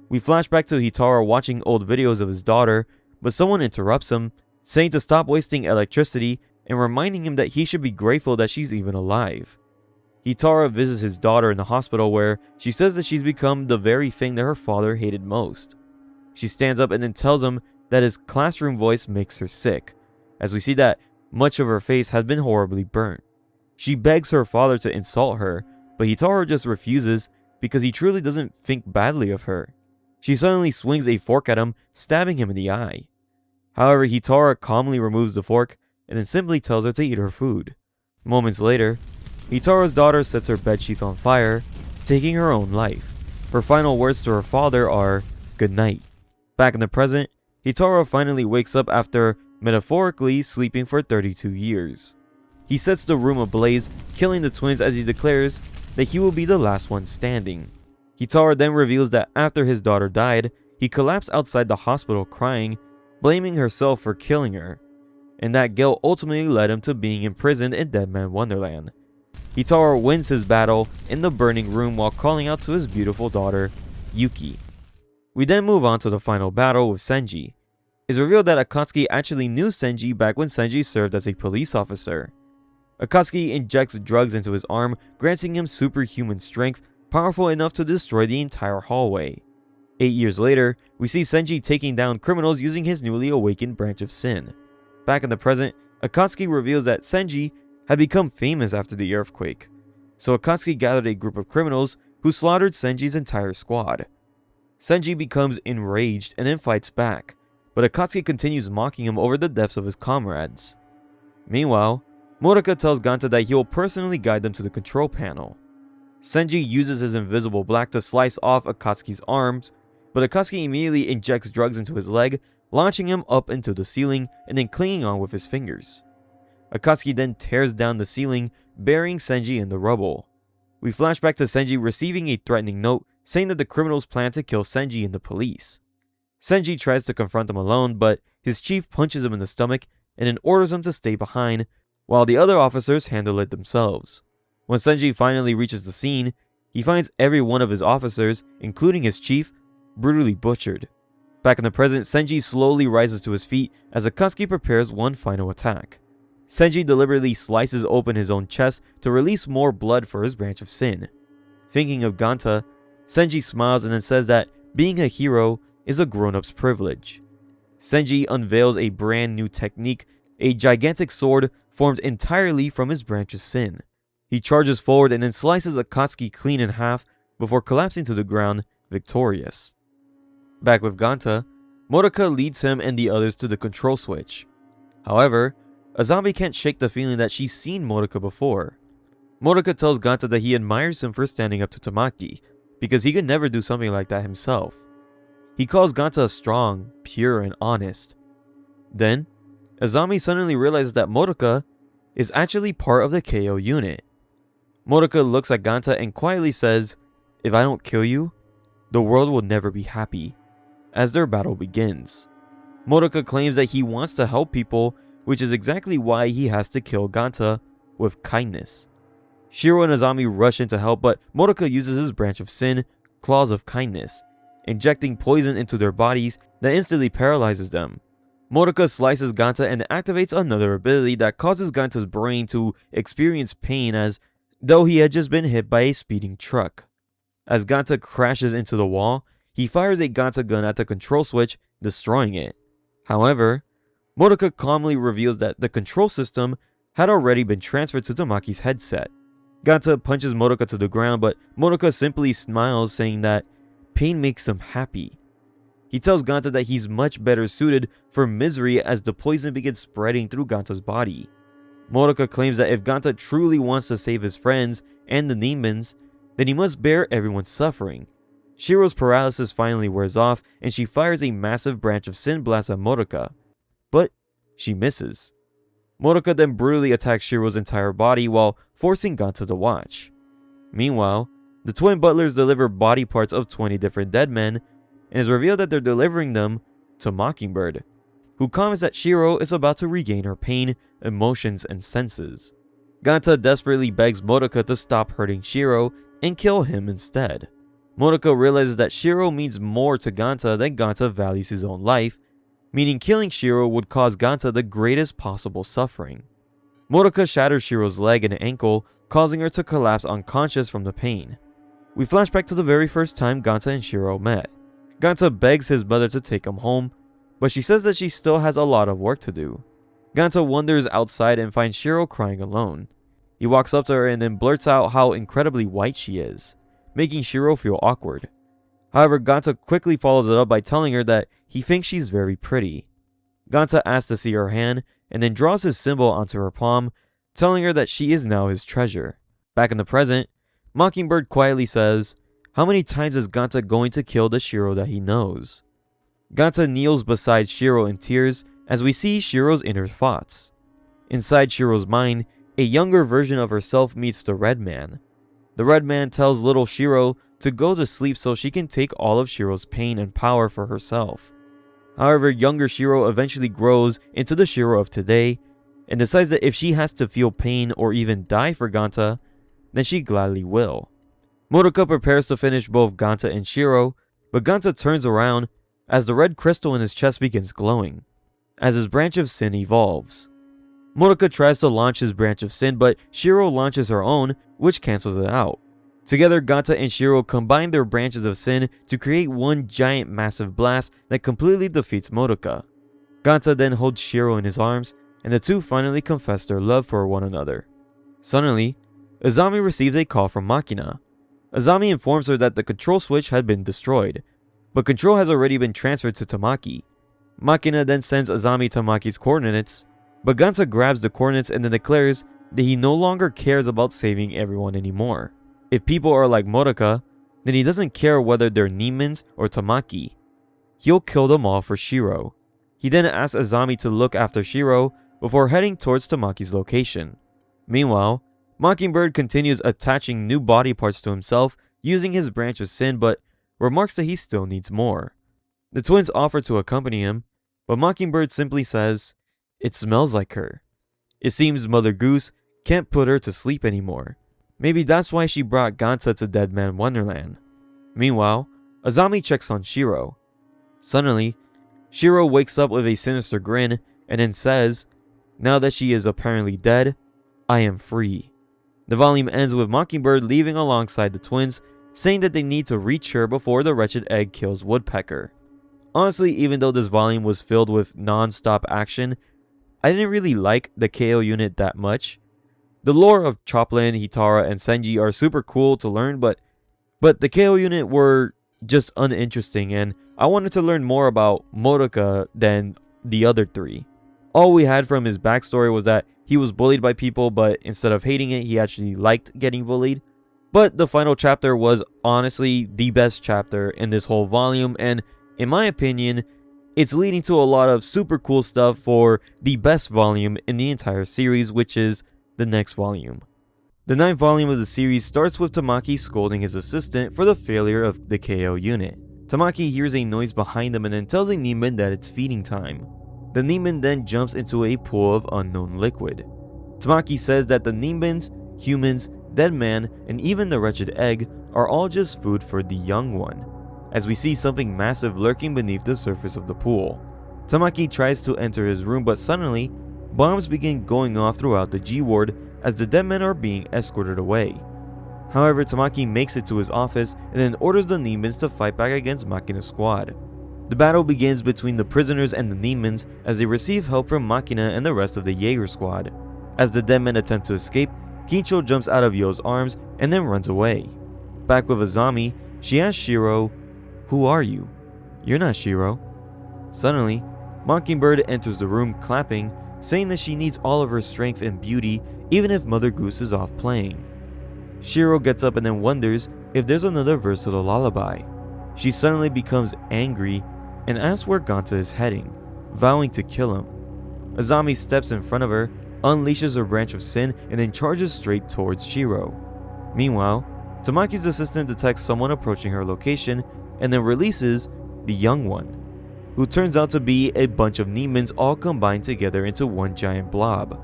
We flash back to Hitara watching old videos of his daughter, but someone interrupts him, saying to stop wasting electricity and reminding him that he should be grateful that she's even alive. Hitara visits his daughter in the hospital where she says that she's become the very thing that her father hated most. She stands up and then tells him that his classroom voice makes her sick, as we see that much of her face has been horribly burnt. She begs her father to insult her, but Hitaro just refuses because he truly doesn't think badly of her. She suddenly swings a fork at him, stabbing him in the eye. However, Hitaro calmly removes the fork and then simply tells her to eat her food. Moments later, Hitaro's daughter sets her bedsheets on fire, taking her own life. Her final words to her father are, "Good night." Back in the present, Hitaro finally wakes up after metaphorically sleeping for 32 years. He sets the room ablaze, killing the twins as he declares that he will be the last one standing. Hitaro then reveals that after his daughter died, he collapsed outside the hospital crying, blaming herself for killing her, and that guilt ultimately led him to being imprisoned in Deadman Wonderland. Hitaro wins his battle in the burning room while calling out to his beautiful daughter, Yuki. We then move on to the final battle with Senji. It's revealed that Akatsuki actually knew Senji back when Senji served as a police officer. Akatsuki injects drugs into his arm, granting him superhuman strength, powerful enough to destroy the entire hallway. 8 years later, we see Senji taking down criminals using his newly awakened branch of sin. Back in the present, Akatsuki reveals that Senji had become famous after the earthquake. So Akatsuki gathered a group of criminals who slaughtered Senji's entire squad. Senji becomes enraged and then fights back, but Akatsuki continues mocking him over the deaths of his comrades. Meanwhile, Moroka tells Ganta that he will personally guide them to the control panel. Senji uses his invisible black to slice off Akatsuki's arms, but Akatsuki immediately injects drugs into his leg, launching him up into the ceiling and then clinging on with his fingers. Akatsuki then tears down the ceiling, burying Senji in the rubble. We flash back to Senji receiving a threatening note saying that the criminals plan to kill Senji and the police. Senji tries to confront them alone, but his chief punches him in the stomach and then orders him to stay behind, while the other officers handle it themselves. When Senji finally reaches the scene, he finds every one of his officers, including his chief, brutally butchered. Back in the present, Senji slowly rises to his feet as Akatsuki prepares one final attack. Senji deliberately slices open his own chest to release more blood for his branch of sin. Thinking of Ganta, Senji smiles and then says that being a hero is a grown-up's privilege. Senji unveils a brand new technique, a gigantic sword formed entirely from his branch of sin. He charges forward and then slices Akatsuki clean in half before collapsing to the ground, victorious. Back with Ganta, Moroka leads him and the others to the control switch. However, Azami can't shake the feeling that she's seen Moroka before. Moroka tells Ganta that he admires him for standing up to Tamaki, because he could never do something like that himself. He calls Ganta strong, pure, and honest. Then, Azami suddenly realizes that Moroka is actually part of the KO unit. Moroka looks at Ganta and quietly says, "If I don't kill you, the world will never be happy," as their battle begins. Moroka claims that he wants to help people, which is exactly why he has to kill Ganta with kindness. Shiro and Azami rush in to help, but Moroka uses his branch of sin, Claws of Kindness, injecting poison into their bodies that instantly paralyzes them. Moroka slices Ganta and activates another ability that causes Ganta's brain to experience pain as though he had just been hit by a speeding truck. As Ganta crashes into the wall, he fires a Ganta gun at the control switch, destroying it. However, Moroka calmly reveals that the control system had already been transferred to Tamaki's headset. Ganta punches Moroka to the ground, but Moroka simply smiles, saying that pain makes him happy. He tells Ganta that he's much better suited for misery as the poison begins spreading through Ganta's body. Moroka claims that if Ganta truly wants to save his friends and the demons, then he must bear everyone's suffering. Shiro's paralysis finally wears off, and she fires a massive branch of sin blast at Moroka, but she misses. Moroka then brutally attacks Shiro's entire body while forcing Ganta to watch. Meanwhile, the twin butlers deliver body parts of 20 different dead men, and it's revealed that they're delivering them to Mockingbird, who comments that Shiro is about to regain her pain, emotions, and senses. Ganta desperately begs Moroka to stop hurting Shiro and kill him instead. Moroka realizes that Shiro means more to Ganta than Ganta values his own life, meaning killing Shiro would cause Ganta the greatest possible suffering. Moroka shatters Shiro's leg and ankle, causing her to collapse unconscious from the pain. We flash back to the very first time Ganta and Shiro met. Ganta begs his mother to take him home, but she says that she still has a lot of work to do. Ganta wanders outside and finds Shiro crying alone. He walks up to her and then blurts out how incredibly white she is, making Shiro feel awkward. However, Ganta quickly follows it up by telling her that he thinks she's very pretty. Ganta asks to see her hand and then draws his symbol onto her palm, telling her that she is now his treasure. Back in the present, Mockingbird quietly says, "How many times is Ganta going to kill the Shiro that he knows?" Ganta kneels beside Shiro in tears as we see Shiro's inner thoughts. Inside Shiro's mind, a younger version of herself meets the Red Man. The Red Man tells little Shiro to go to sleep so she can take all of Shiro's pain and power for herself. However, younger Shiro eventually grows into the Shiro of today and decides that if she has to feel pain or even die for Ganta, then she gladly will. Modoka prepares to finish both Ganta and Shiro, but Ganta turns around as the red crystal in his chest begins glowing, as his branch of sin evolves. Modoka tries to launch his branch of sin, but Shiro launches her own, which cancels it out. Together, Ganta and Shiro combine their branches of sin to create one giant massive blast that completely defeats Modoka. Ganta then holds Shiro in his arms, and the two finally confess their love for one another. Suddenly, Azami receives a call from Makina. Azami informs her that the control switch had been destroyed, but control has already been transferred to Tamaki. Makina then sends Azami Tamaki's coordinates, but Ganta grabs the coordinates and then declares that he no longer cares about saving everyone anymore. If people are like Modoka, then he doesn't care whether they're Nemons or Tamaki. He'll kill them all for Shiro. He then asks Azami to look after Shiro before heading towards Tamaki's location. Meanwhile, Mockingbird continues attaching new body parts to himself using his branch of sin, but remarks that he still needs more. The twins offer to accompany him, but Mockingbird simply says, "It smells like her." It seems Mother Goose can't put her to sleep anymore. Maybe that's why she brought Ganta to Deadman Wonderland. Meanwhile, Azami checks on Shiro. Suddenly, Shiro wakes up with a sinister grin and then says, "Now that she is apparently dead, I am free." The volume ends with Mockingbird leaving alongside the twins, saying that they need to reach her before the wretched egg kills Woodpecker. Honestly, even though this volume was filled with non-stop action, I didn't really like the KO unit that much. The lore of Choplin, Hitara, and Senji are super cool to learn, but the KO unit were just uninteresting, and I wanted to learn more about Modoka than the other three. All we had from his backstory was that he was bullied by people, but instead of hating it, he actually liked getting bullied. But the final chapter was honestly the best chapter in this whole volume, and in my opinion, it's leading to a lot of super cool stuff for the best volume in the entire series, which is the next volume. The 9th volume of the series starts with Tamaki scolding his assistant for the failure of the KO unit. Tamaki hears a noise behind him and then tells a Neiman that it's feeding time. The Neiman then jumps into a pool of unknown liquid. Tamaki says that the Neimans, humans, Deadman, and even the wretched egg are all just food for the young one, as we see something massive lurking beneath the surface of the pool. Tamaki tries to enter his room, but suddenly, bombs begin going off throughout the G-Ward as the Deadmen are being escorted away. However, Tamaki makes it to his office and then orders the Neimans to fight back against Makina's squad. The battle begins between the prisoners and the Neimans as they receive help from Makina and the rest of the Jaeger squad. As the Deadmen attempt to escape, Kincho jumps out of Yo's arms and then runs away. Back with Azami, she asks Shiro, "Who are you?" "You're not Shiro." Suddenly, Mockingbird enters the room clapping, saying that she needs all of her strength and beauty even if Mother Goose is off playing. Shiro gets up and then wonders if there's another verse to the lullaby. She suddenly becomes angry and asks where Ganta is heading, vowing to kill him. Azami steps in front of her, unleashes her branch of sin, and then charges straight towards Shiro. Meanwhile, Tamaki's assistant detects someone approaching her location and then releases the young one, who turns out to be a bunch of Neimans all combined together into one giant blob.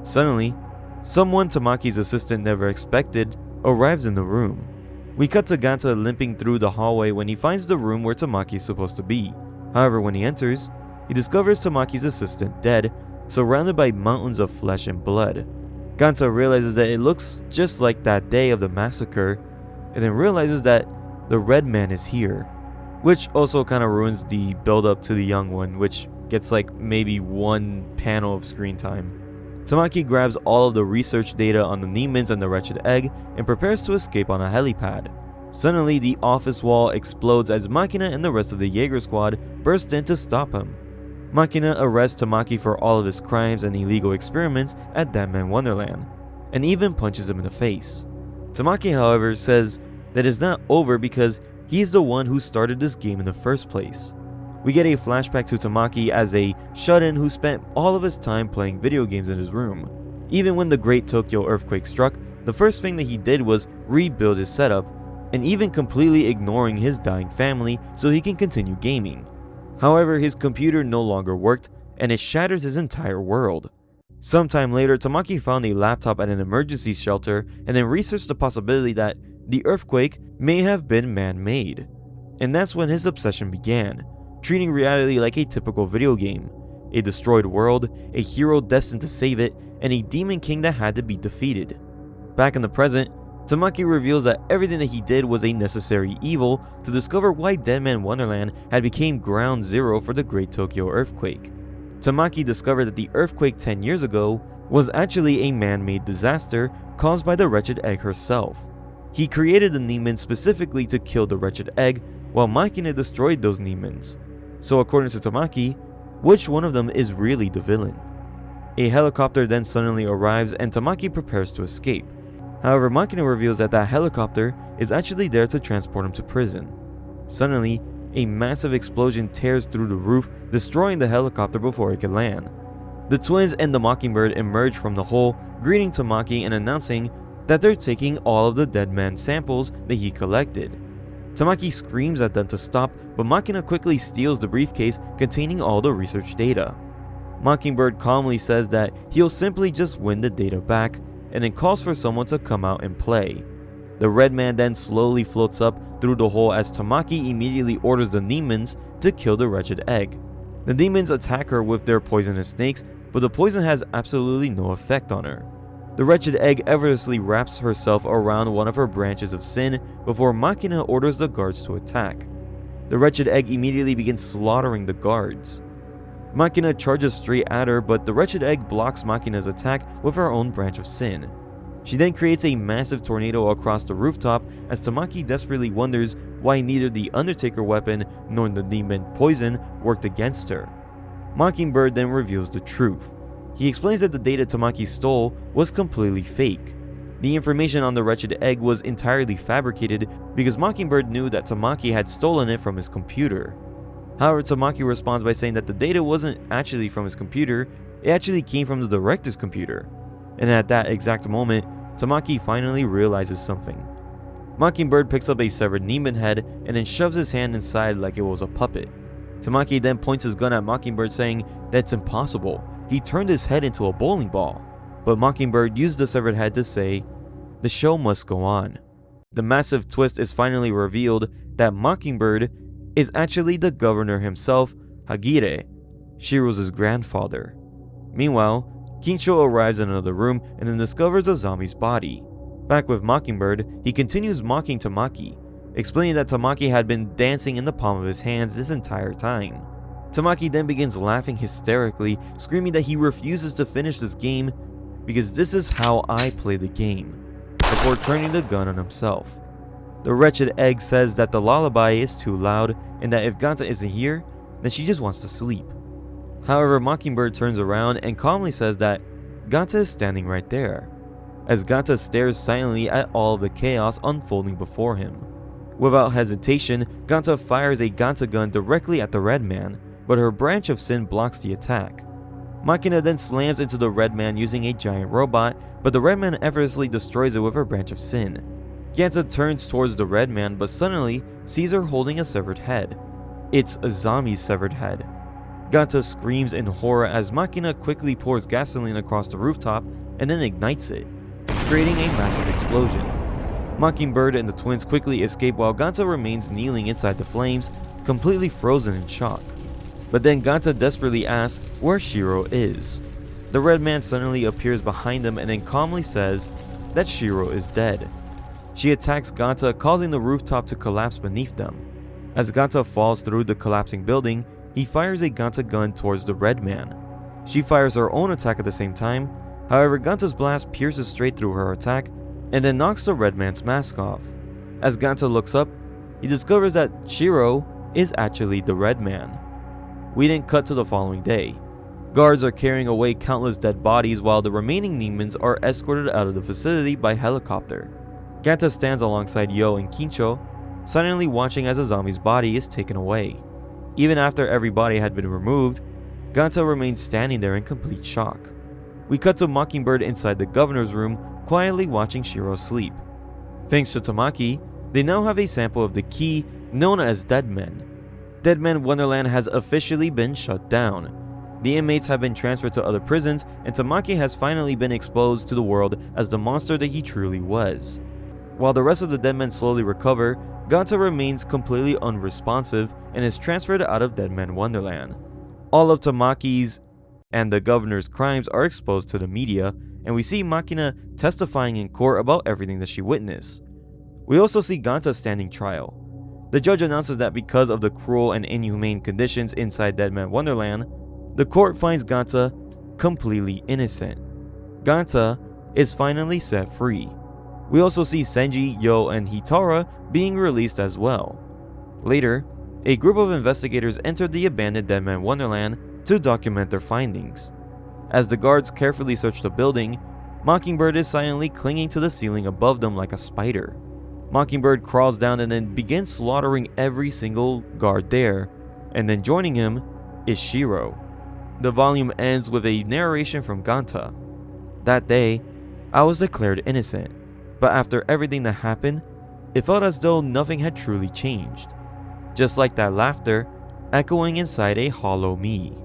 Suddenly, someone Tamaki's assistant never expected arrives in the room. We cut to Ganta limping through the hallway when he finds the room where Tamaki is supposed to be. However, when he enters, he discovers Tamaki's assistant dead, surrounded by mountains of flesh and blood. Ganta realizes that it looks just like that day of the massacre, and then realizes that the Red Man is here, which also kind of ruins the build up to the young one, which gets like maybe one panel of screen time. Tamaki grabs all of the research data on the Nemans and the wretched egg and prepares to escape on a helipad. Suddenly, the office wall explodes as Machina and the rest of the Jaeger squad burst in to stop him. Machina arrests Tamaki for all of his crimes and illegal experiments at Deadman Wonderland, and even punches him in the face. Tamaki, however, says that it's not over because he's the one who started this game in the first place. We get a flashback to Tamaki as a shut-in who spent all of his time playing video games in his room. Even when the Great Tokyo earthquake struck, the first thing that he did was rebuild his setup, and even completely ignoring his dying family so he can continue gaming. However, his computer no longer worked, and it shattered his entire world. Sometime later, Tamaki found a laptop at an emergency shelter and then researched the possibility that the earthquake may have been man-made. And that's when his obsession began, treating reality like a typical video game. A destroyed world, a hero destined to save it, and a demon king that had to be defeated. Back in the present, Tamaki reveals that everything that he did was a necessary evil to discover why Deadman Wonderland had become ground zero for the Great Tokyo earthquake. Tamaki discovered that the earthquake 10 years ago was actually a man-made disaster caused by the wretched egg herself. He created the Nemans specifically to kill the wretched egg, while Machina destroyed those Nemans. So according to Tamaki, which one of them is really the villain? A helicopter then suddenly arrives and Tamaki prepares to escape. However, Machina reveals that that helicopter is actually there to transport him to prison. Suddenly, a massive explosion tears through the roof, destroying the helicopter before it can land. The twins and the Mockingbird emerge from the hole, greeting Tamaki and announcing that they're taking all of the dead man samples that he collected. Tamaki screams at them to stop, but Machina quickly steals the briefcase containing all the research data. Mockingbird calmly says that he'll simply just win the data back, and then calls for someone to come out and play. The red man then slowly floats up through the hole as Tamaki immediately orders the Nemans to kill the wretched egg. The demons attack her with their poisonous snakes, but the poison has absolutely no effect on her. The wretched egg effortlessly wraps herself around one of her branches of sin before Machina orders the guards to attack. The wretched egg immediately begins slaughtering the guards. Machina charges straight at her, but the wretched egg blocks Machina's attack with her own branch of sin. She then creates a massive tornado across the rooftop as Tamaki desperately wonders why neither the Undertaker weapon nor the demon poison worked against her. Mockingbird then reveals the truth. He explains that the data Tamaki stole was completely fake. The information on the wretched egg was entirely fabricated because Mockingbird knew that Tamaki had stolen it from his computer. However, Tamaki responds by saying that the data wasn't actually from his computer, it actually came from the director's computer. And at that exact moment, Tamaki finally realizes something. Mockingbird picks up a severed Neman head and then shoves his hand inside like it was a puppet. Tamaki then points his gun at Mockingbird saying that's impossible, he turned his head into a bowling ball. But Mockingbird used the severed head to say, the show must go on. The massive twist is finally revealed that Mockingbird is actually the governor himself, Hagire, Shiro's grandfather. Meanwhile, Kincho arrives in another room and then discovers a zombie's body. Back with Mockingbird, he continues mocking Tamaki, explaining that Tamaki had been dancing in the palm of his hands this entire time. Tamaki then begins laughing hysterically, screaming that he refuses to finish this game because this is how I play the game, before turning the gun on himself. The wretched egg says that the lullaby is too loud and that if Ganta isn't here, then she just wants to sleep. However, Mockingbird turns around and calmly says that Ganta is standing right there, as Ganta stares silently at all of the chaos unfolding before him. Without hesitation, Ganta fires a Ganta gun directly at the red man, but her branch of sin blocks the attack. Machina then slams into the red man using a giant robot, but the red man effortlessly destroys it with her branch of sin. Ganta turns towards the red man but suddenly sees her holding a severed head. It's a zombie's severed head. Ganta screams in horror as Machina quickly pours gasoline across the rooftop and then ignites it, creating a massive explosion. Mockingbird and the twins quickly escape while Ganta remains kneeling inside the flames, completely frozen in shock. But then Ganta desperately asks where Shiro is. The red man suddenly appears behind them and then calmly says that Shiro is dead. She attacks Ganta, causing the rooftop to collapse beneath them. As Ganta falls through the collapsing building, he fires a Ganta gun towards the red man. She fires her own attack at the same time. However, Ganta's blast pierces straight through her attack and then knocks the red man's mask off. As Ganta looks up, he discovers that Shiro is actually the red man. We then cut to the following day. Guards are carrying away countless dead bodies while the remaining demons are escorted out of the facility by helicopter. Ganta stands alongside Yo and Kincho, silently watching as a zombie's body is taken away. Even after every body had been removed, Ganta remains standing there in complete shock. We cut to Mockingbird inside the governor's room, quietly watching Shiro sleep. Thanks to Tamaki, they now have a sample of the key known as Deadman. Deadman Wonderland has officially been shut down. The inmates have been transferred to other prisons, and Tamaki has finally been exposed to the world as the monster that he truly was. While the rest of the Deadmen slowly recover, Ganta remains completely unresponsive and is transferred out of Deadman Wonderland. All of Tamaki's and the governor's crimes are exposed to the media, and we see Makina testifying in court about everything that she witnessed. We also see Ganta standing trial. The judge announces that because of the cruel and inhumane conditions inside Deadman Wonderland, the court finds Ganta completely innocent. Ganta is finally set free. We also see Senji, Yo, and Hitara being released as well. Later, a group of investigators enter the abandoned Deadman Wonderland to document their findings. As the guards carefully search the building, Mockingbird is silently clinging to the ceiling above them like a spider. Mockingbird crawls down and then begins slaughtering every single guard there, and then joining him is Shiro. The volume ends with a narration from Ganta. That day, I was declared innocent, but after everything that happened, it felt as though nothing had truly changed. Just like that laughter echoing inside a hollow me.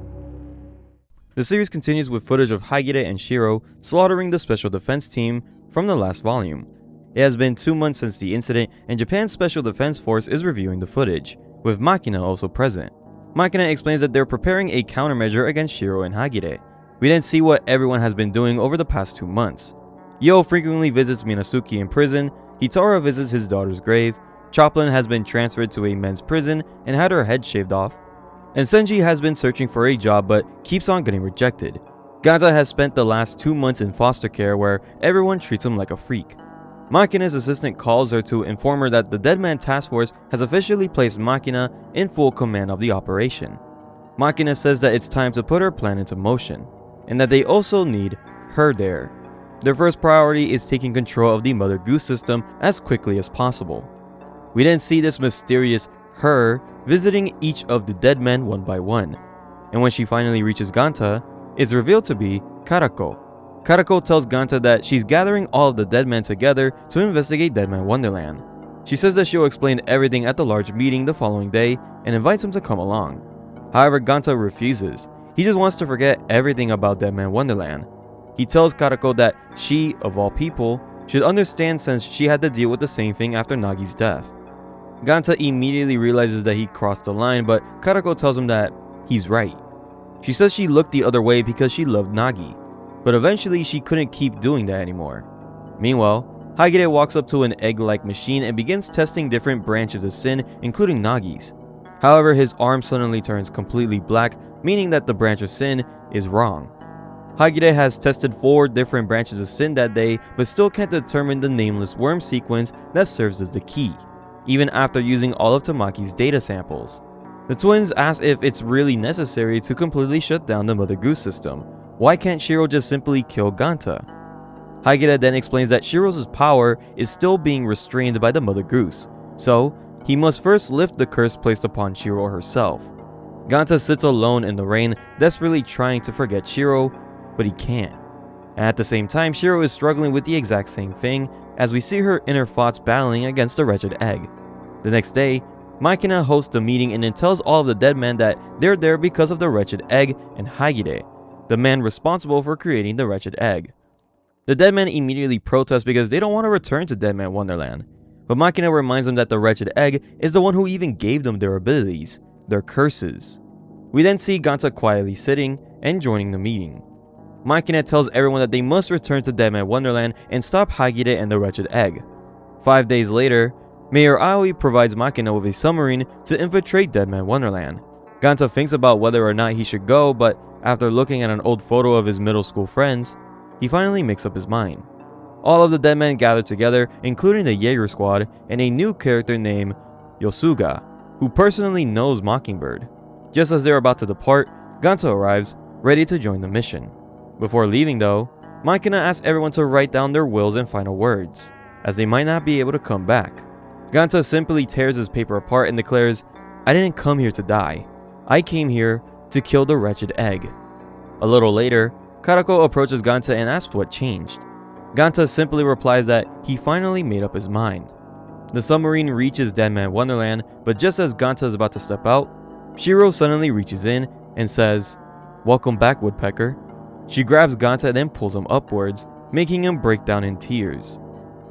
The series continues with footage of Hagide and Shiro slaughtering the Special Defense Team from the last volume. It has been 2 months since the incident, and Japan's Special Defense Force is reviewing the footage, with Makina also present. Makina explains that they're preparing a countermeasure against Shiro and Hagide. We then see what everyone has been doing over the past 2 months. Yo frequently visits Minasuki in prison, Hitara visits his daughter's grave, Choplin has been transferred to a men's prison and had her head shaved off, and Senji has been searching for a job but keeps on getting rejected. Ganta has spent the last 2 months in foster care where everyone treats him like a freak. Makina's assistant calls her to inform her that the Deadman Task Force has officially placed Makina in full command of the operation. Makina says that it's time to put her plan into motion, and that they also need her there. Their first priority is taking control of the Mother Goose system as quickly as possible. We then see this mysterious her visiting each of the dead men one by one, and when she finally reaches Ganta, it's revealed to be Karako. Karako tells Ganta that she's gathering all of the dead men together to investigate Deadman Wonderland. She says that she'll explain everything at the large meeting the following day and invites him to come along. However, Ganta refuses. He just wants to forget everything about Deadman Wonderland. He tells Karako that she, of all people, should understand since she had to deal with the same thing after Nagi's death. Ganta immediately realizes that he crossed the line, but Karako tells him that he's right. She says she looked the other way because she loved Nagi, but eventually she couldn't keep doing that anymore. Meanwhile, Hagide walks up to an egg-like machine and begins testing different branches of sin, including Nagi's. However, his arm suddenly turns completely black, meaning that the branch of sin is wrong. Hagide has tested 4 different branches of sin that day, but still can't determine the nameless worm sequence that serves as the key, even after using all of Tamaki's data samples. The twins ask if it's really necessary to completely shut down the Mother Goose system. Why can't Shiro just simply kill Ganta? Hagide then explains that Shiro's power is still being restrained by the Mother Goose, so he must first lift the curse placed upon Shiro herself. Ganta sits alone in the rain, desperately trying to forget Shiro, but he can't. And at the same time, Shiro is struggling with the exact same thing, as we see her inner thoughts battling against the wretched egg. The next day, Makina hosts a meeting and then tells all of the dead men that they're there because of the wretched egg and Hagide, the man responsible for creating the wretched egg. The dead men immediately protest because they don't want to return to Deadman Wonderland, but Makina reminds them that the wretched egg is the one who even gave them their abilities, their curses. We then see Ganta quietly sitting and joining the meeting. Makina tells everyone that they must return to Deadman Wonderland and stop Hagide and the wretched egg. 5 days later, Mayor Aoi provides Makina with a submarine to infiltrate Deadman Wonderland. Ganta thinks about whether or not he should go, but after looking at an old photo of his middle school friends, he finally makes up his mind. All of the dead men gather together, including the Jaeger squad and a new character named Yosuga, who personally knows Mockingbird. Just as they're about to depart, Ganta arrives, ready to join the mission. Before leaving though, Makina asks everyone to write down their wills and final words, as they might not be able to come back. Ganta simply tears his paper apart and declares, "I didn't come here to die. I came here to kill the wretched egg." A little later, Karako approaches Ganta and asks what changed. Ganta simply replies that he finally made up his mind. The submarine reaches Deadman Wonderland, but just as Ganta is about to step out, Shiro suddenly reaches in and says, "Welcome back, Woodpecker." She grabs Ganta and then pulls him upwards, making him break down in tears.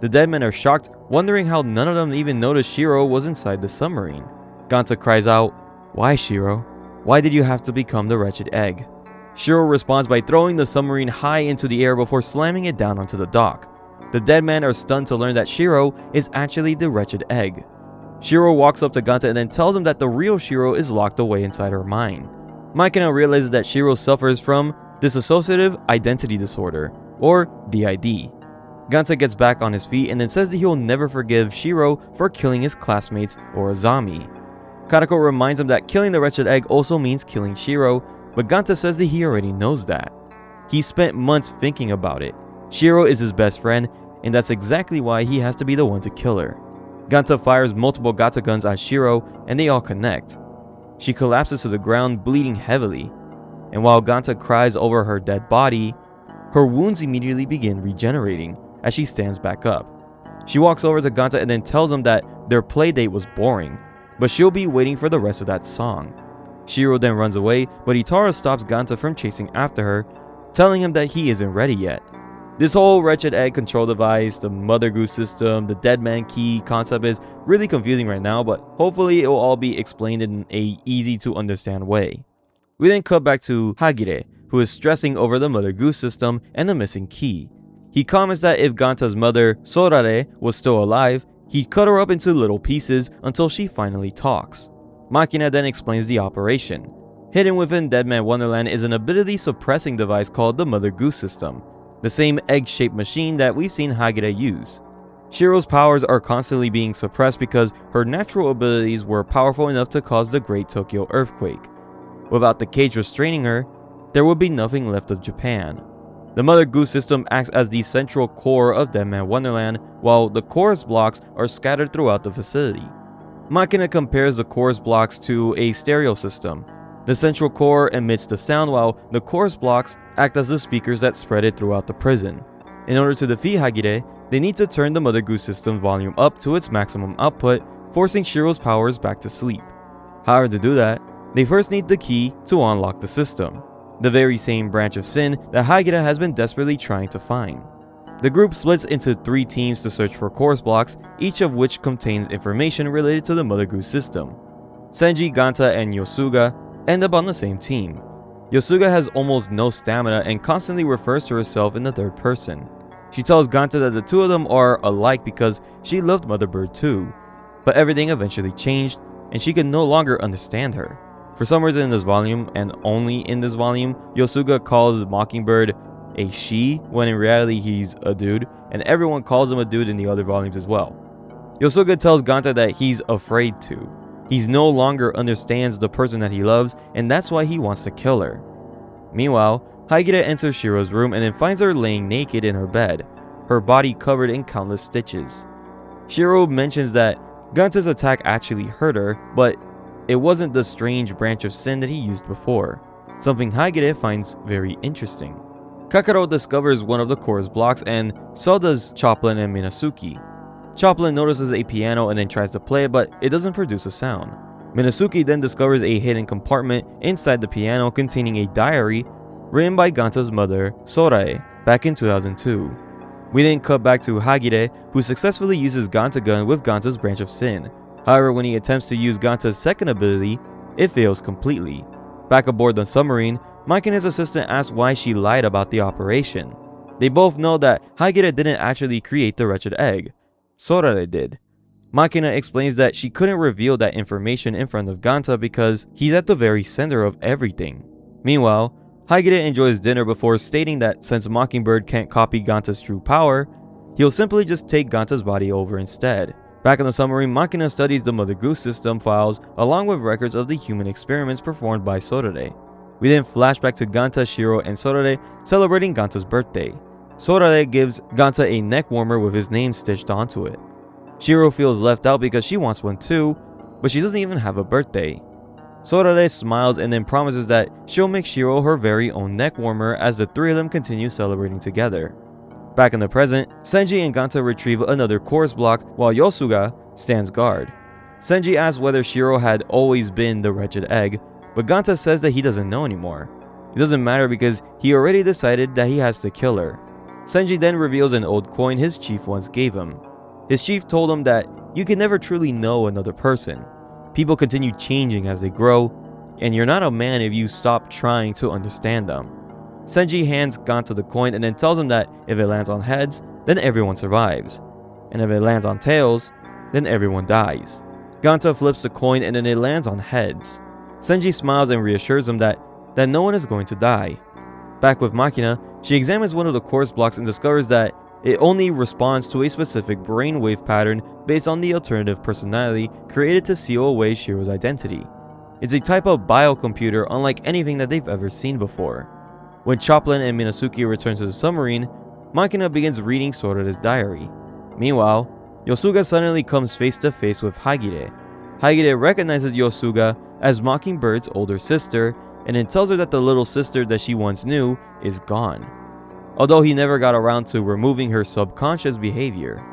The dead men are shocked, wondering how none of them even noticed Shiro was inside the submarine. Ganta cries out, "Why, Shiro? Why did you have to become the wretched egg?" Shiro responds by throwing the submarine high into the air before slamming it down onto the dock. The dead men are stunned to learn that Shiro is actually the wretched egg. Shiro walks up to Ganta and then tells him that the real Shiro is locked away inside her mind. Makina realizes that Shiro suffers from dissociative identity disorder, or DID. Ganta gets back on his feet and then says that he'll never forgive Shiro for killing his classmates Orozami. Karako reminds him that killing the wretched egg also means killing Shiro, but Ganta says that he already knows that. He spent months thinking about it. Shiro is his best friend, and that's exactly why he has to be the one to kill her. Ganta fires multiple Gata guns at Shiro, and they all connect. She collapses to the ground, bleeding heavily. And while Ganta cries over her dead body, her wounds immediately begin regenerating as she stands back up. She walks over to Ganta and then tells him that their playdate was boring, but she'll be waiting for the rest of that song. Shiro then runs away, but Itara stops Ganta from chasing after her, telling him that he isn't ready yet. This whole wretched egg control device, the Mother Goose system, the dead man key concept is really confusing right now, but hopefully it will all be explained in a easy to understand way. We then cut back to Hagire, who is stressing over the Mother Goose system and the missing key. He comments that if Ganta's mother, Sorare, was still alive, he'd cut her up into little pieces until she finally talks. Makina then explains the operation. Hidden within Deadman Wonderland is an ability suppressing device called the Mother Goose system, the same egg-shaped machine that we've seen Hagire use. Shiro's powers are constantly being suppressed because her natural abilities were powerful enough to cause the Great Tokyo Earthquake. Without the cage restraining her, there would be nothing left of Japan. The Mother Goose system acts as the central core of Deadman Wonderland, while the chorus blocks are scattered throughout the facility. Makina compares the chorus blocks to a stereo system. The central core emits the sound while the chorus blocks act as the speakers that spread it throughout the prison. In order to defeat Hagire, they need to turn the Mother Goose system volume up to its maximum output, forcing Shiro's powers back to sleep. However, to do that, they first need the key to unlock the system, the very same branch of sin that Hagire has been desperately trying to find. The group splits into 3 teams to search for chorus blocks, each of which contains information related to the Mother Goose system. Senji, Ganta, and Yosuga end up on the same team. Yosuga has almost no stamina and constantly refers to herself in the third person. She tells Ganta that the two of them are alike because she loved Mother Bird too, but everything eventually changed and she could no longer understand her. For some reason in this volume, and only in this volume, Yosuga calls Mockingbird a she, when in reality he's a dude, and everyone calls him a dude in the other volumes as well. Yosuga tells Ganta that he's afraid to. He no longer understands the person that he loves, and that's why he wants to kill her. Meanwhile, Hagire enters Shiro's room and then finds her laying naked in her bed, her body covered in countless stitches. Shiro mentions that Ganta's attack actually hurt her, but it wasn't the strange branch of sin that he used before, something Hagire finds very interesting. Kakaro discovers one of the chorus blocks, and so does Choplin and Minasuki. Choplin notices a piano and then tries to play it, but it doesn't produce a sound. Minasuki then discovers a hidden compartment inside the piano containing a diary written by Ganta's mother, Sorae, back in 2002. We then cut back to Hagire, who successfully uses Ganta gun with Ganta's branch of sin. However, when he attempts to use Ganta's second ability, it fails completely. Back aboard the submarine, Mike and his assistant ask why she lied about the operation. They both know that Hagire didn't actually create the wretched egg. Sorare did. Makina explains that she couldn't reveal that information in front of Ganta because he's at the very center of everything. Meanwhile, Hagide enjoys dinner before stating that since Mockingbird can't copy Ganta's true power, he'll simply just take Ganta's body over instead. Back in the submarine, Makina studies the Mother Goose system files along with records of the human experiments performed by Sorare. We then flash back to Ganta, Shiro, and Sorare celebrating Ganta's birthday. Sorare gives Ganta a neck warmer with his name stitched onto it. Shiro feels left out because she wants one too, but she doesn't even have a birthday. Sorare smiles and then promises that she'll make Shiro her very own neck warmer as the three of them continue celebrating together. Back in the present, Senji and Ganta retrieve another chorus block while Yosuga stands guard. Senji asks whether Shiro had always been the wretched egg, but Ganta says that he doesn't know anymore. It doesn't matter because he already decided that he has to kill her. Senji then reveals an old coin his chief once gave him. His chief told him that you can never truly know another person. People continue changing as they grow, and you're not a man if you stop trying to understand them. Senji hands Ganta the coin and then tells him that if it lands on heads, then everyone survives. And if it lands on tails, then everyone dies. Ganta flips the coin and then it lands on heads. Senji smiles and reassures him that no one is going to die. Back with Makina, she examines one of the chorus blocks and discovers that it only responds to a specific brainwave pattern based on the alternative personality created to seal away Shiro's identity. It's a type of biocomputer unlike anything that they've ever seen before. When Choplin and Minasuke return to the submarine, Makina begins reading Sora's diary. Meanwhile, Yosuga suddenly comes face to face with Hagide. Hagide recognizes Yosuga as Mockingbird's older sister and then tells her that the little sister that she once knew is gone. Although he never got around to removing her subconscious behavior,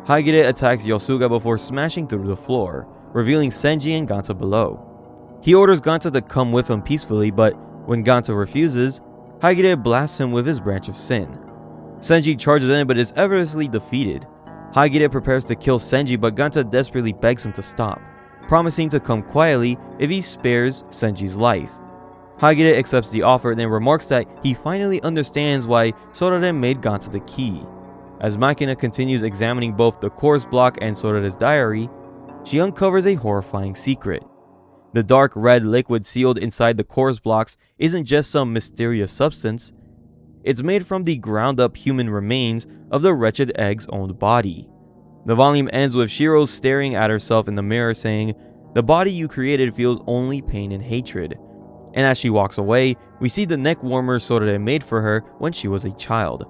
Hagide attacks Yosuga before smashing through the floor, revealing Senji and Ganta below. He orders Ganta to come with him peacefully, but when Ganta refuses, Hagide blasts him with his branch of sin. Senji charges in but is effortlessly defeated. Hagide prepares to kill Senji, but Ganta desperately begs him to stop, promising to come quietly if he spares Senji's life. Hagide accepts the offer and then remarks that he finally understands why Sorare made Ganta the key. As Makina continues examining both the chorus block and Sorare's diary, she uncovers a horrifying secret. The dark red liquid sealed inside the chorus blocks isn't just some mysterious substance, it's made from the ground up human remains of the wretched egg's own body. The volume ends with Shiro staring at herself in the mirror saying, "The body you created feels only pain and hatred." And as she walks away, we see the neck warmer Sorare made for her when she was a child.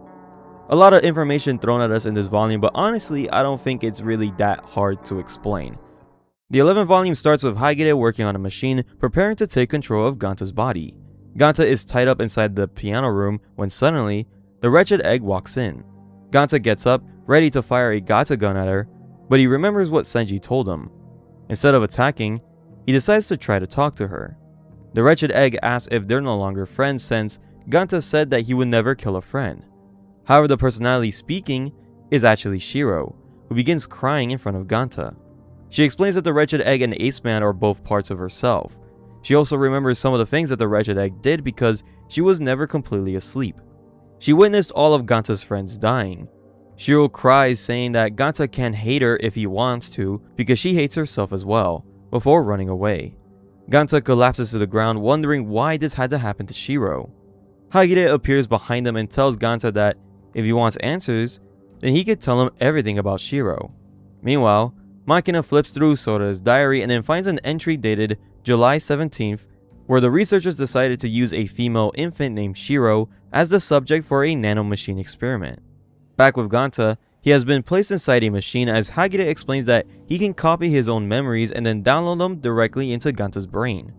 A lot of information thrown at us in this volume, but honestly, I don't think it's really that hard to explain. The 11th volume starts with Hagide working on a machine, preparing to take control of Ganta's body. Ganta is tied up inside the piano room when suddenly, the wretched egg walks in. Ganta gets up, ready to fire a Gata gun at her, but he remembers what Senji told him. Instead of attacking, he decides to try to talk to her. The wretched egg asks if they're no longer friends since Ganta said that he would never kill a friend. However, the personality speaking is actually Shiro, who begins crying in front of Ganta. She explains that the wretched egg and Ace Man are both parts of herself. She also remembers some of the things that the wretched egg did because she was never completely asleep. She witnessed all of Ganta's friends dying. Shiro cries saying that Ganta can hate her if he wants to because she hates herself as well, before running away. Ganta collapses to the ground wondering why this had to happen to Shiro. Hagide appears behind them and tells Ganta that if he wants answers, then he could tell him everything about Shiro. Meanwhile, Makina flips through Sora's diary and then finds an entry dated July 17th where the researchers decided to use a female infant named Shiro as the subject for a nanomachine experiment. Back with Ganta, he has been placed inside a machine as Hagide explains that he can copy his own memories and then download them directly into Ganta's brain.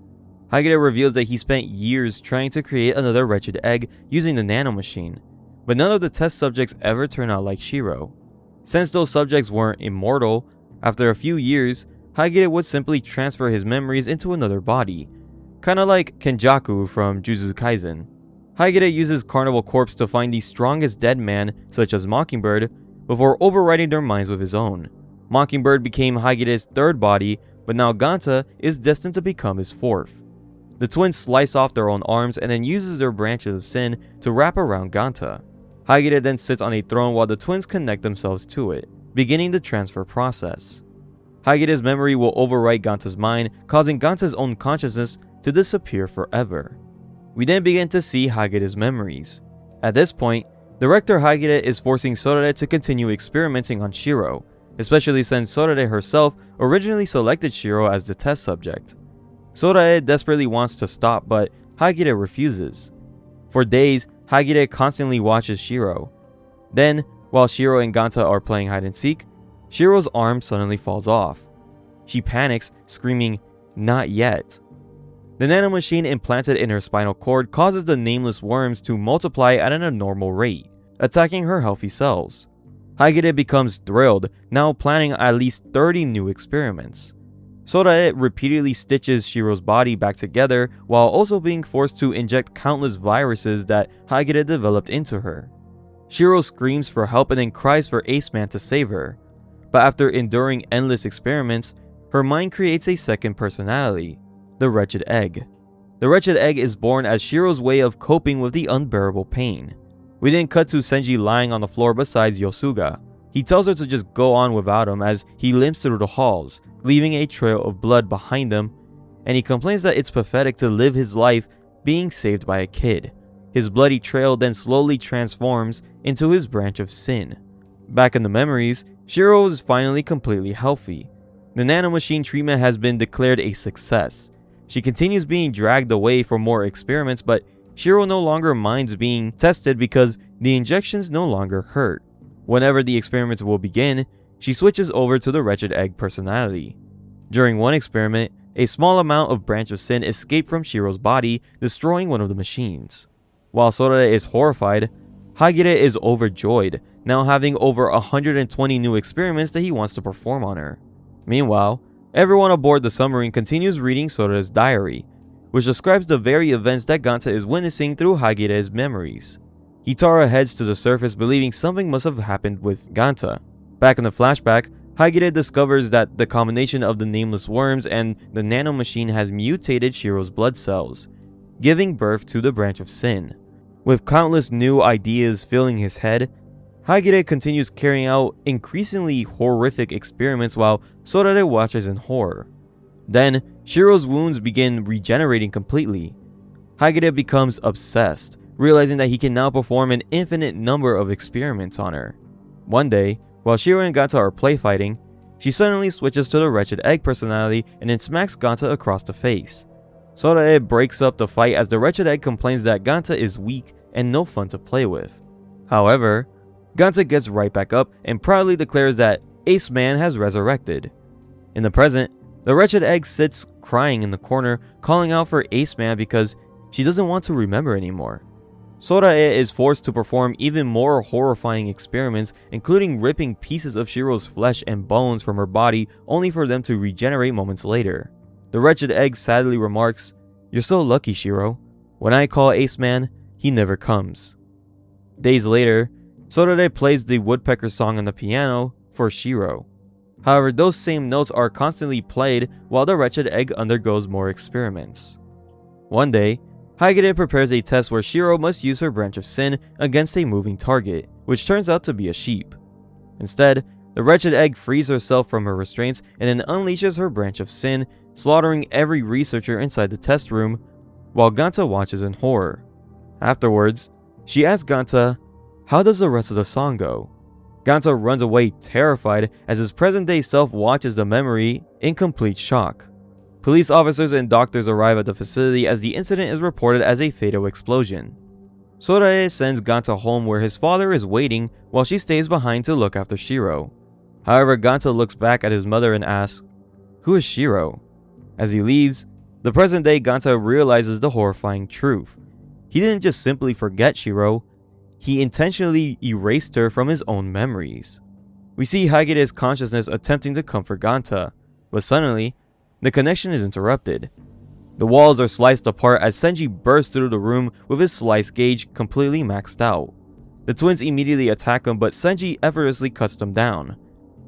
Hagide reveals that he spent years trying to create another wretched egg using the nanomachine, but none of the test subjects ever turn out like Shiro. Since those subjects weren't immortal, after a few years, Hagide would simply transfer his memories into another body, kinda like Kenjaku from Jujutsu Kaisen. Hagide uses Carnival Corpse to find the strongest dead man, such as Mockingbird, before overriding their minds with his own. Mockingbird became Hagide's third body, but now Ganta is destined to become his fourth. The twins slice off their own arms and then uses their branches of sin to wrap around Ganta. Hagide then sits on a throne while the twins connect themselves to it, beginning the transfer process. Hagide's memory will overwrite Ganta's mind, causing Ganta's own consciousness to disappear forever. We then begin to see Hagire's memories. At this point, Director Hagire is forcing Sorare to continue experimenting on Shiro, especially since Sorare herself originally selected Shiro as the test subject. Sorare desperately wants to stop, but Hagire refuses. For days, Hagire constantly watches Shiro. Then, while Shiro and Ganta are playing hide and seek, Shiro's arm suddenly falls off. She panics, screaming, "Not yet." The nanomachine implanted in her spinal cord causes the nameless worms to multiply at an abnormal rate, attacking her healthy cells. Hagire becomes thrilled, now planning at least 30 new experiments. Sorare repeatedly stitches Shiro's body back together while also being forced to inject countless viruses that Hagire developed into her. Shiro screams for help and then cries for Aceman to save her. But after enduring endless experiments, her mind creates a second personality, the Wretched Egg. The Wretched Egg is born as Shiro's way of coping with the unbearable pain. We then cut to Senji lying on the floor beside Yosuga. He tells her to just go on without him as he limps through the halls, leaving a trail of blood behind him, and he complains that it's pathetic to live his life being saved by a kid. His bloody trail then slowly transforms into his branch of sin. Back in the memories, Shiro is finally completely healthy. The nanomachine treatment has been declared a success. She continues being dragged away for more experiments, but Shiro no longer minds being tested because the injections no longer hurt. Whenever the experiments will begin, she switches over to the Wretched Egg personality. During one experiment, a small amount of Branch of Sin escaped from Shiro's body, destroying one of the machines. While Sorare is horrified, Hagire is overjoyed, now having over 120 new experiments that he wants to perform on her. Meanwhile, everyone aboard the submarine continues reading Sorare's diary, which describes the very events that Ganta is witnessing through Hagire's memories. Hitara heads to the surface believing something must have happened with Ganta. Back in the flashback, Hagire discovers that the combination of the nameless worms and the nanomachine has mutated Shiro's blood cells, giving birth to the Branch of Sin. With countless new ideas filling his head, Hagire continues carrying out increasingly horrific experiments while Sorare watches in horror. Then, Shiro's wounds begin regenerating completely. Hagire becomes obsessed, realizing that he can now perform an infinite number of experiments on her. One day, while Shiro and Ganta are play fighting, she suddenly switches to the Wretched Egg personality and then smacks Ganta across the face. Sorare breaks up the fight as the Wretched Egg complains that Ganta is weak and no fun to play with. However, Ganta gets right back up and proudly declares that Aceman has resurrected. In the present, the Wretched Egg sits crying in the corner, calling out for Aceman because she doesn't want to remember anymore. Sorare is forced to perform even more horrifying experiments, including ripping pieces of Shiro's flesh and bones from her body only for them to regenerate moments later. The Wretched Egg sadly remarks, "You're so lucky, Shiro. When I call Aceman, he never comes." Days later, Sorare plays the woodpecker song on the piano for Shiro. However, those same notes are constantly played while the Wretched Egg undergoes more experiments. One day, Hagire prepares a test where Shiro must use her Branch of Sin against a moving target, which turns out to be a sheep. Instead, the Wretched Egg frees herself from her restraints and then unleashes her Branch of Sin, slaughtering every researcher inside the test room, while Ganta watches in horror. Afterwards, she asks Ganta, "How does the rest of the song go?" Ganta runs away terrified as his present-day self watches the memory in complete shock. Police officers and doctors arrive at the facility as the incident is reported as a fatal explosion. Sorare sends Ganta home where his father is waiting while she stays behind to look after Shiro. However, Ganta looks back at his mother and asks, "Who is Shiro?" As he leaves, the present-day Ganta realizes the horrifying truth. He didn't just simply forget Shiro, he intentionally erased her from his own memories. We see Hagire's consciousness attempting to comfort Ganta, but suddenly, the connection is interrupted. The walls are sliced apart as Senji bursts through the room with his slice gauge completely maxed out. The twins immediately attack him, but Senji effortlessly cuts them down.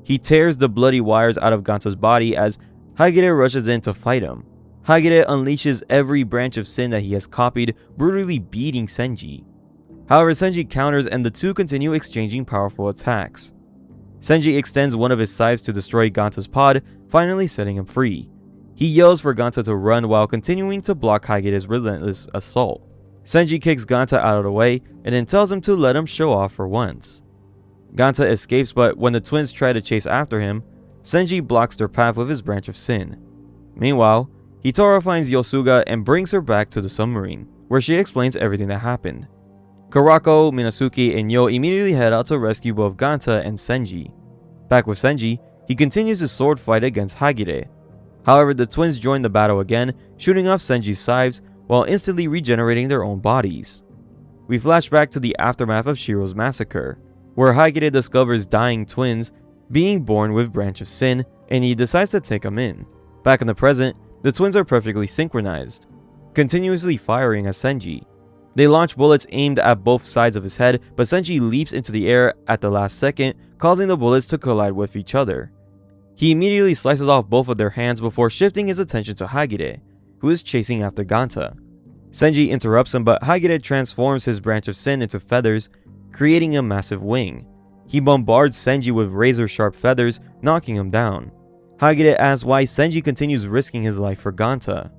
He tears the bloody wires out of Ganta's body as Hagire rushes in to fight him. Hagire unleashes every Branch of Sin that he has copied, brutally beating Senji. However, Senji counters and the two continue exchanging powerful attacks. Senji extends one of his scythes to destroy Ganta's pod, finally setting him free. He yells for Ganta to run while continuing to block Hagire's relentless assault. Senji kicks Ganta out of the way and then tells him to let him show off for once. Ganta escapes, but when the twins try to chase after him, Senji blocks their path with his branch of sin. Meanwhile, Hitara finds Yosuga and brings her back to the submarine, where she explains everything that happened. Karako, Minasuke, and Yo immediately head out to rescue both Ganta and Senji. Back with Senji, he continues his sword fight against Hagire. However, the twins join the battle again, shooting off Senji's scythes while instantly regenerating their own bodies. We flash back to the aftermath of Shiro's massacre, where Hagire discovers dying twins being born with Branch of Sin, and he decides to take them in. Back in the present, the twins are perfectly synchronized, continuously firing at Senji. They launch bullets aimed at both sides of his head, but Senji leaps into the air at the last second, causing the bullets to collide with each other. He immediately slices off both of their hands before shifting his attention to Hagire, who is chasing after Ganta. Senji interrupts him, but Hagire transforms his Branch of Sin into feathers, creating a massive wing. He bombards Senji with razor-sharp feathers, knocking him down. Hagire asks why Senji continues risking his life for Ganta.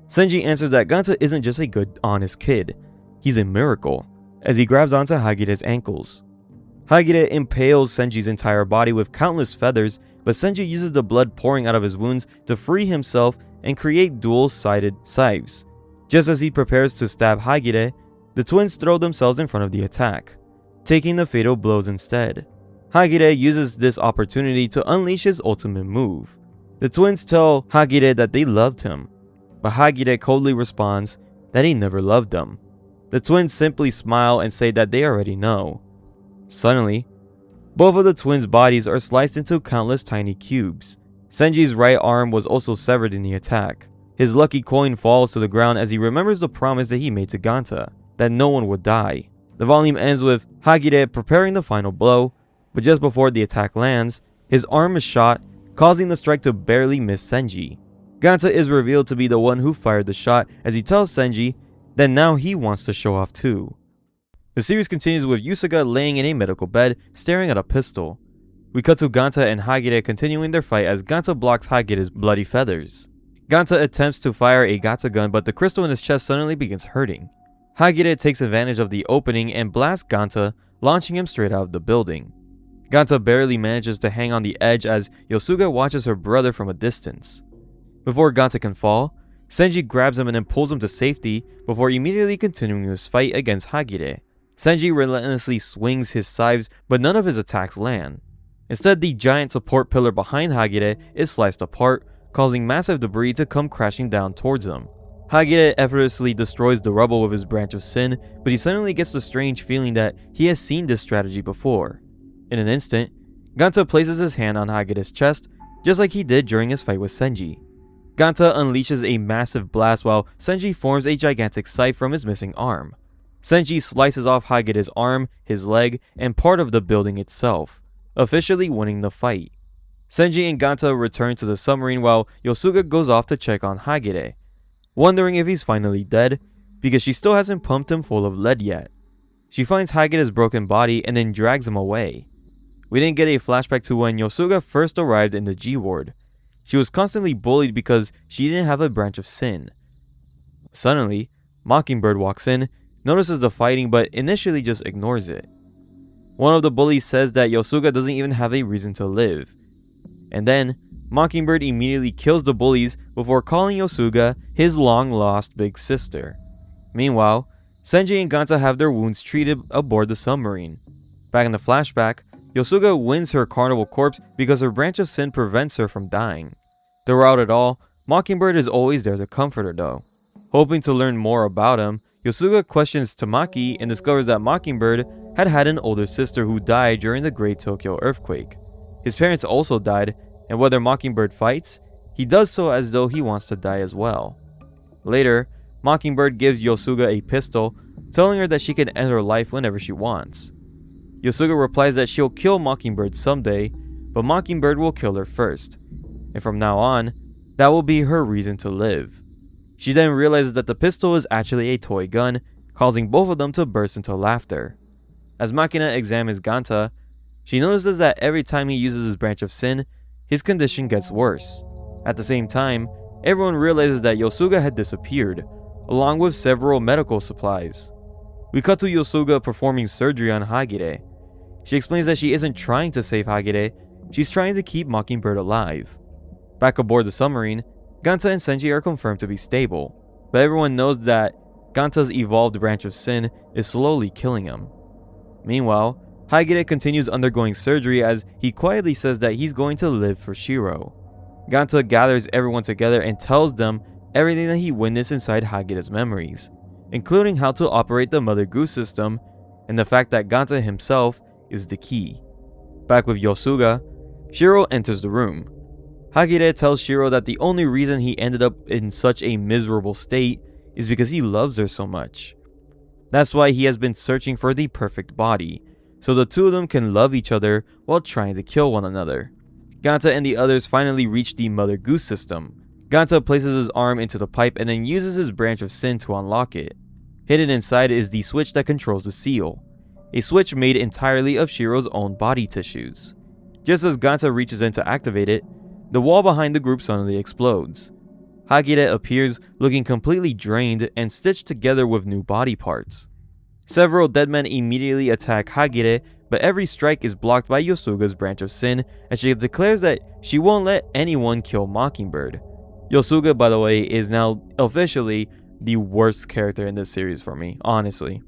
Senji answers that Ganta isn't just a good, honest kid. He's a miracle, as he grabs onto Hagire's ankles. Hagire impales Senji's entire body with countless feathers, but Senji uses the blood pouring out of his wounds to free himself and create dual-sided scythes. Just as he prepares to stab Hagire, the twins throw themselves in front of the attack, taking the fatal blows instead. Hagire uses this opportunity to unleash his ultimate move. The twins tell Hagire that they loved him, but Hagire coldly responds that he never loved them. The twins simply smile and say that they already know. Suddenly, both of the twins' bodies are sliced into countless tiny cubes. Senji's right arm was also severed in the attack. His lucky coin falls to the ground as he remembers the promise that he made to Ganta, that no one would die. The volume ends with Hagire preparing the final blow, but just before the attack lands, his arm is shot, causing the strike to barely miss Senji. Ganta is revealed to be the one who fired the shot, as he tells Senji that now he wants to show off too. The series continues with Yusuga laying in a medical bed, staring at a pistol. We cut to Ganta and Hagire continuing their fight as Ganta blocks Hagire's bloody feathers. Ganta attempts to fire a Gata gun, but the crystal in his chest suddenly begins hurting. Hagire takes advantage of the opening and blasts Ganta, launching him straight out of the building. Ganta barely manages to hang on the edge as Yosuga watches her brother from a distance. Before Ganta can fall, Senji grabs him and then pulls him to safety before immediately continuing his fight against Hagire. Senji relentlessly swings his scythes, but none of his attacks land. Instead, the giant support pillar behind Hagire is sliced apart, causing massive debris to come crashing down towards him. Hagire effortlessly destroys the rubble with his Branch of Sin, but he suddenly gets the strange feeling that he has seen this strategy before. In an instant, Ganta places his hand on Hagire's chest, just like he did during his fight with Senji. Ganta unleashes a massive blast while Senji forms a gigantic scythe from his missing arm. Senji slices off Hagire's arm, his leg, and part of the building itself, officially winning the fight. Senji and Ganta return to the submarine while Yosuga goes off to check on Hagire, wondering if he's finally dead, because she still hasn't pumped him full of lead yet. She finds Hagire's broken body and then drags him away. We didn't get a flashback to when Yosuga first arrived in the G ward. She was constantly bullied because she didn't have a Branch of Sin. Suddenly, Mockingbird walks in, notices the fighting but initially just ignores it. One of the bullies says that Yosuga doesn't even have a reason to live. And then, Mockingbird immediately kills the bullies before calling Yosuga his long-lost big sister. Meanwhile, Senji and Ganta have their wounds treated aboard the submarine. Back in the flashback, Yosuga wins her carnival corpse because her Branch of Sin prevents her from dying. Throughout it all, Mockingbird is always there to comfort her though. Hoping to learn more about him, Yosuga questions Tamaki and discovers that Mockingbird had an older sister who died during the Great Tokyo earthquake. His parents also died, and whether Mockingbird fights, he does so as though he wants to die as well. Later, Mockingbird gives Yosuga a pistol, telling her that she can end her life whenever she wants. Yosuga replies that she'll kill Mockingbird someday, but Mockingbird will kill her first. And from now on, that will be her reason to live. She then realizes that the pistol is actually a toy gun, causing both of them to burst into laughter. As Machina examines Ganta, she notices that every time he uses his Branch of Sin, his condition gets worse. At the same time, everyone realizes that Yosuga had disappeared, along with several medical supplies. We cut to Yosuga performing surgery on Hagire. She explains that she isn't trying to save Hagire, she's trying to keep Mockingbird alive. Back aboard the submarine, Ganta and Senji are confirmed to be stable, but everyone knows that Ganta's evolved branch of Sin is slowly killing him. Meanwhile, Hagire continues undergoing surgery as he quietly says that he's going to live for Shiro. Ganta gathers everyone together and tells them everything that he witnessed inside Hagire's memories, including how to operate the Mother Goose system and the fact that Ganta himself is the key. Back with Yosuga, Shiro enters the room. Hagire tells Shiro that the only reason he ended up in such a miserable state is because he loves her so much. That's why he has been searching for the perfect body, so the two of them can love each other while trying to kill one another. Ganta and the others finally reach the Mother Goose system. Ganta places his arm into the pipe and then uses his branch of Sin to unlock it. Hidden inside is the switch that controls the seal, a switch made entirely of Shiro's own body tissues. Just as Ganta reaches in to activate it, the wall behind the group suddenly explodes. Hagire appears looking completely drained and stitched together with new body parts. Several dead men immediately attack Hagire, but every strike is blocked by Yosuga's branch of Sin as she declares that she won't let anyone kill Mockingbird. Yosuga, by the way, is now officially the worst character in this series for me, honestly.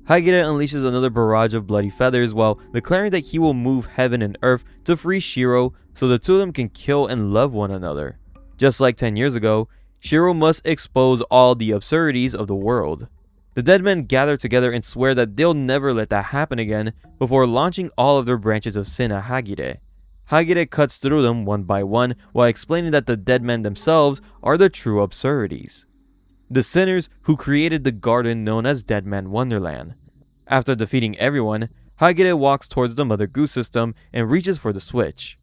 Hagire unleashes another barrage of bloody feathers while declaring that he will move heaven and earth to free Shiro so the two of them can kill and love one another. Just like 10 years ago, Shiro must expose all the absurdities of the world. The dead men gather together and swear that they'll never let that happen again before launching all of their branches of Sin at Hagire. Hagire cuts through them one by one while explaining that the dead men themselves are the true absurdities, the sinners who created the garden known as Deadman Wonderland. After defeating everyone, Hagire walks towards the Mother Goose system and reaches for the switch.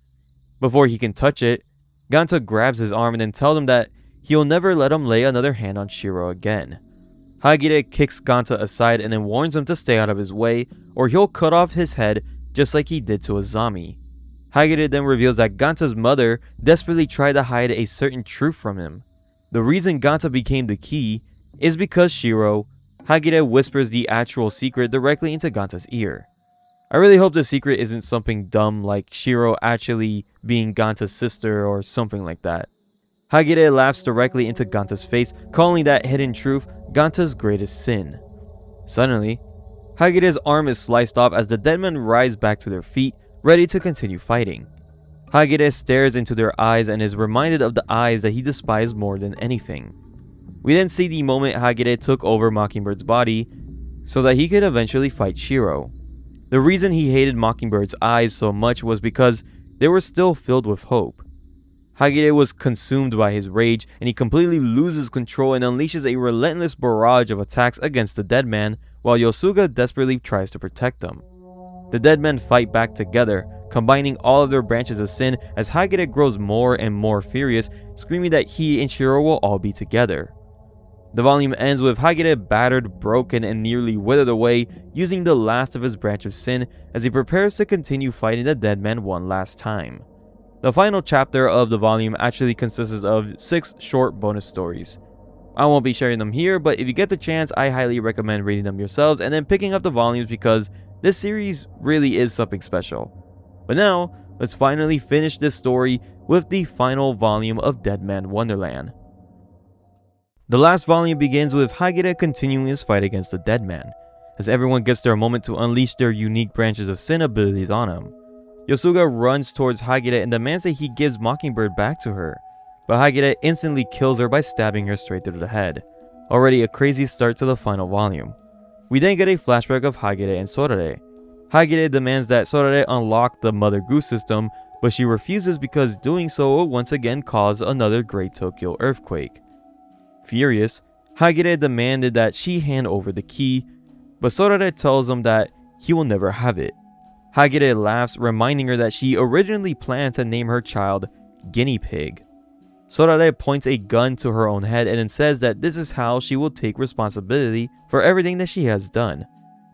Before he can touch it, Ganta grabs his arm and then tells him that he'll never let him lay another hand on Shiro again. Hagire kicks Ganta aside and then warns him to stay out of his way or he'll cut off his head just like he did to Azami. Hagire then reveals that Ganta's mother desperately tried to hide a certain truth from him. The reason Ganta became the key is because Shiro. Hagire whispers the actual secret directly into Ganta's ear. I really hope the secret isn't something dumb like Shiro actually being Ganta's sister or something like that. Hagire laughs directly into Ganta's face, calling that hidden truth Ganta's greatest sin. Suddenly, Hagire's arm is sliced off as the dead men rise back to their feet, ready to continue fighting. Hagire stares into their eyes and is reminded of the eyes that he despised more than anything. We then see the moment Hagire took over Mockingbird's body so that he could eventually fight Shiro. The reason he hated Mockingbird's eyes so much was because they were still filled with hope. Hagire was consumed by his rage and he completely loses control and unleashes a relentless barrage of attacks against the dead man while Yosuga desperately tries to protect them. The dead men fight back together, combining all of their branches of Sin as Hagire grows more and more furious, screaming that he and Shiro will all be together. The volume ends with Hagire battered, broken, and nearly withered away, using the last of his branch of Sin as he prepares to continue fighting the dead man one last time. The final chapter of the volume actually consists of 6 short bonus stories. I won't be sharing them here, but if you get the chance, I highly recommend reading them yourselves and then picking up the volumes because this series really is something special. But now, let's finally finish this story with the final volume of Deadman Wonderland. The last volume begins with Hagire continuing his fight against the dead man, as everyone gets their moment to unleash their unique branches of Sin abilities on him. Yosuga runs towards Hagire and demands that he gives Mockingbird back to her, but Hagire instantly kills her by stabbing her straight through the head. Already a crazy start to the final volume. We then get a flashback of Hagire and Sorare. Hagire demands that Sorare unlock the Mother Goose system, but she refuses because doing so will once again cause another Great Tokyo earthquake. Furious, Hagire demanded that she hand over the key, but Sorare tells him that he will never have it. Hagire laughs, reminding her that she originally planned to name her child Guinea Pig. Sorare points a gun to her own head and then says that this is how she will take responsibility for everything that she has done,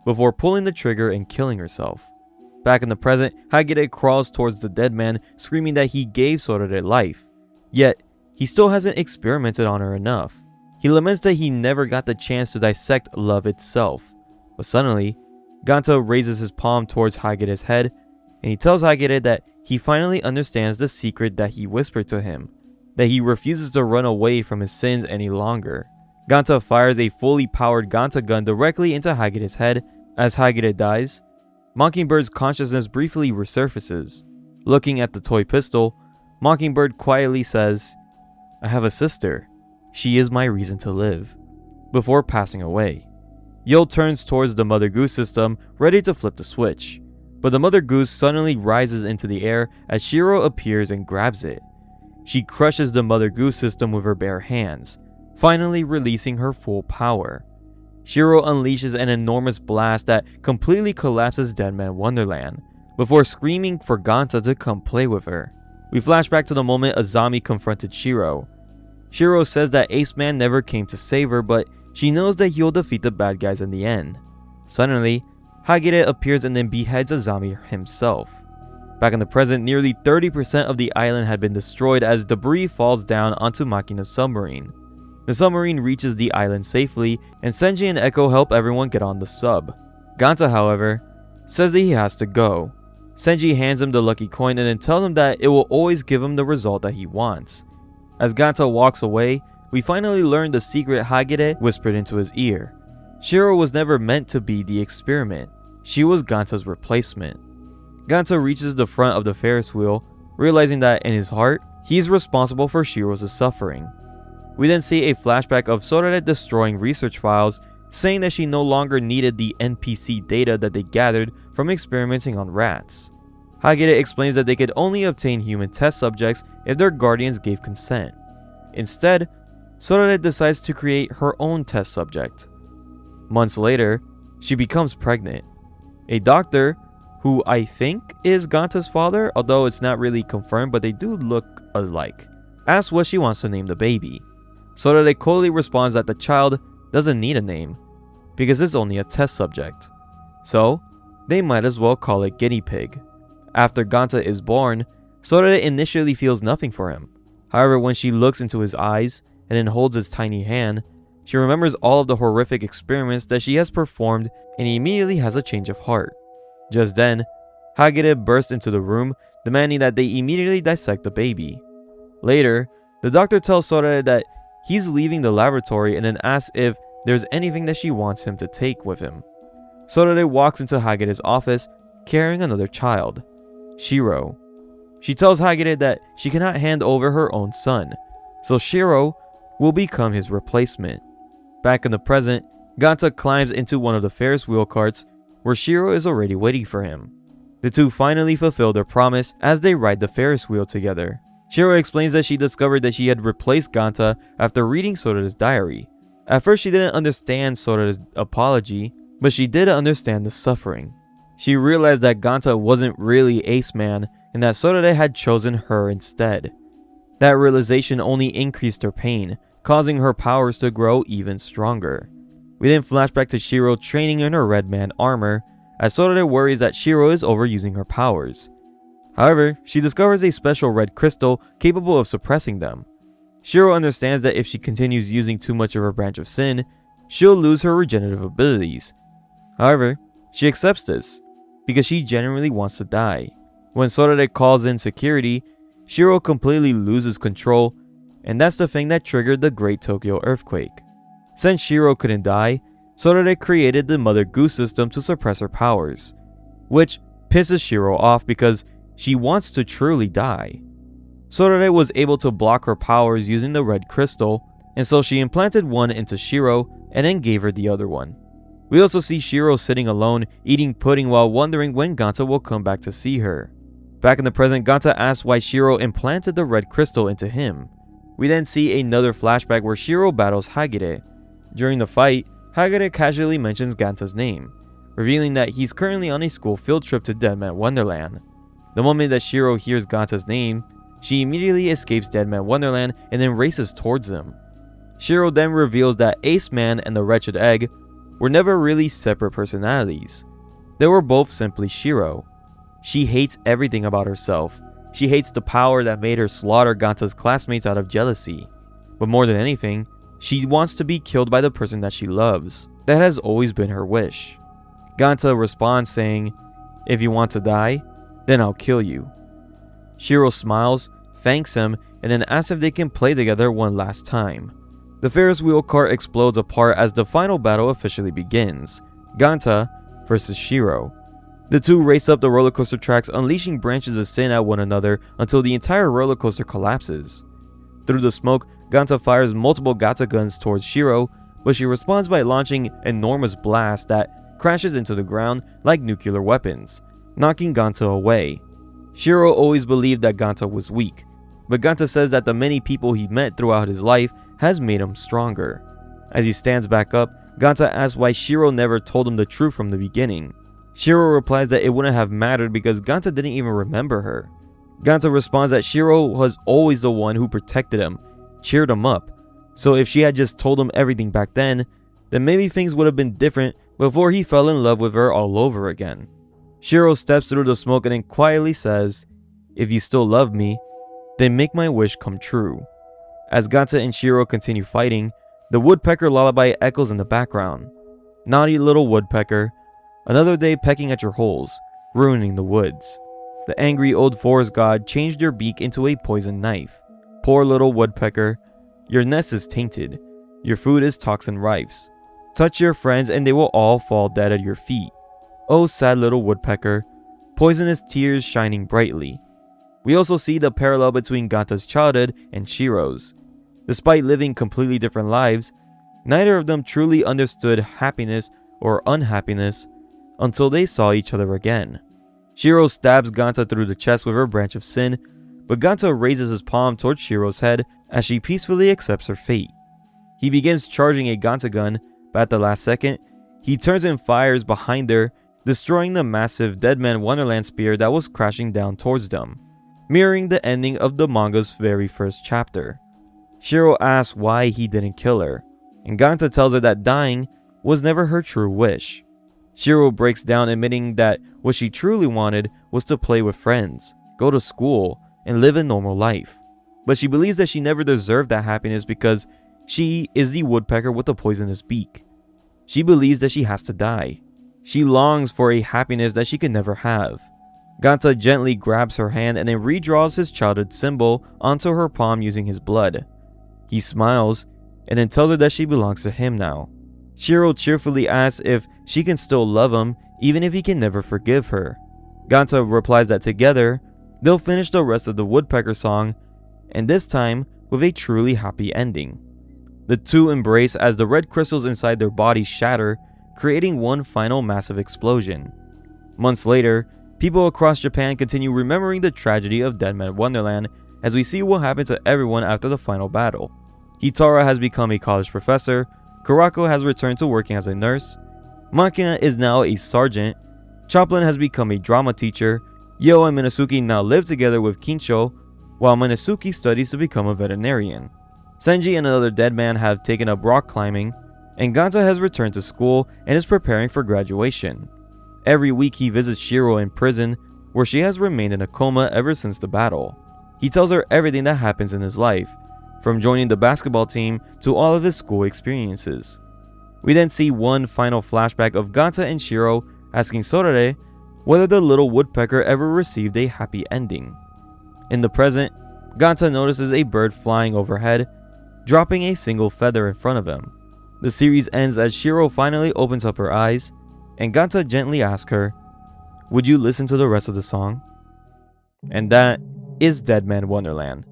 before pulling the trigger and killing herself. Back in the present, Hagire crawls towards the dead man, screaming that he gave Sorare life, yet he still hasn't experimented on her enough. He laments that he never got the chance to dissect love itself. But suddenly, Ganta raises his palm towards Hagere's head, and he tells Hagere that he finally understands the secret that he whispered to him, that he refuses to run away from his sins any longer. Ganta fires a fully powered Ganta gun directly into Hagere's head. As Hagere dies, Mockingbird's consciousness briefly resurfaces. Looking at the toy pistol, Mockingbird quietly says, "I have a sister. She is my reason to live," before passing away. Yo turns towards the Mother Goose system, ready to flip the switch, but the Mother Goose suddenly rises into the air as Shiro appears and grabs it. She crushes the Mother Goose system with her bare hands, finally releasing her full power. Shiro unleashes an enormous blast that completely collapses Deadman Wonderland, before screaming for Ganta to come play with her. We flash back to the moment Azami confronted Shiro. Shiro says that Ace Man never came to save her, but she knows that he'll defeat the bad guys in the end. Suddenly, Hagere appears and then beheads Azami himself. Back in the present, nearly 30% of the island had been destroyed as debris falls down onto Makina's submarine. The submarine reaches the island safely, and Senji and Echo help everyone get on the sub. Ganta, however, says that he has to go. Senji hands him the lucky coin and then tells him that it will always give him the result that he wants. As Ganta walks away, we finally learn the secret Hagere whispered into his ear. Shiro was never meant to be the experiment. She was Ganta's replacement. Ganta reaches the front of the Ferris wheel, realizing that in his heart, he's responsible for Shiro's suffering. We then see a flashback of Sorare destroying research files, saying that she no longer needed the NPC data that they gathered from experimenting on rats. Hagere explains that they could only obtain human test subjects if their guardians gave consent. Instead, Sorare decides to create her own test subject. Months later, she becomes pregnant. A doctor, who I think is Ganta's father, although it's not really confirmed, but they do look alike, asks what she wants to name the baby. Sorare coldly responds that the child doesn't need a name, because it's only a test subject. So, they might as well call it Guinea Pig. After Ganta is born, Sorare initially feels nothing for him. However, when she looks into his eyes and then holds his tiny hand, she remembers all of the horrific experiments that she has performed and immediately has a change of heart. Just then, Hagere bursts into the room, demanding that they immediately dissect the baby. Later, the doctor tells Sorare that he's leaving the laboratory and then asks if there's anything that she wants him to take with him. Sorare walks into Hagere's office carrying another child, Shiro. She tells Hagere that she cannot hand over her own son, so Shiro will become his replacement. Back in the present, Ganta climbs into one of the Ferris wheel carts where Shiro is already waiting for him. The two finally fulfill their promise as they ride the Ferris wheel together. Shiro explains that she discovered that she had replaced Ganta after reading Sorare's diary. At first she didn't understand Sorare's apology, but she did understand the suffering. She realized that Ganta wasn't really Ace Man and that Sorare had chosen her instead. That realization only increased her pain, causing her powers to grow even stronger. We then flash back to Shiro training in her Red Man armor, as Sorare worries that Shiro is overusing her powers. However, she discovers a special red crystal capable of suppressing them. Shiro understands that if she continues using too much of her branch of sin, she'll lose her regenerative abilities. However, she accepts this, because she genuinely wants to die. When Sorare calls in security, Shiro completely loses control, and that's the thing that triggered the Great Tokyo Earthquake. Since Shiro couldn't die, Sorare created the Mother Goose system to suppress her powers, which pisses Shiro off because she wants to truly die. Sorare was able to block her powers using the red crystal, and so she implanted one into Shiro and then gave her the other one. We also see Shiro sitting alone, eating pudding while wondering when Ganta will come back to see her. Back in the present, Ganta asks why Shiro implanted the red crystal into him. We then see another flashback where Shiro battles Hagere. During the fight, Hagere casually mentions Ganta's name, revealing that he's currently on a school field trip to Deadman Wonderland. The moment that Shiro hears Ganta's name, she immediately escapes Deadman Wonderland and then races towards him. Shiro then reveals that Ace Man and the Wretched Egg were never really separate personalities. They were both simply Shiro. She hates everything about herself. She hates the power that made her slaughter Ganta's classmates out of jealousy. But more than anything, She wants to be killed by the person that she loves. That has always been her wish. Ganta responds saying, "If you want to die, then I'll kill you." Shiro smiles, thanks him, and then asks if they can play together one last time. The Ferris wheel cart explodes apart as the final battle officially begins. Ganta versus Shiro. The two race up the roller coaster tracks, unleashing branches of sin at one another until the entire roller coaster collapses. Through the smoke, Ganta fires multiple Gata guns towards Shiro, but she responds by launching enormous blasts that crashes into the ground like nuclear weapons, knocking Ganta away. Shiro always believed that Ganta was weak, but Ganta says that the many people he met throughout his life has made him stronger. As he stands back up, Ganta asks why Shiro never told him the truth from the beginning. Shiro replies that it wouldn't have mattered because Ganta didn't even remember her. Ganta responds that Shiro was always the one who protected him, cheered him up, so if she had just told him everything back then maybe things would have been different before he fell in love with her all over again. Shiro steps through the smoke and then quietly says, "If you still love me, then make my wish come true." As Ganta and Shiro continue fighting, the woodpecker lullaby echoes in the background. Naughty little woodpecker, another day pecking at your holes, ruining the woods. The angry old forest god changed your beak into a poison knife. Poor little woodpecker, your nest is tainted, your food is toxin rife. Touch your friends and they will all fall dead at your feet. Oh sad little woodpecker, poisonous tears shining brightly. We also see the parallel between Ganta's childhood and Shiro's. Despite living completely different lives, neither of them truly understood happiness or unhappiness until they saw each other again. Shiro stabs Ganta through the chest with her branch of sin, but Ganta raises his palm towards Shiro's head as she peacefully accepts her fate. He begins charging a Ganta gun, but at the last second, he turns and fires behind her, destroying the massive Deadman Wonderland spear that was crashing down towards them, mirroring the ending of the manga's very first chapter. Shiro asks why he didn't kill her, and Ganta tells her that dying was never her true wish. Shiro breaks down, admitting that what she truly wanted was to play with friends, go to school, and live a normal life. But she believes that she never deserved that happiness because she is the woodpecker with the poisonous beak. She believes that she has to die. She longs for a happiness that she can never have. Ganta gently grabs her hand and then redraws his childhood symbol onto her palm using his blood. He smiles and then tells her that she belongs to him now. Shiro cheerfully asks if she can still love him even if he can never forgive her. Ganta replies that together, they'll finish the rest of the woodpecker song, and this time with a truly happy ending. The two embrace as the red crystals inside their bodies shatter, creating one final massive explosion. Months later, people across Japan continue remembering the tragedy of Deadman Wonderland as we see what happened to everyone after the final battle. Hitara has become a college professor, Kurako has returned to working as a nurse, Makina is now a sergeant, Choplin has become a drama teacher, Yo and Minazuki now live together with Kincho, while Minazuki studies to become a veterinarian. Senji and another dead man have taken up rock climbing, and Ganta has returned to school and is preparing for graduation. Every week he visits Shiro in prison, where she has remained in a coma ever since the battle. He tells her everything that happens in his life, from joining the basketball team to all of his school experiences. We then see one final flashback of Ganta and Shiro asking Sorare whether the little woodpecker ever received a happy ending. In the present, Ganta notices a bird flying overhead, dropping a single feather in front of him. The series ends as Shiro finally opens up her eyes, and Ganta gently asks her, "Would you listen to the rest of the song?" And that is Deadman Wonderland.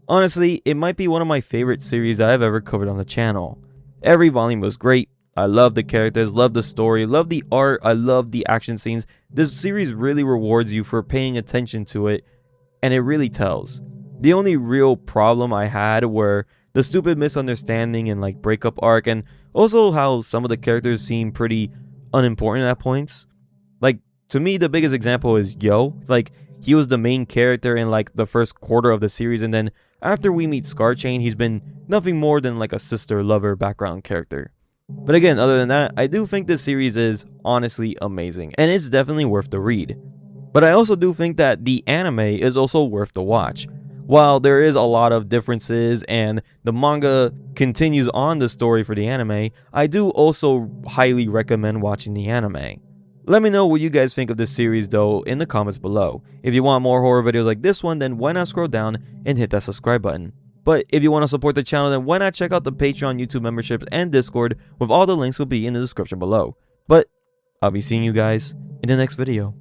Honestly, it might be one of my favorite series that I've ever covered on the channel. Every volume was great. I love the characters, love the story, love the art, I love the action scenes. This series really rewards you for paying attention to it, and it really tells. The only real problem I had were the stupid misunderstanding and like breakup arc, and also how some of the characters seem pretty unimportant at points. Like, to me, the biggest example is Yo. Like, he was the main character in like the first quarter of the series, and then after we meet Scarchain, he's been nothing more than like a sister-lover background character. But again, other than that, I do think this series is honestly amazing, and it's definitely worth the read. But I also do think that the anime is also worth the watch. While there is a lot of differences and the manga continues on the story for the anime, I do also highly recommend watching the anime. Let me know what you guys think of this series though in the comments below. If you want more horror videos like this one, then why not scroll down and hit that subscribe button. But if you want to support the channel, then why not check out the Patreon, YouTube memberships, and Discord, with all the links will be in the description below. But I'll be seeing you guys in the next video.